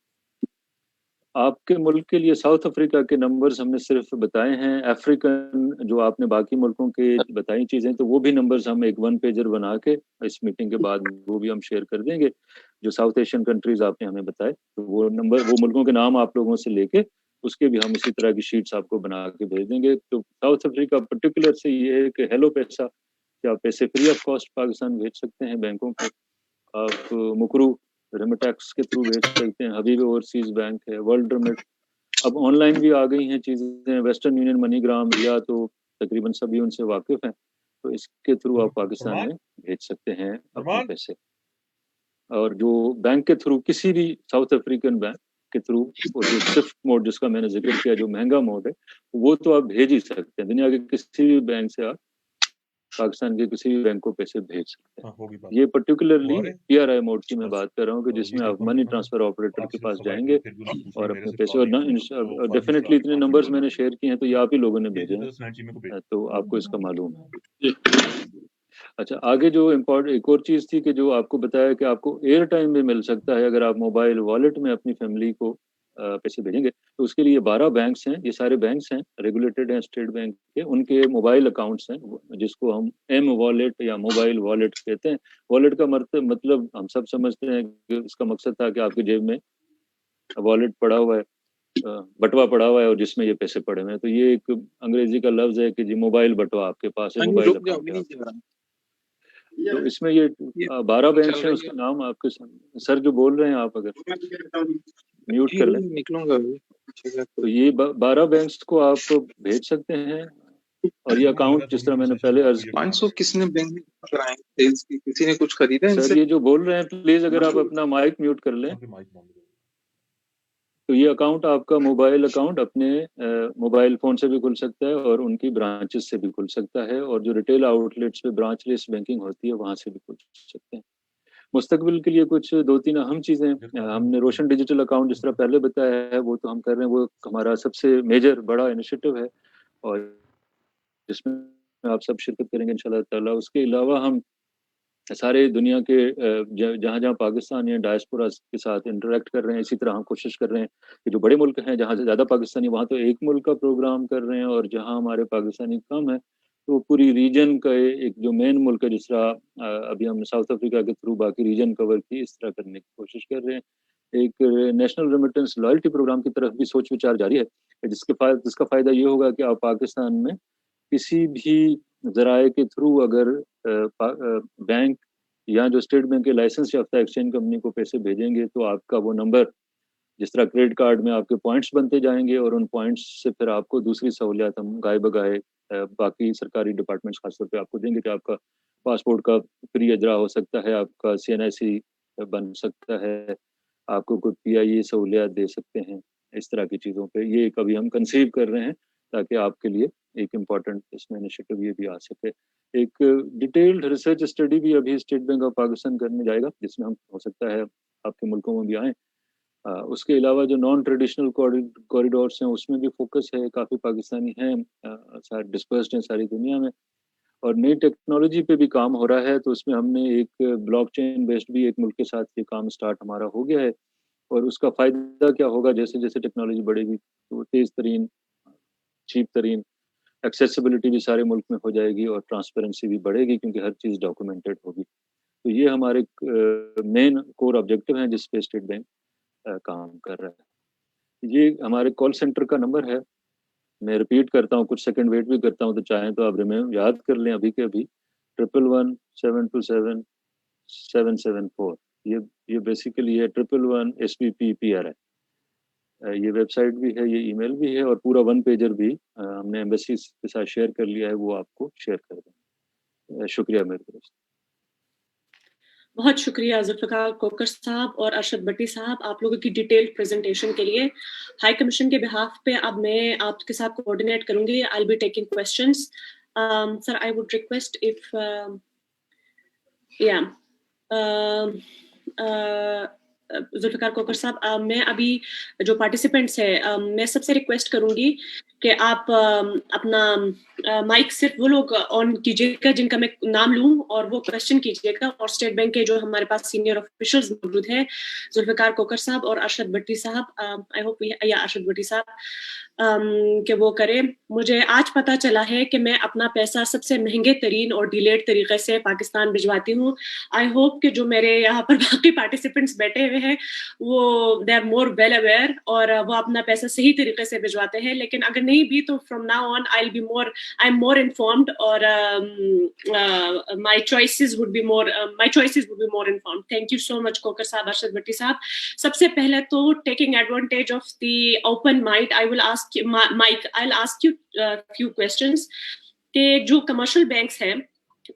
آپ کے ملک کے لیے ساؤتھ افریقہ کے نمبرز ہم نے صرف بتائے ہیں. افریقن جو آپ نے باقی ملکوں کے بتائی چیزیں تو وہ بھی نمبرز ہم ایک 1 پیجر بنا کے اس میٹنگ کے بعد وہ بھی ہم شیئر کر دیں گے. جو ساؤتھ ایشین کنٹریز آپ نے ہمیں بتائے تو وہ نمبر, وہ ملکوں کے نام آپ لوگوں سے لے کے اس کے بھی ہم اسی طرح کی شیٹس آپ کو بنا کے بھیج دیں گے. تو ساؤتھ افریقہ پرٹیکولر سے یہ ہے کہ ہیلو پیسہ کہ آپ پیسے فری آف کاسٹ پاکستان بھیج سکتے ہیں بینکوں کو. آپ مکرو ریمیٹیکس کے تھرو بھیج سکتے ہیں. حبیب اوورسیز بینک ہے, ورلڈ ریمیٹ, اب آن لائن بھی آ گئی ہیں چیزیں. ویسٹرن یونین, منی گرام, یا تو تقریباً سبھی ان سے واقف ہیں. تو اس کے تھرو آپ پاکستان میں بھیج سکتے ہیں اپنے پیسے. اور جو بینک کے تھرو کسی بھی ساؤتھ افریقن بینک کے تھرو, اور جو سوئفٹ موڈ جس کا میں نے ذکر کیا جو مہنگا موڈ ہے, وہ تو آپ بھیج ہی سکتے ہیں. دنیا کے کسی بھی بینک سے آپ پاکستان کے کسی بھی بینک کو پیسے بھیج سکتے ہیں. یہ پرٹیکولرلی PRI موڈ کی میں بات کر رہا ہوں کہ جس میں آپ منی ٹرانسفر آپریٹر کے پاس جائیں گے اور اپنے پیسے, اور ڈیفینیٹلی اتنے نمبرز میں نے شیئر کیے ہیں تو یہ آپ ہی لوگوں نے بھیجے ہیں, تو آپ کو اس کا معلوم ہے. اچھا, آگے جو ایک اور چیز تھی کہ جو آپ کو بتایا کہ آپ کو ایئر ٹائم بھی مل سکتا ہے اگر آپ موبائل والیٹ میں اپنی فیملی کو پیسے بھیجیں گے. تو اس کے لیے 12 بینکس ہیں, یہ سارے بینکس ہیں ریگولیٹڈ ہیں اسٹیٹ بینک کے, ان کے موبائل اکاؤنٹس ہیں جس کو ہم ایم والیٹ یا موبائل والیٹ کہتے ہیں. والیٹ کا مطلب ہم سب سمجھتے ہیں کہ اس کا مقصد تھا کہ آپ کی جیب میں والیٹ پڑا ہوا ہے, بٹوا پڑا ہوا ہے اور جس میں یہ پیسے پڑے ہوئے ہیں. تو یہ ایک انگریزی کا لفظ ہے کہ جی موبائل بٹوا آپ کے پاس ہے, موبائل اکاؤنٹ. تو اس میں یہ 12 بینکس ہیں, اس کا نام آپ کے سر جو بول رہے ہیں آپ اگر میوٹ کر لیں نکلوں گا. تو یہ 12 بینکس کو آپ بھیج سکتے ہیں. اور یہ اکاؤنٹ جس طرح میں نے پہلے عرض 500 کس نے بینک میں کرائے, کسی نے کچھ خریدا ان سر, سے؟ یہ جو بول رہے ہیں پلیز اگر آپ اپنا مائک میوٹ کر لیں. تو یہ اکاؤنٹ آپ کا موبائل اکاؤنٹ اپنے موبائل فون سے بھی کھل سکتا ہے اور ان کی برانچز سے بھی کھل سکتا ہے, اور جو ریٹیل آؤٹ لیٹس پہ برانچ لیس بینکنگ ہوتی ہے وہاں سے بھی کھل سکتے ہیں. مستقبل کے لیے کچھ 2-3 اہم چیزیں ہم نے روشن ڈیجیٹل اکاؤنٹ جس طرح پہلے بتایا ہے وہ تو ہم کر رہے ہیں, وہ ہمارا سب سے میجر بڑا انیشیٹو ہے. اور جس میں آپ سب شرکت کریں گے انشاءاللہ تعالیٰ. اس کے علاوہ ہم سارے دنیا کے جہاں جہاں پاکستانی ہیں ڈائسپورا کے ساتھ انٹریکٹ کر رہے ہیں. اسی طرح ہم کوشش کر رہے ہیں کہ جو بڑے ملک ہیں جہاں سے زیادہ پاکستانی وہاں تو ایک ملک کا پروگرام کر رہے ہیں, اور جہاں ہمارے پاکستانی کم ہیں تو پوری ریجن کا ایک جو مین ملک ہے, جس طرح ابھی ہم نے ساؤتھ افریقہ کے تھرو باقی ریجن کور کی, اس طرح کرنے کی کوشش کر رہے ہیں. ایک نیشنل ریمیٹنس لائلٹی پروگرام کی طرف بھی سوچ وچار جاری ہے, جس کا فائدہ یہ ہوگا کہ آپ پاکستان میں کسی بھی ذرائع کے تھرو اگر بینک یا جو اسٹیٹ بینک کے لائسنس یافتہ ایکسچینج کمپنی کو پیسے بھیجیں گے تو آپ کا وہ نمبر, جس طرح کریڈٹ کارڈ میں آپ کے پوائنٹس بنتے جائیں گے, اور ان پوائنٹس سے پھر آپ کو دوسری سہولیات ہم گائے بگائے باقی سرکاری ڈپارٹمنٹس خاص طور پہ آپ کو دیں گے کہ آپ کا پاسپورٹ کا فری اجرا ہو سکتا ہے, آپ کا CNIC بن سکتا ہے, آپ کو کوئی PIA سہولیات دے سکتے ہیں. اس طرح کی چیزوں پہ یہ کبھی ہم کنسیو کر رہے ہیں تاکہ آپ کے لیے ایک امپورٹنٹ اس میں انیشیٹو یہ بھی آ سکے. ایک ڈیٹیلڈ ریسرچ اسٹڈی بھی ابھی اسٹیٹ بینک آف پاکستان کرنے جائے گا, جس میں ہم ہو سکتا ہے آپ کے ملکوں میں بھی آئیں. اس کے علاوہ جو نان ٹریڈیشنل کوریڈورس ہیں اس میں بھی فوکس ہے, کافی پاکستانی ہیں ڈسپرسڈ ہیں ساری دنیا میں, اور نئی ٹیکنالوجی پہ بھی کام ہو رہا ہے. تو اس میں ہم نے ایک بلاک چین بیسڈ بھی ایک ملک کے ساتھ یہ کام سٹارٹ ہمارا ہو گیا ہے, اور اس کا فائدہ کیا ہوگا, جیسے جیسے ٹیکنالوجی بڑھے گی تو تیز ترین, چیپ ترین ایکسیسیبلٹی بھی سارے ملک میں ہو جائے گی, اور ٹرانسپیرنسی بھی بڑھے گی کیونکہ ہر چیز ڈاکومنٹڈ ہوگی. تو یہ ہمارے مین کور آبجیکٹو ہیں جس پہ اسٹیٹ بینک کام کر رہا ہے. یہ ہمارے کال سینٹر کا نمبر ہے, میں ریپیٹ کرتا ہوں, کچھ سیکنڈ ویٹ بھی کرتا ہوں تو چاہیں تو آپ یاد کر لیں ابھی کے ابھی, 1117277774. یہ بیسیکلی ہے 11 SPPPR ہے. یہ ویب سائٹ بھی ہے, یہ ای میل بھی ہے, اور پورا 1 پیجر بھی ہم نے ایمبیسی کے ساتھ شیئر کر لیا ہے, وہ آپ کو شیئر کر دیں. شکریہ میری طرف سے. بہت شکریہ ذوالفقار کوکر صاحب اور ارشد بٹی صاحب آپ لوگوں کی ڈیٹیلڈ پریزنٹیشن کے لیے. ہائی کمیشن کے بہاف پہ اب میں آپ کے ساتھ کوآرڈینیٹ کروں گی. I will be taking questions. Sir I would request of Zulfiqar Khokhar صاحب, میں ابھی جو پارٹیسپینٹس ہیں میں سب سے ریکویسٹ کروں گی کہ آپ اپنا مائک صرف وہ لوگ آن کیجیے گا جن کا میں نام لوں, اور وہ کویسچن کیجیے گا. اور اسٹیٹ بینک کے جو ہمارے پاس سینئر آفیشلز موجود ہیں, ذوالفقار کوکر صاحب اور ارشد بٹی صاحب, آئی ہوپ یا ارشد بٹی صاحب کہ وہ کریں. مجھے آج پتہ چلا ہے کہ میں اپنا پیسہ سب سے مہنگے ترین اور ڈیلیڈ طریقے سے پاکستان بھجواتی ہوں. آئی ہوپ کہ جو میرے یہاں پر باقی پارٹیسپینٹس بیٹھے ہوئے ہیں وہ they are more well aware, اور وہ اپنا پیسہ صحیح طریقے سے بھجواتے ہیں. لیکن اگر نہیں بھی تو from now on I am more informed, اور my choices would be more informed. Thank you so much Kokar صاحب, ارشد بٹی صاحب. سب سے پہلے تو taking advantage of the open mic, I'll ask you few questions کہ جو کمرشل بینکس ہیں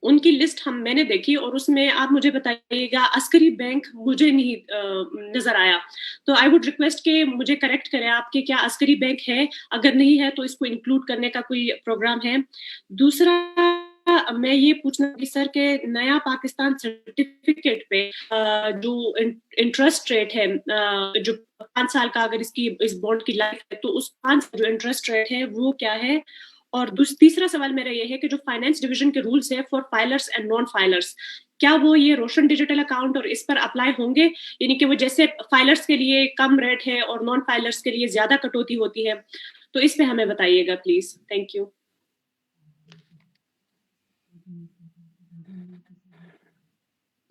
ان کی لسٹ میں نے دیکھی, اور اس میں آپ مجھے بتائیے گا عسکری بینک مجھے نہیں نظر آیا, تو آئی وڈ ریکویسٹ کہ مجھے کریکٹ کریں آپ کہ کیا عسکری بینک ہے, اگر نہیں ہے تو اس کو انکلوڈ کرنے کا کوئی پروگرام ہے. دوسرا میں یہ پوچھنا کہ سر کہ نیا پاکستان سرٹیفکیٹ پہ جو انٹرسٹ ریٹ ہے جو 5 سال کا اگر اس بانڈ کی لائف ہے تو اس 5 جو انٹرسٹ ریٹ ہے وہ کیا ہے. اور تیسرا سوال میرا یہ ہے کہ جو فائنانس ڈویژن کے رولز ہیں for filers and non filers, کیا وہ یہ روشن ڈیجیٹل اکاؤنٹ اور اس پر اپلائی ہوں گے, یعنی کہ وہ جیسے فائلرز کے لیے کم ریٹ ہے اور نان فائلرز کے لیے زیادہ کٹوتی ہوتی ہے, تو اس پہ ہمیں بتائیے گا please. Thank you.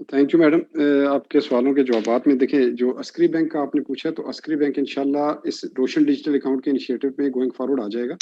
Thank you madam. آپ کے سوالوں کے جوابات میں دیکھیں, جو عسکری بینک کا آپ نے پوچھا تو عسکری بینک انشاءاللہ اس روشن ڈیجیٹل اکاؤنٹ کے انیشیٹو میں گوئنگ فارورڈ آ جائے گا.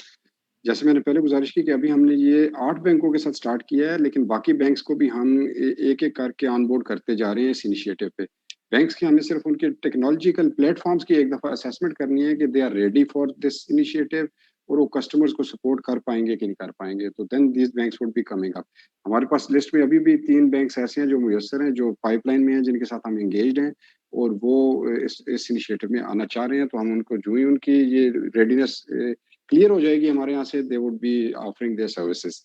جیسے میں نے پہلے گزارش کی کہ ابھی ہم نے یہ 8 بینکوں کے ساتھ سٹارٹ کیا ہے, لیکن باقی بینکس کو بھی ہم ایک ایک کر کے آن بورڈ کرتے جا رہے ہیں اس انیشیٹو پہ. بینکس کی ہمیں صرف ان کے ٹیکنالوجیکل پلیٹ فارمز کی ایک دفعہ اسیسمنٹ کرنی ہے کہ they are ready for this initiative, اور وہ کسٹمرز کو سپورٹ کر پائیں گے کہ نہیں کر پائیں گے. تو then these banks would be coming up. ہمارے پاس لسٹ میں ابھی بھی 3 بینکس ایسے ہیں جو میسر ہیں, جو پائپ لائن میں ہیں, جن کے ساتھ ہم انگیجڈ ہیں, اور وہ اس انیشیٹو میں آنا چاہ رہے ہیں. تو ہم ان کو جو ہی ان کی یہ ریڈینس کلیئر ہو جائے گی ہمارے یہاں سے, they would be offering their services.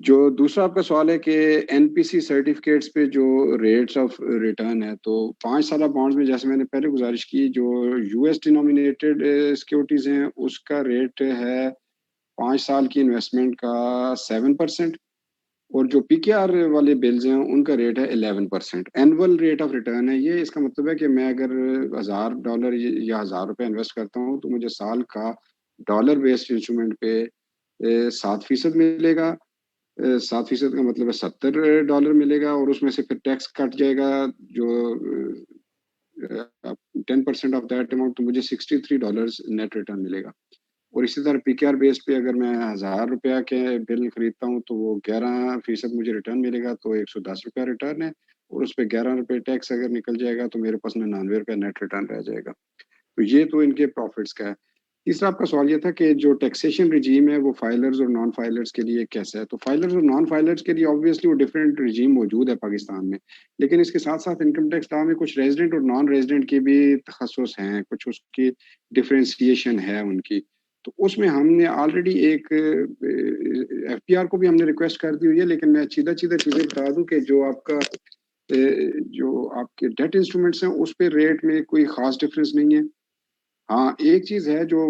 جو دوسرا آپ کا سوال ہے کہ NPC سرٹیفکیٹس پہ جو ریٹس آف ریٹرن ہے, تو 5 سالہ بانڈز میں جیسے میں نے پہلے گزارش کی, جو US ڈینومینیٹڈ سیکیورٹیز ہیں اس کا ریٹ ہے 5 سال کی انویسٹمنٹ کا 7%، اور جو پی کے آر والے بلز ہیں ان کا ریٹ ہے 11%. اینول ریٹ آف ریٹرن ہے یہ. اس کا مطلب ہے کہ میں اگر $1000 یا $1000 انویسٹ کرتا ہوں تو مجھے سال کا ڈالر بیسڈ انسٹرومنٹ پہ 7% ملے گا. 7% کا مطلب ہے $70 ملے گا، اور اس میں سے پھر ٹیکس کٹ جائے گا جو 10% آف دیٹ اماؤنٹ، تو مجھے $63 نیٹ ریٹرن ملے گا. اور اسی طرح پی کے آر بیس پہ اگر میں $1000 کے بل خریدتا ہوں تو وہ 11% مجھے ریٹرن ملے گا، تو $110 ریٹرن ہے، اور اس پہ $11 ٹیکس اگر نکل جائے گا تو میرے پاس $99 نیٹ ریٹرن رہ جائے گا. تو یہ تو ان کے پروفٹس کا ہے. تیسرا آپ کا سوال یہ تھا کہ جو ٹیکسیشن رجیم ہے وہ فائلرز اور نان فائلرز کے لیے کیسا ہے. تو فائلرز اور نان فائلرز کے لیے آبویسلی وہ ڈفرینٹ رجیم موجود ہے پاکستان میں، لیکن اس کے ساتھ ساتھ انکم ٹیکس لا میں کچھ ریزیڈنٹ اور نان ریزیڈنٹ کی بھی تخصص ہیں، کچھ اس کی ڈفرینسیشن ہے ان کی. تو اس میں ہم نے آلریڈی ایک ایف پی آر کو بھی ہم نے ریکویسٹ کر دی ہوئی ہے، لیکن میں سیدھا چیزیں بتا دوں کہ جو آپ کا جو آپ کے ڈیٹ انسٹرومنٹس ہیں اس پہ ریٹ میں کوئی خاص ڈفرینس نہیں ہے. ہاں ایک چیز ہے جو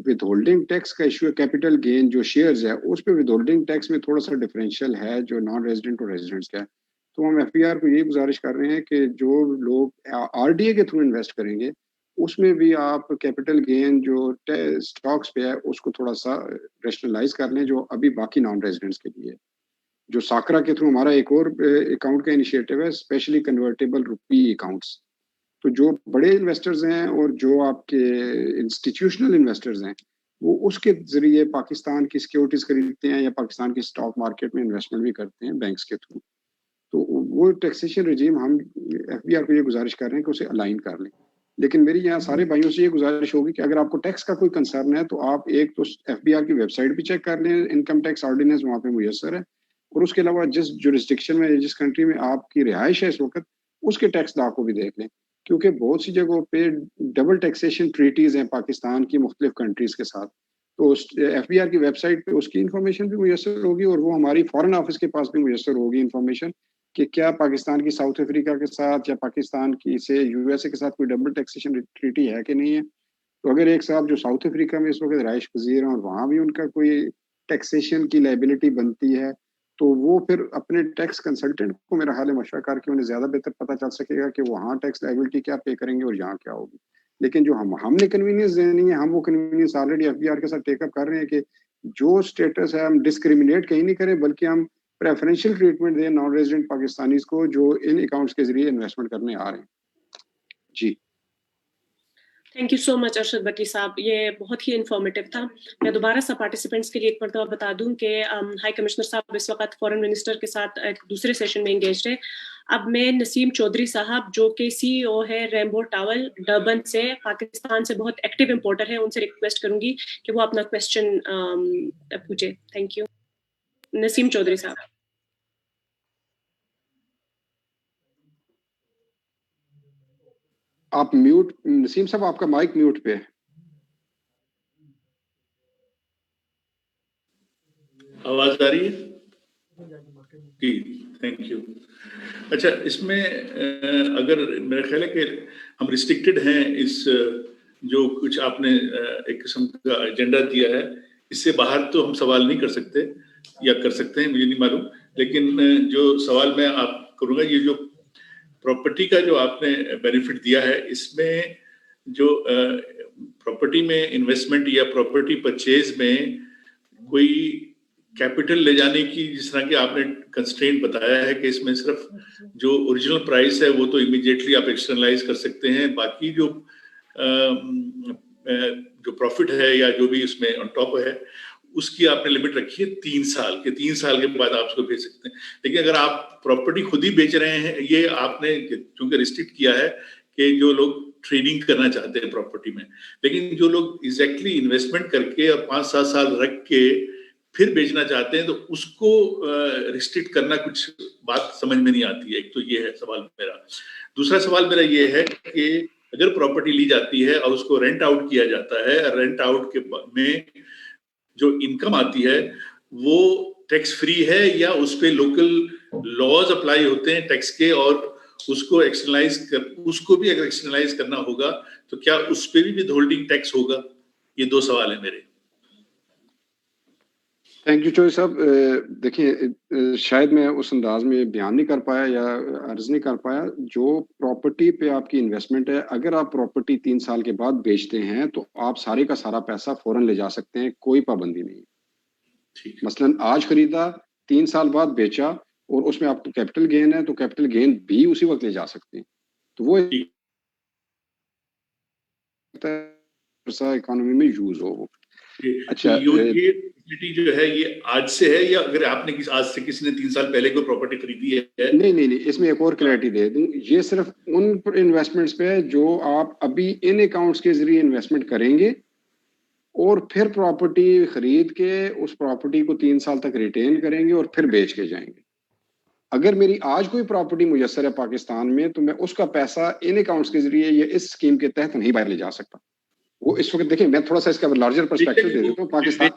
ود ہولڈنگ ٹیکس کا ایشو ہے، کیپٹل گین جو شیئرز ہے اس پہ ود ہولڈنگ ٹیکس میں تھوڑا سا ڈفرینشیل ہے جو نان ریزیڈنٹ اور ریزیڈنٹس کا ہے. تو ہم ایف پی آر کو یہ گزارش کر رہے ہیں کہ جو لوگ آر ڈی اے کے تھرو انویسٹ کریں گے اس میں بھی آپ کیپٹل گین جو اسٹاکس پہ ہے اس کو تھوڑا سا ریشنلائز کر لیں، جو ابھی باقی نان ریزیڈنٹس کے لیے. جو ساکرا کے تھرو ہمارا ایک اور اکاؤنٹ کا انیشیٹو ہے اسپیشلی کنورٹیبل روپی اکاؤنٹس. تو جو بڑے انویسٹرز ہیں اور جو آپ کے انسٹیٹیوشنل انویسٹرز ہیں وہ اس کے ذریعے پاکستان کی سیکیورٹیز خریدتے ہیں یا پاکستان کی اسٹاک مارکیٹ میں انویسٹمنٹ بھی کرتے ہیں بینکس کے تھرو. تو وہ ٹیکسیشن رجیم ہم ایف بی آر کو یہ گزارش کر رہے ہیں کہ اسے الائن کر لیں. لیکن میری یہاں سارے بھائیوں سے یہ گزارش ہوگی کہ اگر آپ کو ٹیکس کا کوئی کنسرن ہے تو آپ ایک تو ایف بی آر کی ویب سائٹ بھی چیک کر لیں، انکم ٹیکس آرڈیننس وہاں پہ میسر ہے، اور اس کے علاوہ جس جورسڈکشن میں جس کنٹری میں آپ کی رہائش ہے اس وقت اس کے ٹیکس لا کو بھی دیکھ لیں، کیونکہ بہت سی جگہوں پہ ڈبل ٹیکسیشن ٹریٹیز ہیں پاکستان کی مختلف کنٹریز کے ساتھ. تو ایف بی آر کی ویب سائٹ پہ اس کی انفارمیشن بھی میسر ہوگی، اور وہ ہماری فارن آفس کے پاس بھی میسر ہوگی انفارمیشن کہ کیا پاکستان کی ساؤتھ افریقہ کے ساتھ یا پاکستان کی سے یو ایس اے کے ساتھ کوئی ڈبل ٹیکسیشن ٹریٹی ہے کہ نہیں ہے. تو اگر ایک صاحب جو ساؤتھ افریقہ میں اس وقت رہائش پذیر ہیں اور وہاں بھی ان کا کوئی ٹیکسیشن کی لائبلٹی بنتی ہے تو وہ پھر اپنے ٹیکس کنسلٹنٹ کو میرا حال مشورہ کر کے انہیں زیادہ بہتر پتہ چل سکے گا کہ وہاں ٹیکس لائبلٹی کیا پے کریں گے اور یہاں کیا ہوگی. لیکن جو ہم نے کنوینئنس دینی ہے ہم وہ convenience already F B R کے ساتھ ٹیک اپ کر رہے ہیں کہ جو اسٹیٹس ہے ہم ڈسکریمنیٹ کہیں نہیں کریں بلکہ ہم پریفرنشیل ٹریٹمنٹ دیں نان ریزیڈنٹ پاکستانیز کو جو ان اکاؤنٹس کے ذریعے انویسٹمنٹ کرنے آ رہے ہیں. جی تھینک یو سو مچ ارشد بٹی صاحب، یہ بہت ہی انفارمیٹو تھا. میں دوبارہ سب پارٹیسپینٹس کے لیے ایک مرتبہ بتا دوں کہ ہائی کمشنر صاحب اس وقت فورن منسٹر کے ساتھ ایک دوسرے سیشن میں انگیجڈ ہے. اب میں نسیم چودھری صاحب جو کہ سی ای او ہے ریمبو ٹاول ڈربن سے، پاکستان سے بہت ایکٹیو امپورٹر ہے، ان سے ریکویسٹ کروں گی کہ وہ اپنا کویسچن پوچھے. تھینک یو نسیم چودھری صاحب. آپ میوٹ، نسیم صاحب آپ کا مائک میوٹ پہ ہے. آواز آ رہی ہے؟ جی تھینک یو. اچھا اس میں اگر میرا خیال ہے کہ ہم ریسٹرکٹڈ ہیں اس جو کچھ آپ نے ایک قسم کا ایجنڈا دیا ہے، اس سے باہر تو ہم سوال نہیں کر سکتے یا کر سکتے ہیں مجھے نہیں معلوم، لیکن جو سوال میں آپ کروں گا یہ جو پراپرٹی کا جو آپ نے بینیفٹ دیا ہے اس میں جو پراپرٹی میں انویسٹمنٹ یا پراپرٹی پرچیز میں کوئی کیپٹل لے جانے کی جس طرح کہ آپ نے کنسٹرینٹ بتایا ہے کہ اس میں صرف جو اوریجنل پرائس ہے وہ تو امیڈیٹلی آپ ایکسٹرنلائز کر سکتے ہیں، باقی جو پروفٹ ہے یا جو بھی اس میں آن ٹاپ ہے اس کی آپ نے لمٹ رکھی ہے 3 سال کے 3 سال کے بعد آپ اس کو بیچ سکتے ہیں. لیکن اگر آپ پراپرٹی خود ہی بیچ رہے ہیں، یہ آپ نے چونکہ ریسٹرکٹ کیا ہے کہ جو لوگ ٹریڈنگ کرنا چاہتے ہیں پراپرٹی میں، لیکن جو لوگ ایگزیکٹلی انویسٹمنٹ کر کے اور 5-7 سال رکھ کے پھر بیچنا چاہتے ہیں تو اس کو ریسٹرکٹ کرنا کچھ بات سمجھ میں نہیں آتی ہے. ایک تو یہ ہے سوال میرا. دوسرا سوال میرا یہ ہے کہ اگر پراپرٹی لی جاتی ہے اور اس کو رینٹ آؤٹ کیا جاتا ہے، رینٹ آؤٹ کے میں جو انکم آتی ہے وہ ٹیکس فری ہے یا اس پہ لوکل لاز اپلائی ہوتے ہیں ٹیکس کے، اور اس کو اس کو بھی اگر ایکسٹرنلائز کرنا ہوگا تو کیا اس پہ بھی ود ہولڈنگ ٹیکس ہوگا؟ یہ 2 سوال ہیں میرے. تھینک یو چوہدری صاحب. دیکھیں شاید میں اس انداز میں بیان نہیں کر پایا یا عرض نہیں کر پایا. جو پراپرٹی پہ آپ کی انویسٹمنٹ ہے، اگر آپ پراپرٹی 3 سال کے بعد بیچتے ہیں تو آپ سارے کا سارا پیسہ فوراً لے جا سکتے ہیں، کوئی پابندی نہیں. مثلاً آج خریدا، 3 سال بعد بیچا اور اس میں آپ کو کیپٹل گین ہے تو کیپٹل گین بھی اسی وقت لے جا سکتے ہیں. تو وہ اکانومی میں یوز ہو. اچھا، یہ فیسلٹی جو ہے یہ آج سے ہے یا اگر آپ نے آج سے کسی نے 3 سال پہلے کوئی پراپرٹی خریدی ہے؟ نہیں، اس میں ایک اور کلیئرٹی دے دوں. یہ صرف ان انویسٹمنٹس پہ ہے جو آپ ابھی ان اکاؤنٹس کے ذریعے انویسٹمنٹ کریں گے اور پھر پراپرٹی خرید کے اس پراپرٹی کو 3 سال تک ریٹین کریں گے اور پھر بیچ کے جائیں گے. اگر میری آج کوئی پراپرٹی میسر ہے پاکستان میں تو میں اس کا پیسہ ان اکاؤنٹس کے ذریعے یا اس اسکیم کے تحت نہیں باہر لے جا سکتا. وہ اس وقت دیکھیں میں تھوڑا سا اس کا لارجر پرسپیکٹو دے دیتا ہوں. پاکستان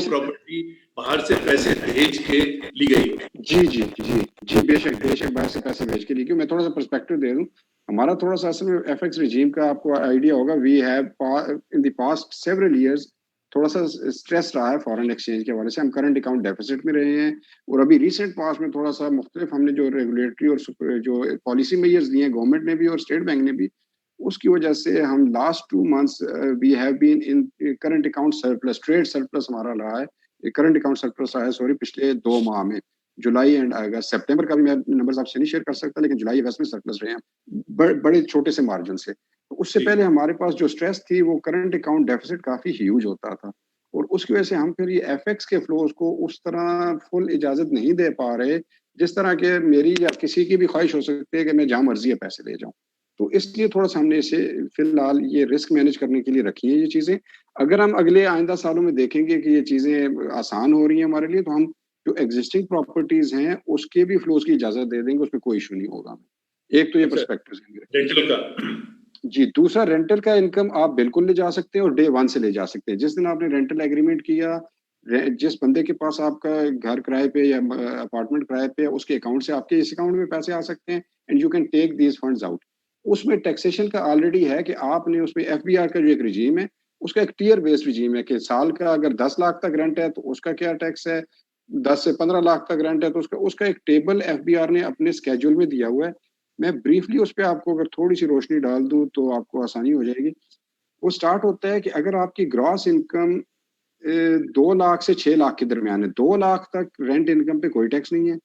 پراپرٹی باہر سے پیسے بھیج کے لی گئی. جی بے شک باہر سے پیسے بھیج کے لی گئی. میں تھوڑا سا پرسپیکٹو دے دوں. ہمارا تھوڑا سا اصل میں ایف ایکس رجیم کا آپ کو آئیڈیا ہوگا. We have in the past several years تھوڑا سا اسٹریس رہا ہے فارن ایکسچینج کے حوالے سے. ہم کرنٹ اکاؤنٹ ڈیفیسٹ میں رہے ہیں اور ابھی ریسنٹ پاس میں تھوڑا سا مختلف ہم نے جو ریگولیٹری اور جو پالیسی میئرز دیے ہیں گورنمنٹ نے بھی اور اسٹیٹ بینک نے بھی، اس کی وجہ سے ہم last 2 months we have been in current account surplus. Trade surplus ہمارا رہا ہے، کرنٹ اکاؤنٹ سرپلس رہا ہے پچھلے 2 ماہ میں. جولائی اینڈ اگست، سپٹمبر کا بھی میں نمبرز آپ سے نہیں شیئر کر سکتا، لیکن جولائی اگست میں سرپلس رہے ہیں بڑے چھوٹے سے مارجن سے. تو اس سے پہلے ہمارے پاس جو اسٹریس تھی وہ کرنٹ اکاؤنٹ ڈیفیسٹ کافی ہیوج ہوتا تھا اور اس کی وجہ سے ہم پھر یہ ایف ایکس کے فلوز کو اس طرح فل اجازت نہیں دے پا رہے جس طرح کہ میری یا کسی کی بھی خواہش ہو سکتی ہے کہ میں جہاں مرضی ہے پیسے لے جاؤں. تو اس لیے تھوڑا سا ہم نے اسے فی الحال یہ رسک مینیج کرنے کے لیے رکھی ہیں یہ چیزیں. اگر ہم اگلے آئندہ سالوں میں دیکھیں گے کہ یہ چیزیں آسان ہو رہی ہیں ہمارے لیے تو ہم جو ایگزسٹنگ پراپرٹیز ہیں اس کے بھی فلوز کی اجازت دے دیں گے، اس میں کوئی ایشو نہیں ہوگا. ایک تو یہ پرسپیکٹو ہے. جی، دوسرا رینٹل کا انکم آپ بالکل لے جا سکتے ہیں اور ڈے 1 سے لے جا سکتے ہیں. جس دن آپ نے رینٹل ایگریمنٹ کیا، جس بندے کے پاس آپ کا گھر کرائے پہ یا اپارٹمنٹ کرائے پہ، اس کے اکاؤنٹ سے آپ کے اس اکاؤنٹ میں پیسے آ سکتے ہیں and you can take these funds out. اس میں ٹیکسیشن کا آلریڈی ہے کہ آپ نے اس میں ایف بی آر کا جو ایک رجیم ہے اس کا ایک ٹیئر بیسڈ رجیم ہے کہ سال کا اگر 10 لاکھ تک رینٹ ہے تو اس کا کیا ٹیکس ہے، 10 سے 15 لاکھ تک رینٹ ہے تو اس کا ایک ٹیبل ایف بی آر نے اپنے اسکیجول میں دیا ہوا ہے. میں بریفلی اس پہ آپ کو اگر تھوڑی سی روشنی ڈال دوں تو آپ کو آسانی ہو جائے گی. وہ سٹارٹ ہوتا ہے کہ اگر آپ کی گراس انکم 2 لاکھ سے 6 لاکھ کے درمیان ہے، 2 لاکھ تک رینٹ انکم پہ کوئی ٹیکس نہیں ہے،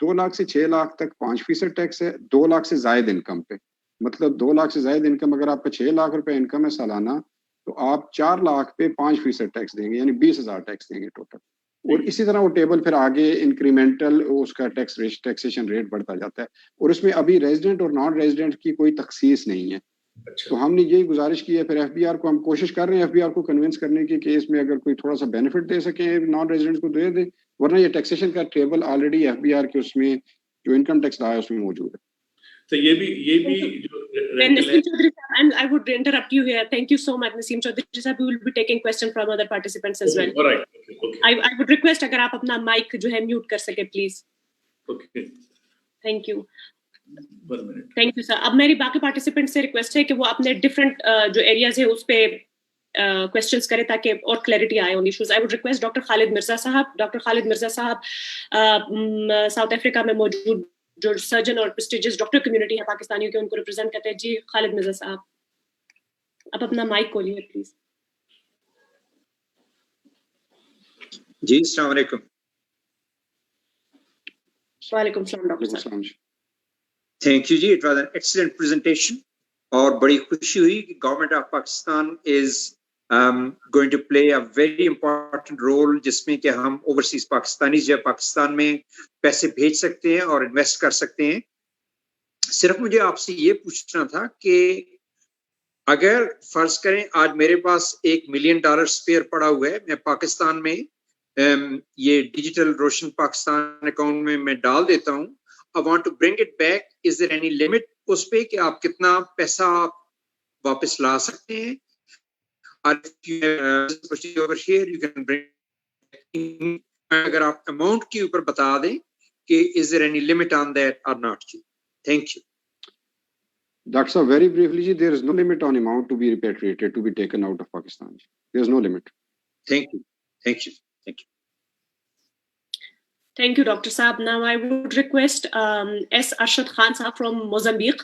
2 لاکھ سے 6 لاکھ تک 5% ٹیکس ہے، 2 لاکھ سے زائد انکم پہ، مطلب 2 لاکھ سے زائد انکم اگر آپ کا 6 لاکھ روپے انکم ہے سالانہ تو آپ 4 لاکھ پہ 5% ٹیکس دیں گے، یعنی 20,000 ٹیکس دیں گے ٹوٹل. اور اسی طرح وہ ٹیبل پھر آگے انکریمنٹل اس کا ٹیکسیشن ریٹ بڑھتا جاتا ہے اور اس میں ابھی ریزیڈنٹ اور نان ریزیڈنٹ کی کوئی تخصیص نہیں ہے. تو ہم نے یہی گزارش کی ہے پھر ایف بی آر کو، ہم کوشش کر رہے ہیں ایف بی آر کو کنونس کرنے کی کہ اس میں اگر کوئی تھوڑا سا بینیفٹ دے سکیں نان ریزیڈنٹ کو دے دیں، ورنہ یہ ٹیکسیشن کا table already F B R کے اس میں جو انکم ٹیکس لا ہے اس میں موجود ہے. تو یہ بھی Naseem Chaudhary sir, and I would interrupt you here. Thank you so much, Naseem Chaudhary sir. We will be taking questions from other participants as well. All right. Okay. I would request اگر آپ اپنا mic جو ہے mute کر سکے please. Okay. Thank you. 1 minute. Thank you sir. اب میری باقی participants سے request ہے کہ وہ اپنے different جو areas ہے اس پہ questions کرے تاکہ اور clarity آئے on issues. I would request Dr. Khalid Mirza صاحب. Dr. Khalid Mirza صاحب ساؤتھ افریقہ میں موجود جو سرجن اور پریسٹیجیس ڈاکٹر کمیونٹی ہے پاکستانیوں کے، ان کو ریپرزینٹ کرتے ہیں. جی خالد مرزا صاحب، آپ اپنا مائک کھولیے پلیز. جی السلام علیکم. وعلیکم السلام ڈاکٹر صاحب. Thank you ji, it was an excellent presentation اور بڑی خوشی ہوئی کہ government of Pakistan is going to play a very important role جس میں کہ ہم اوورسیز پاکستانی جو پاکستان میں پیسے بھیج سکتے ہیں اور انویسٹ کر سکتے ہیں. صرف مجھے آپ سے یہ پوچھنا تھا کہ اگر فرض کریں آج میرے پاس $1 ملین اسپیئر پڑا ہوا ہے، میں پاکستان میں یہ ڈیجیٹل روشن پاکستان اکاؤنٹ میں ڈال دیتا ہوں. I want to bring it back. Is there any limit اس پہ کہ آپ کتنا پیسہ آپ واپس لا سکتے ہیں؟ اگر آپ اماؤنٹ کے اوپر بتا دیں کہ is there any limit on that or not جی. Thank you. Dr. Sir, very briefly ji, there is no limit on amount to be repatriated, to be taken out of Pakistan. There is no limit. Thank you. Thank you. Thank you. Thank you, Dr. Saab. Now I would request S. Arshad Khan Saab from Mozambique,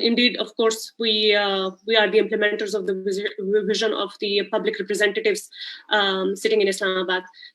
Indeed, of course, we are the implementers of the vision of the public representatives sitting in Islamabad.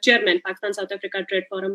chairman Pakistan South Africa Trade Forum.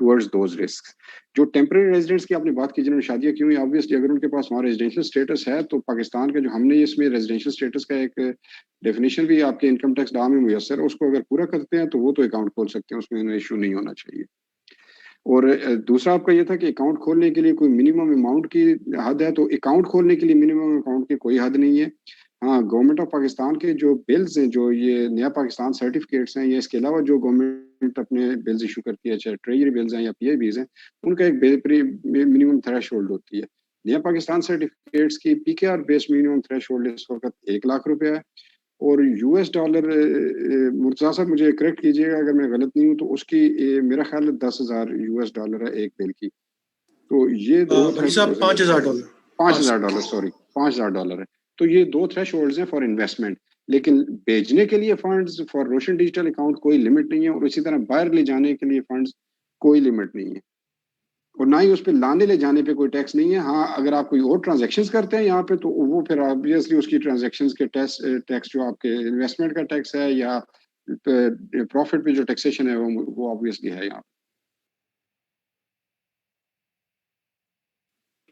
towards those risks. جو temporary residents کی آپ نے بات کی جنہوں نے شادیاں کی ہوئی ہیں obviously اگر ان کے پاس وہاں ریزیڈینشیل اسٹیٹس ہے تو پاکستان کا جو ہم نے اس میں ریزیڈینشیل اسٹیٹس کا ایک ڈیفینیشن بھی آپ کے انکم ٹیکس ڈا میں میسر ہے, اس کو اگر پورا کرتے ہیں تو وہ تو اکاؤنٹ کھول سکتے ہیں, اس میں ایشو نہیں ہونا چاہیے. اور دوسرا آپ کا یہ تھا کہ اکاؤنٹ کھولنے کے لیے کوئی منیمم اماؤنٹ کی حد ہے, تو اکاؤنٹ کھولنے کے لیے منیمم اکاؤنٹ کی کوئی حد نہیں ہے. ہاں گورنمنٹ آف پاکستان کے جو بلز ہیں, جو یہ نیا پاکستان سرٹیفکیٹس ہیں, یا اس کے علاوہ جو گورنمنٹ اپنے بلز ایشو کرتی ہے, چاہے ٹریجری بلز ہیں یا پی آئی بیز ہیں, ان کا ایک منیمم تھریش ہولڈ ہوتی ہے. نیا پاکستان سرٹیفکیٹس کی پی کے آر بیس منیمم تھریش ہولڈ اس وقت 1 لاکھ روپیہ ہے. اور US ڈالر, مرتضیٰ صاحب مجھے کریکٹ کیجیے گا اگر میں غلط نہیں ہوں, تو اس کی میرا خیال ہے $10,000 ڈالر ہے ایک بل کی. تو یہ $5,000 ہے. تو یہ 2 تھریش ہولڈز ہیں فار انویسٹمنٹ. لیکن بھیجنے کے لیے فنڈز فار روشن ڈیجیٹل اکاؤنٹ کوئی لمٹ نہیں ہے, اور اسی طرح باہر لے جانے کے لیے فنڈز کوئی لمٹ نہیں ہے, اور نہ ہی اس پہ لانے لے جانے پہ کوئی ٹیکس نہیں ہے. ہاں اگر آپ کوئی اور ٹرانزیکشنز کرتے ہیں یہاں پہ تو وہ پھر آبویسلی اس کی ٹرانزیکشنز کے ٹیکس جو آپ کے انویسٹمنٹ کا ٹیکس ہے یا پروفٹ پہ جو ٹیکسیشن ہے وہ آبویسلی ہے یہاں.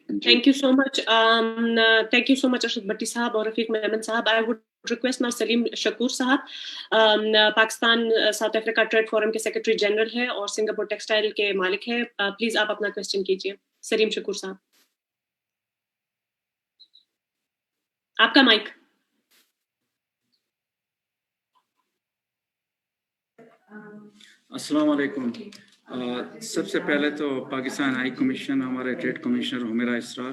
Thank you so much. Thank you so much Arshad Bhatti sahab اور رفیق محمد صاحب. I would request now Salim Shakoor صاحب, Pakistan south Africa trade forum کے سیکرٹری جنرل ہے اور سنگاپور ٹیکسٹائل کے مالک ہے. پلیز آپ اپنا کوشچن کیجیے. سلیم شکور صاحب, آپ کا مائک. السلام علیکم. سب سے پہلے تو پاکستان ہائی کمیشن, ہمارے ٹریڈ کمشنر حمیرہ اسرار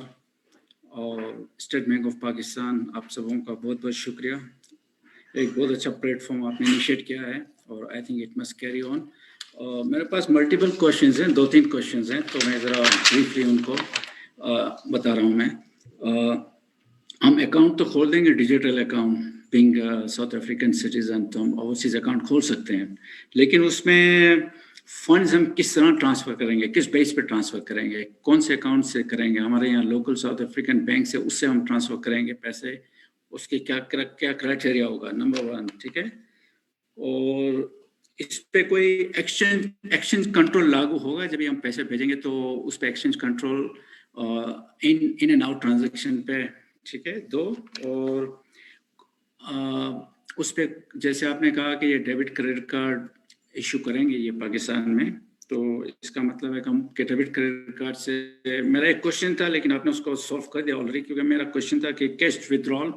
اور اسٹیٹ بینک آف پاکستان, آپ سبوں کا بہت بہت شکریہ. ایک بہت اچھا پلیٹ فارم آپ نے انیشیٹ کیا ہے اور I think it must carry on. میرے پاس ملٹیپل کوشچنز ہیں, 2-3 کوشچنز ہیں, تو میں ذرا بریفلی ان کو بتا رہا ہوں. میں ہم اکاؤنٹ تو کھول دیں گے, digital account, being south African citizen تو ہم اوورسیز اکاؤنٹ کھول سکتے ہیں, لیکن اس میں فنڈز ہم کس طرح ٹرانسفر کریں گے, کس بیس پہ ٹرانسفر کریں گے, کون سے اکاؤنٹ سے کریں گے. ہمارے یہاں لوکل ساؤتھ افریقن بینک سے, اس سے ہم ٹرانسفر کریں گے پیسے, اس کے کیا کرائٹیریا ہوگا, نمبر 1, ٹھیک ہے. اور اس پہ کوئی ایکسچینج کنٹرول لاگو ہوگا جب ہم پیسے بھیجیں گے, تو اس پہ exchange control in and out transaction پہ, ٹھیک ہے. 2, اور اس پہ جیسے آپ نے کہا کہ یہ ڈیبٹ کریڈٹ کارڈ ایشو کریں گے یہ پاکستان میں, تو اس کا مطلب ہے کہ ڈیبٹ کریڈٹ کارڈ سے, میرا ایک کوشچن تھا لیکن آپ نے اس کو سولو کر دیا آلریڈی, کیونکہ میرا کوشچن تھا کہ کیش ودرال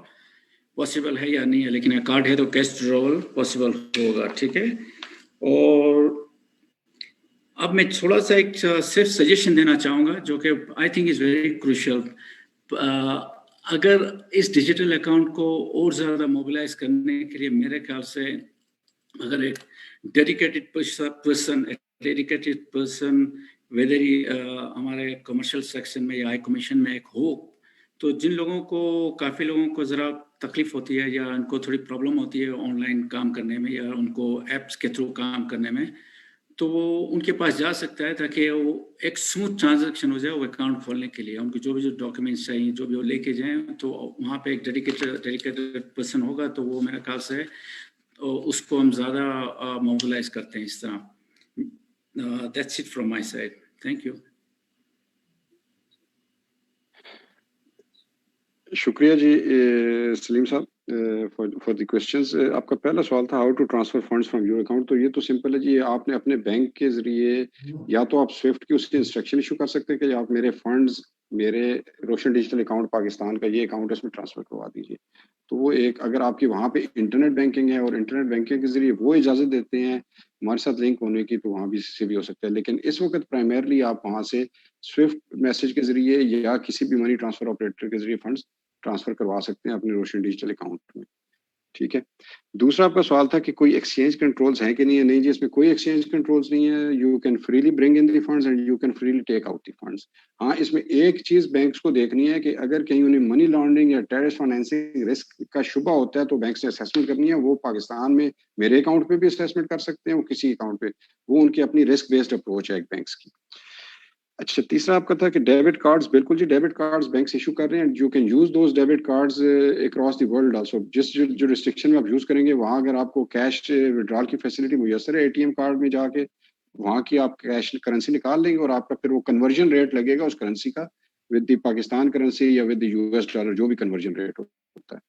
پاسبل ہے یا نہیں ہے, لیکن کارڈ ہے تو کیش ودرال پاسبل ہوگا, ٹھیک ہے. اور اب میں تھوڑا سا ایک صرف سجیشن دینا چاہوں گا جو کہ I think is very crucial. اگر اس ڈیجیٹل اکاؤنٹ کو اور زیادہ موبلائز کرنے کے لیے میرے خیال سے اگر ایک ڈیڈیکیٹڈ پرسن ویدر ہی ہمارے کمرشل سیکشن میں یا ہائی کمیشن میں ایک ہو, تو جن لوگوں کو, کافی لوگوں کو ذرا تکلیف ہوتی ہے یا ان کو تھوڑی پرابلم ہوتی ہے آن لائن کام کرنے میں یا ان کو ایپس کے تھرو کام کرنے میں, تو وہ ان کے پاس جا سکتا ہے تاکہ وہ ایک اسموتھ ٹرانزیکشن ہو جائے وہ اکاؤنٹ کھولنے کے لیے. ان کو جو بھی ڈاکیومنٹس چاہیے جو بھی وہ لے کے جائیں, تو وہاں پہ ایک ڈیڈیکیٹڈ پرسن ہوگا, تو وہ میرے خیال سے اس کو ہم زیادہ موبلائز کرتے ہیں اس طرح. That's it from my side. Thank you. شکریہ جی سلیم صاحب فار دی کوشچنز. آپ کا پہلا سوال تھا how to transfer funds from your account, تو یہ تو سمپل ہے جی. آپ نے اپنے بینک کے ذریعے یا تو آپ سوئفٹ کی اس کی انسٹرکشن ایشو کر سکتے ہیں کہ آپ میرے فنڈز میرے روشن ڈیجیٹل اکاؤنٹ پاکستان کا یہ اکاؤنٹ ہے اس میں ٹرانسفر کروا دیجیے. تو وہ ایک, اگر آپ کی وہاں پہ انٹرنیٹ بینکنگ ہے اور انٹرنیٹ بینکنگ کے ذریعے وہ اجازت دیتے ہیں ہمارے ساتھ لنک ہونے کی, تو وہاں بھی سے بھی ہو سکتا ہے. لیکن اس وقت پرائمرلی آپ وہاں سے سوئفٹ میسج کے ذریعے یا کسی بھی منی ٹرانسفر آپریٹر کے ذریعے فنڈز ٹرانسفر کروا سکتے ہیں اپنے روشن ڈیجیٹل اکاؤنٹ میں, ٹھیک ہے. دوسرا آپ کا سوال تھا کہ کوئی ایکسچینج کنٹرولز ہیں کہ نہیں ہے. نہیں جی, اس میں کوئی ایکسچینج کنٹرولز نہیں ہے. You can freely bring in the funds and you can freely take out the funds. ہاں اس میں ایک چیز بینکس کو دیکھنی ہے کہ اگر کہیں انہیں منی لانڈرنگ یا ٹیررسٹ فائنینسنگ رسک کا شبہ ہوتا ہے تو بینک سے اسیسمنٹ کرنی ہے. وہ پاکستان میں میرے اکاؤنٹ پہ بھی اسیسمنٹ کر سکتے ہیں, وہ کسی اکاؤنٹ پہ, وہ ان کی اپنی رسک بیسڈ اپروچ ہے ایک بینکس کی. اچھا, تیسرا آپ کا تھا کہ ڈیبٹ کارڈز. بالکل جی, ڈیبٹ کارڈز بینکس ایشو کر رہے ہیں. You can use those debit cards across the world also. جس جو ریسٹرکشن میں آپ یوز کریں گے وہاں اگر آپ کو کیش ودرال کی فیسلٹی میسر ہے اے ٹی ایم کارڈ میں جا کے, وہاں کی آپ کیش کرنسی نکال لیں گے اور آپ کا پھر وہ کنورژن ریٹ لگے گا اس کرنسی کا ود دی پاکستان کرنسی یا ود دی US ڈالر جو بھی کنورژن ریٹ ہوتا ہے.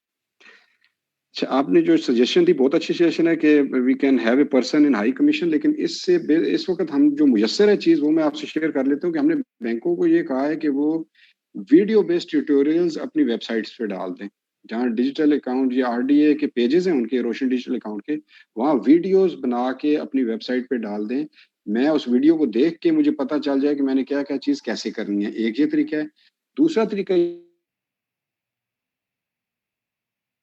اچھا آپ نے جو سجیشن دی بہت اچھی سجیشن ہے کہ we can have a person in high commission, لیکن اس سے اس وقت ہم جو میسر ہے چیز وہ میں آپ سے شیئر کر لیتا ہوں کہ ہم نے بینکوں کو یہ کہا ہے کہ وہ ویڈیو بیسڈ ٹیوٹوریلز اپنی ویب سائٹس پہ ڈال دیں, جہاں ڈیجیٹل اکاؤنٹ یا RDA کے پیجز ہیں ان کے روشن ڈیجیٹل اکاؤنٹ کے, وہاں ویڈیوز بنا کے اپنی ویب سائٹ پہ ڈال دیں. میں اس ویڈیو کو دیکھ کے مجھے پتہ چل جائے کہ میں نے کیا کیا چیز کیسے کرنی ہے. ایک یہ طریقہ ہے. دوسرا طریقہ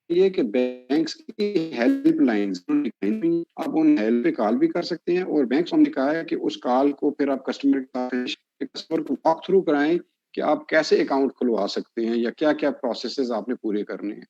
یہ کہ بینکس کی ہیلپ لائنز آپ ان ہیلپ پہ کال بھی کر سکتے ہیں, اور بینکس ہم نے کہا ہے کہ اس کال کو پھر آپ کسٹمر کو واک تھرو کرائیں کہ آپ کیسے اکاؤنٹ کھلوا سکتے ہیں یا کیا کیا پروسیسز آپ نے پورے کرنے ہیں.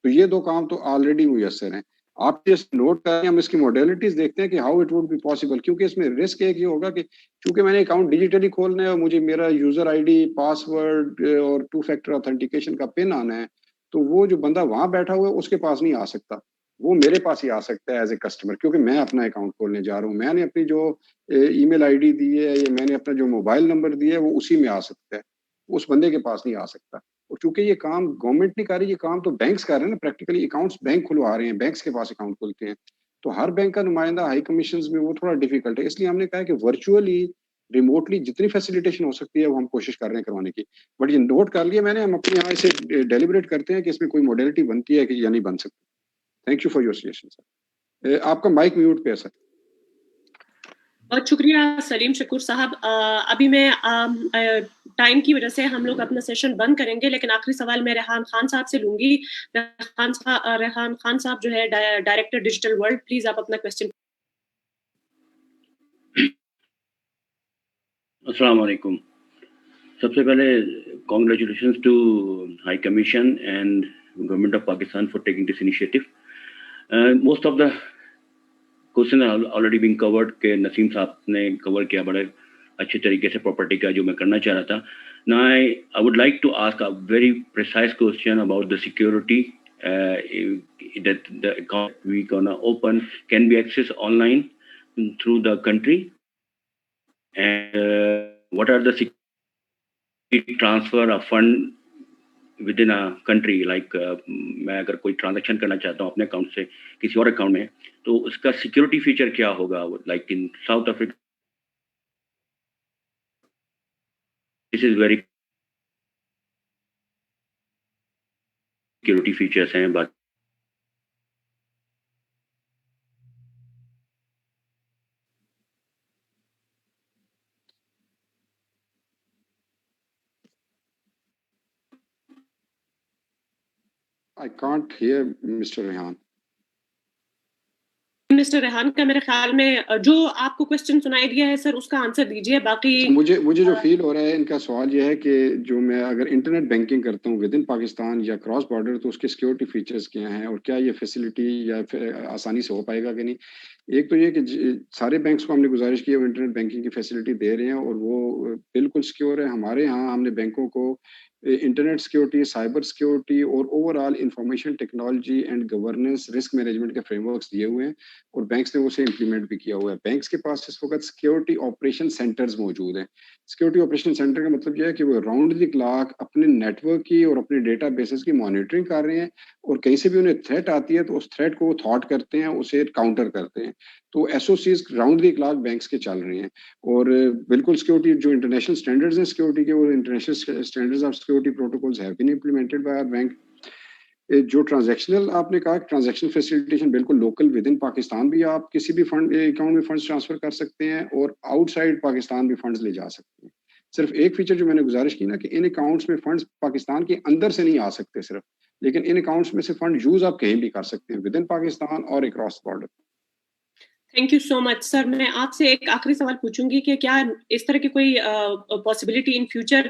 تو یہ 2 کام تو آلریڈی میسر ہیں. آپ جس نوٹ کریں ہم اس کی موڈیلٹیز دیکھتے ہیں کہ how it would be possible, کیونکہ اس میں رسک ایک یہ ہوگا کہ چونکہ میں نے اکاؤنٹ ڈیجیٹلی کھولنا ہے اور مجھے میرا یوزر ID پاسورڈ اور 2 فیکٹر آتھینٹیکیشن کا پن آنا ہے, تو وہ جو بندہ وہاں بیٹھا ہوا ہے اس کے پاس نہیں آ سکتا, وہ میرے پاس ہی آ سکتا ہے ایز اے کسٹمر, کیونکہ میں اپنا اکاؤنٹ کھولنے جا رہا ہوں. میں نے اپنی جو ای میل ID دی ہے یا میں نے اپنا جو موبائل نمبر دیا ہے وہ اسی میں آ سکتا ہے, اس بندے کے پاس نہیں آ سکتا. اور چونکہ یہ کام گورنمنٹ نہیں کر رہی, یہ کام تو بینکس کر رہے ہیں نا, پریکٹیکلی اکاؤنٹس بینک کھلوا رہے ہیں, بینکس کے پاس اکاؤنٹ کھلتے ہیں. تو ہر بینک کا نمائندہ ہائی کمیشنز میں وہ تھوڑا ڈیفیکلٹ ہے, اس لیے ہم نے کہا کہ ورچولی ریموٹلی جتنی فیسیلیٹیشن ہو سکتی ہے وہ ہم کوشش کر رہے ہیں کروانے کی. بٹ یہ نوٹ کر لیا میں نے, ہم اپنے یہاں اسے ڈیلیبریٹ کرتے ہیں کہ اس میں کوئی موڈیلٹی بنتی ہے کہ یا نہیں بن سکتی. Thank you for your suggestion sir. آپ کا مائک میوٹ پہ ہے سر. بہت شکریہ سلیم شکور صاحب. ابھی میں ٹائم کی وجہ سے ہم لوگ اپنا سیشن بند کریں گے, لیکن آخری سوال میں ریحان خان صاحب سے لوں گی. ریحان خان صاحب جو ہے ڈائریکٹر ڈیجیٹل ورلڈ, پلیز آپ اپنا کویسچن. السلام علیکم. سب سے پہلے congratulations to High Commission and Government of Pakistan for taking this initiative. Most of the questions are already being covered کہ نسیم صاحب نے کور کیا بڑے اچھے طریقے سے پراپرٹی کا جو میں کرنا چاہ رہا تھا. Now I would like to ask a very precise question about the security that the account we gonna open can be accessed online through the country, and what are the security transfer of fund within a country, like میں اگر کوئی transaction کرنا چاہتا ہوں اپنے account سے کسی اور اکاؤنٹ میں, تو اس کا سیکورٹی فیچر کیا ہوگا. Like in south Africa this is very security features ہیں. بات I can't hear Mr. Rehan. Mister Rehan کا میرے خیال میں جو آپ کو کوسچن سنائی دیا ہے سر اس کا آنسر دیجیے. باقی مجھے جو فیل ہو رہا ہے ان کا سوال یہ ہے کہ جو میں اگر انٹرنیٹ بینکنگ کرتا ہوں ود ان پاکستان یا کراس بارڈر, تو اس کے سیکورٹی فیچرز کیا ہیں اور کیا یہ فیسلٹی یا آسانی سے ہو پائے گا کہ نہیں. ایک تو یہ کہ سارے بینکس کو ہم نے گزارش کی ہے وہ انٹرنیٹ بینکنگ کی فیسلٹی دے رہے ہیں اور وہ بالکل سیکیور ہے. ہمارے یہاں ہم نے بینکوں کو انٹرنیٹ سیکورٹی, سائبر سیکورٹی اور over all information technology and governance risk management کے فریم ورکس دیے ہوئے ہیں اور بینکس نے اسے امپلیمنٹ بھی کیا ہوا ہے. بینکس کے پاس اس وقت سیکورٹی آپریشن سینٹرز موجود ہیں. سیکورٹی آپریشن سینٹر کا مطلب یہ ہے کہ وہ راؤنڈ دی کلاک اپنے نیٹ ورک کی اور اپنے ڈیٹا بیسز کی مانیٹرنگ کر رہے ہیں, اور کہیں سے بھی انہیں تھریٹ آتی ہے تو اس تھریٹ کو وہ تھاٹ کرتے ہیں, اسے کاؤنٹر کرتے ہیں. تو SOCs round the clock banks کے چل رہے ہیں, اور بالکل سیکورٹی جو انٹرنیشنل اسٹینڈرڈز ہیں سیکورٹی کے, وہ international standards of security protocols have been implemented by our bank. جو ٹرانزیکشنل آپ نے کہا ٹرانزیکشن فیسیلیٹیشن بالکل لوکل ود ان پاکستان بھی آپ کسی بھی فنڈ اکاؤنٹ میں فنڈس ٹرانسفر کر سکتے ہیں, اور آؤٹ سائڈ پاکستان بھی فنڈز لے جا سکتے ہیں. صرف ایک فیچر جو میں نے گزارش کی نا کہ ان اکاؤنٹس میں فنڈز پاکستان کے اندر سے نہیں آ سکتے صرف, لیکن ان اکاؤنٹس میں سے فنڈ یوز آپ کہیں بھی کر سکتے ہیں ود ان پاکستان اور across border. Thank you so much sir. میں آپ سے ایک آخری سوال پوچھوں گی کہ کیا اس طرح کی کوئی پاسبلٹی ان فیوچر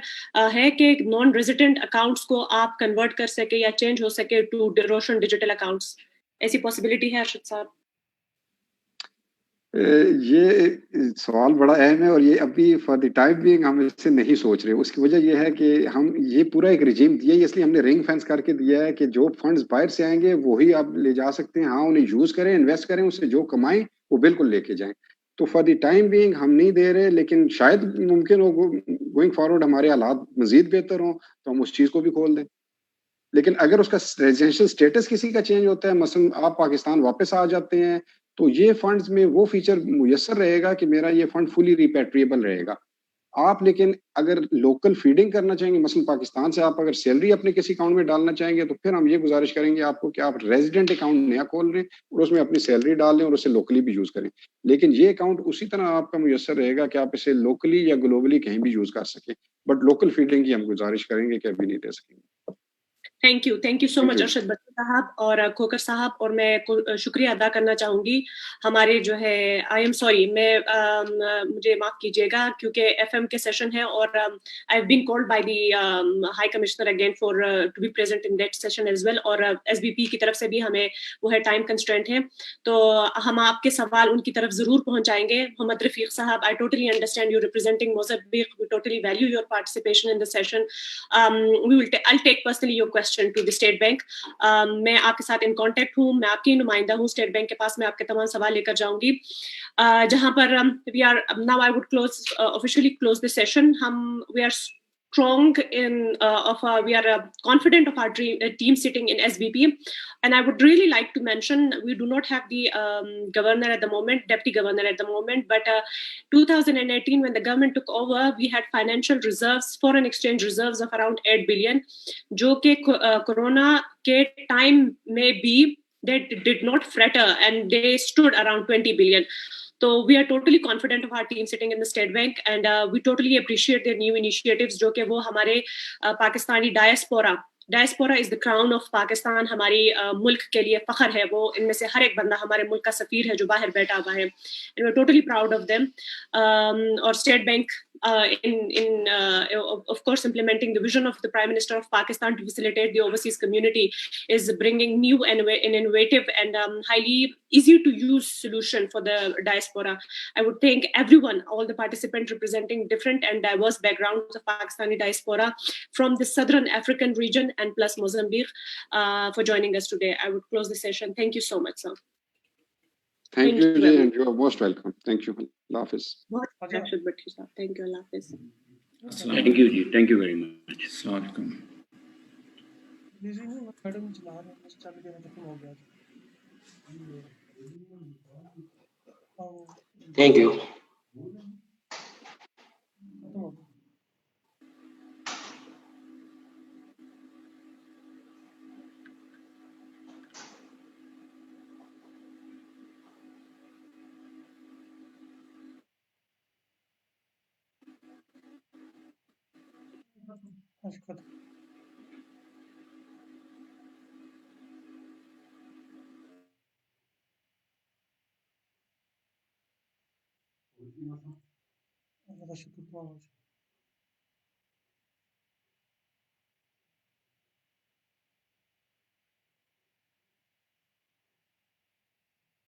ہے کہ نان ریزیڈنٹ اکاؤنٹس کو آپ کنورٹ کر سکے یا چینج ہو سکے ٹو روشن ڈیجیٹل اکاؤنٹس؟ ایسی پاسبلٹی ہے ارشد صاحب؟ یہ سوال بڑا اہم ہے اور یہ ابھی فار دی ٹائم بینگ ہم اس سے نہیں سوچ رہے. اس کی وجہ یہ ہے کہ ہم یہ پورا ایک رجیم دیا ہے, اس لیے ہم نے رنگ فینس کر کے دیا ہے کہ جو فنڈز باہر سے آئیں گے وہی آپ لے جا سکتے ہیں. ہاں انہیں یوز کریں, انویسٹ کریں, اس سے جو کمائیں وہ بالکل لے کے جائیں. تو فار دی ٹائم بینگ ہم نہیں دے رہے، لیکن شاید ممکن ہو گوئنگ فارورڈ ہمارے حالات مزید بہتر ہوں تو ہم اس چیز کو بھی کھول دیں. لیکن اگر اس کا ریزیڈینشیل اسٹیٹس کسی کا چینج ہوتا ہے، مثلا آپ پاکستان واپس آ جاتے ہیں، تو یہ فنڈز میں وہ فیچر میسر رہے گا کہ میرا یہ فنڈ فلی ریپیٹریبل رہے گا. آپ لیکن اگر لوکل فیڈنگ کرنا چاہیں گے، مثلا پاکستان سے آپ اگر سیلری اپنے کسی اکاؤنٹ میں ڈالنا چاہیں گے، تو پھر ہم یہ گزارش کریں گے آپ کو کہ آپ ریزیڈنٹ اکاؤنٹ نیا کھول رہے ہیں اور اس میں اپنی سیلری ڈال لیں اور اسے لوکلی بھی یوز کریں. لیکن یہ اکاؤنٹ اسی طرح آپ کا میسر رہے گا کہ آپ اسے لوکلی یا گلوبلی کہیں بھی یوز کر سکیں. بٹ لوکل فیڈنگ کی ہم گزارش کریں گے کہ ابھی نہیں دے سکیں گے. تھینک یو سو مچ ارشد بٹی صاحب اور کھوکر صاحب. اور میں شکریہ ادا کرنا چاہوں گی ہمارے جو ہے آئی ایم سوری مجھے معاف کیجیے گا کیونکہ ایف ایم کے سیشن ہے اور I have been called by the high commissioner again for to be present in that session as well. اور ایس بی پی کی طرف سے بھی ہمیں وہ ہے ٹائم کنسٹرینٹ ہے، تو ہم آپ کے سوال ان کی طرف ضرور پہنچائیں گے. محمد رفیق صاحب، I totally understand you representing Mozambique. We totally value your participation in the session. I'll take personally your question to the State Bank. میں آپ کے ساتھ ان کانٹیکٹ ہوں، میں آپ کی نمائندہ ہوں اسٹیٹ بینک کے پاس. میں آپ کے تمام سوال لے کر جاؤں گی جہاں پر we are now I would officially close the session. We are strong we are confident of our team sitting in SBP, and I would really like to mention we do not have the governor at the moment, deputy governor at the moment, but 2018 when the government took over, we had financial reserves, foreign exchange reserves of around 8 billion, jo ke corona ke time may be they did not fratter and they stood around 20 billion. So we are totally confident of our team sitting in the State Bank, and we totally appreciate their new initiatives جو کہ وہ ہمارے Pakistani diaspora is the crown of Pakistan. ہماری ملک کے لیے فخر ہے، وہ ان میں سے ہر ایک بندہ ہمارے ملک کا سفیر ہے جو باہر بیٹھا ہوا ہے. and we're totally proud of them. اور state bank of course implementing the vision of the Prime Minister of Pakistan to facilitate the overseas community is bringing new and innovative and highly easy to use solution for the diaspora. I would thank everyone, all the participants representing different and diverse backgrounds of Pakistani diaspora from the southern African region and plus Mozambique for joining us today. I would close the session. Thank you so much, sir. Thank you ji, and you are most welcome. Thank you. Allah Hafiz. Thank you. Allah Hafiz. Thank you ji, thank you very much. Assalamualaikum. Thank you. شکریہ.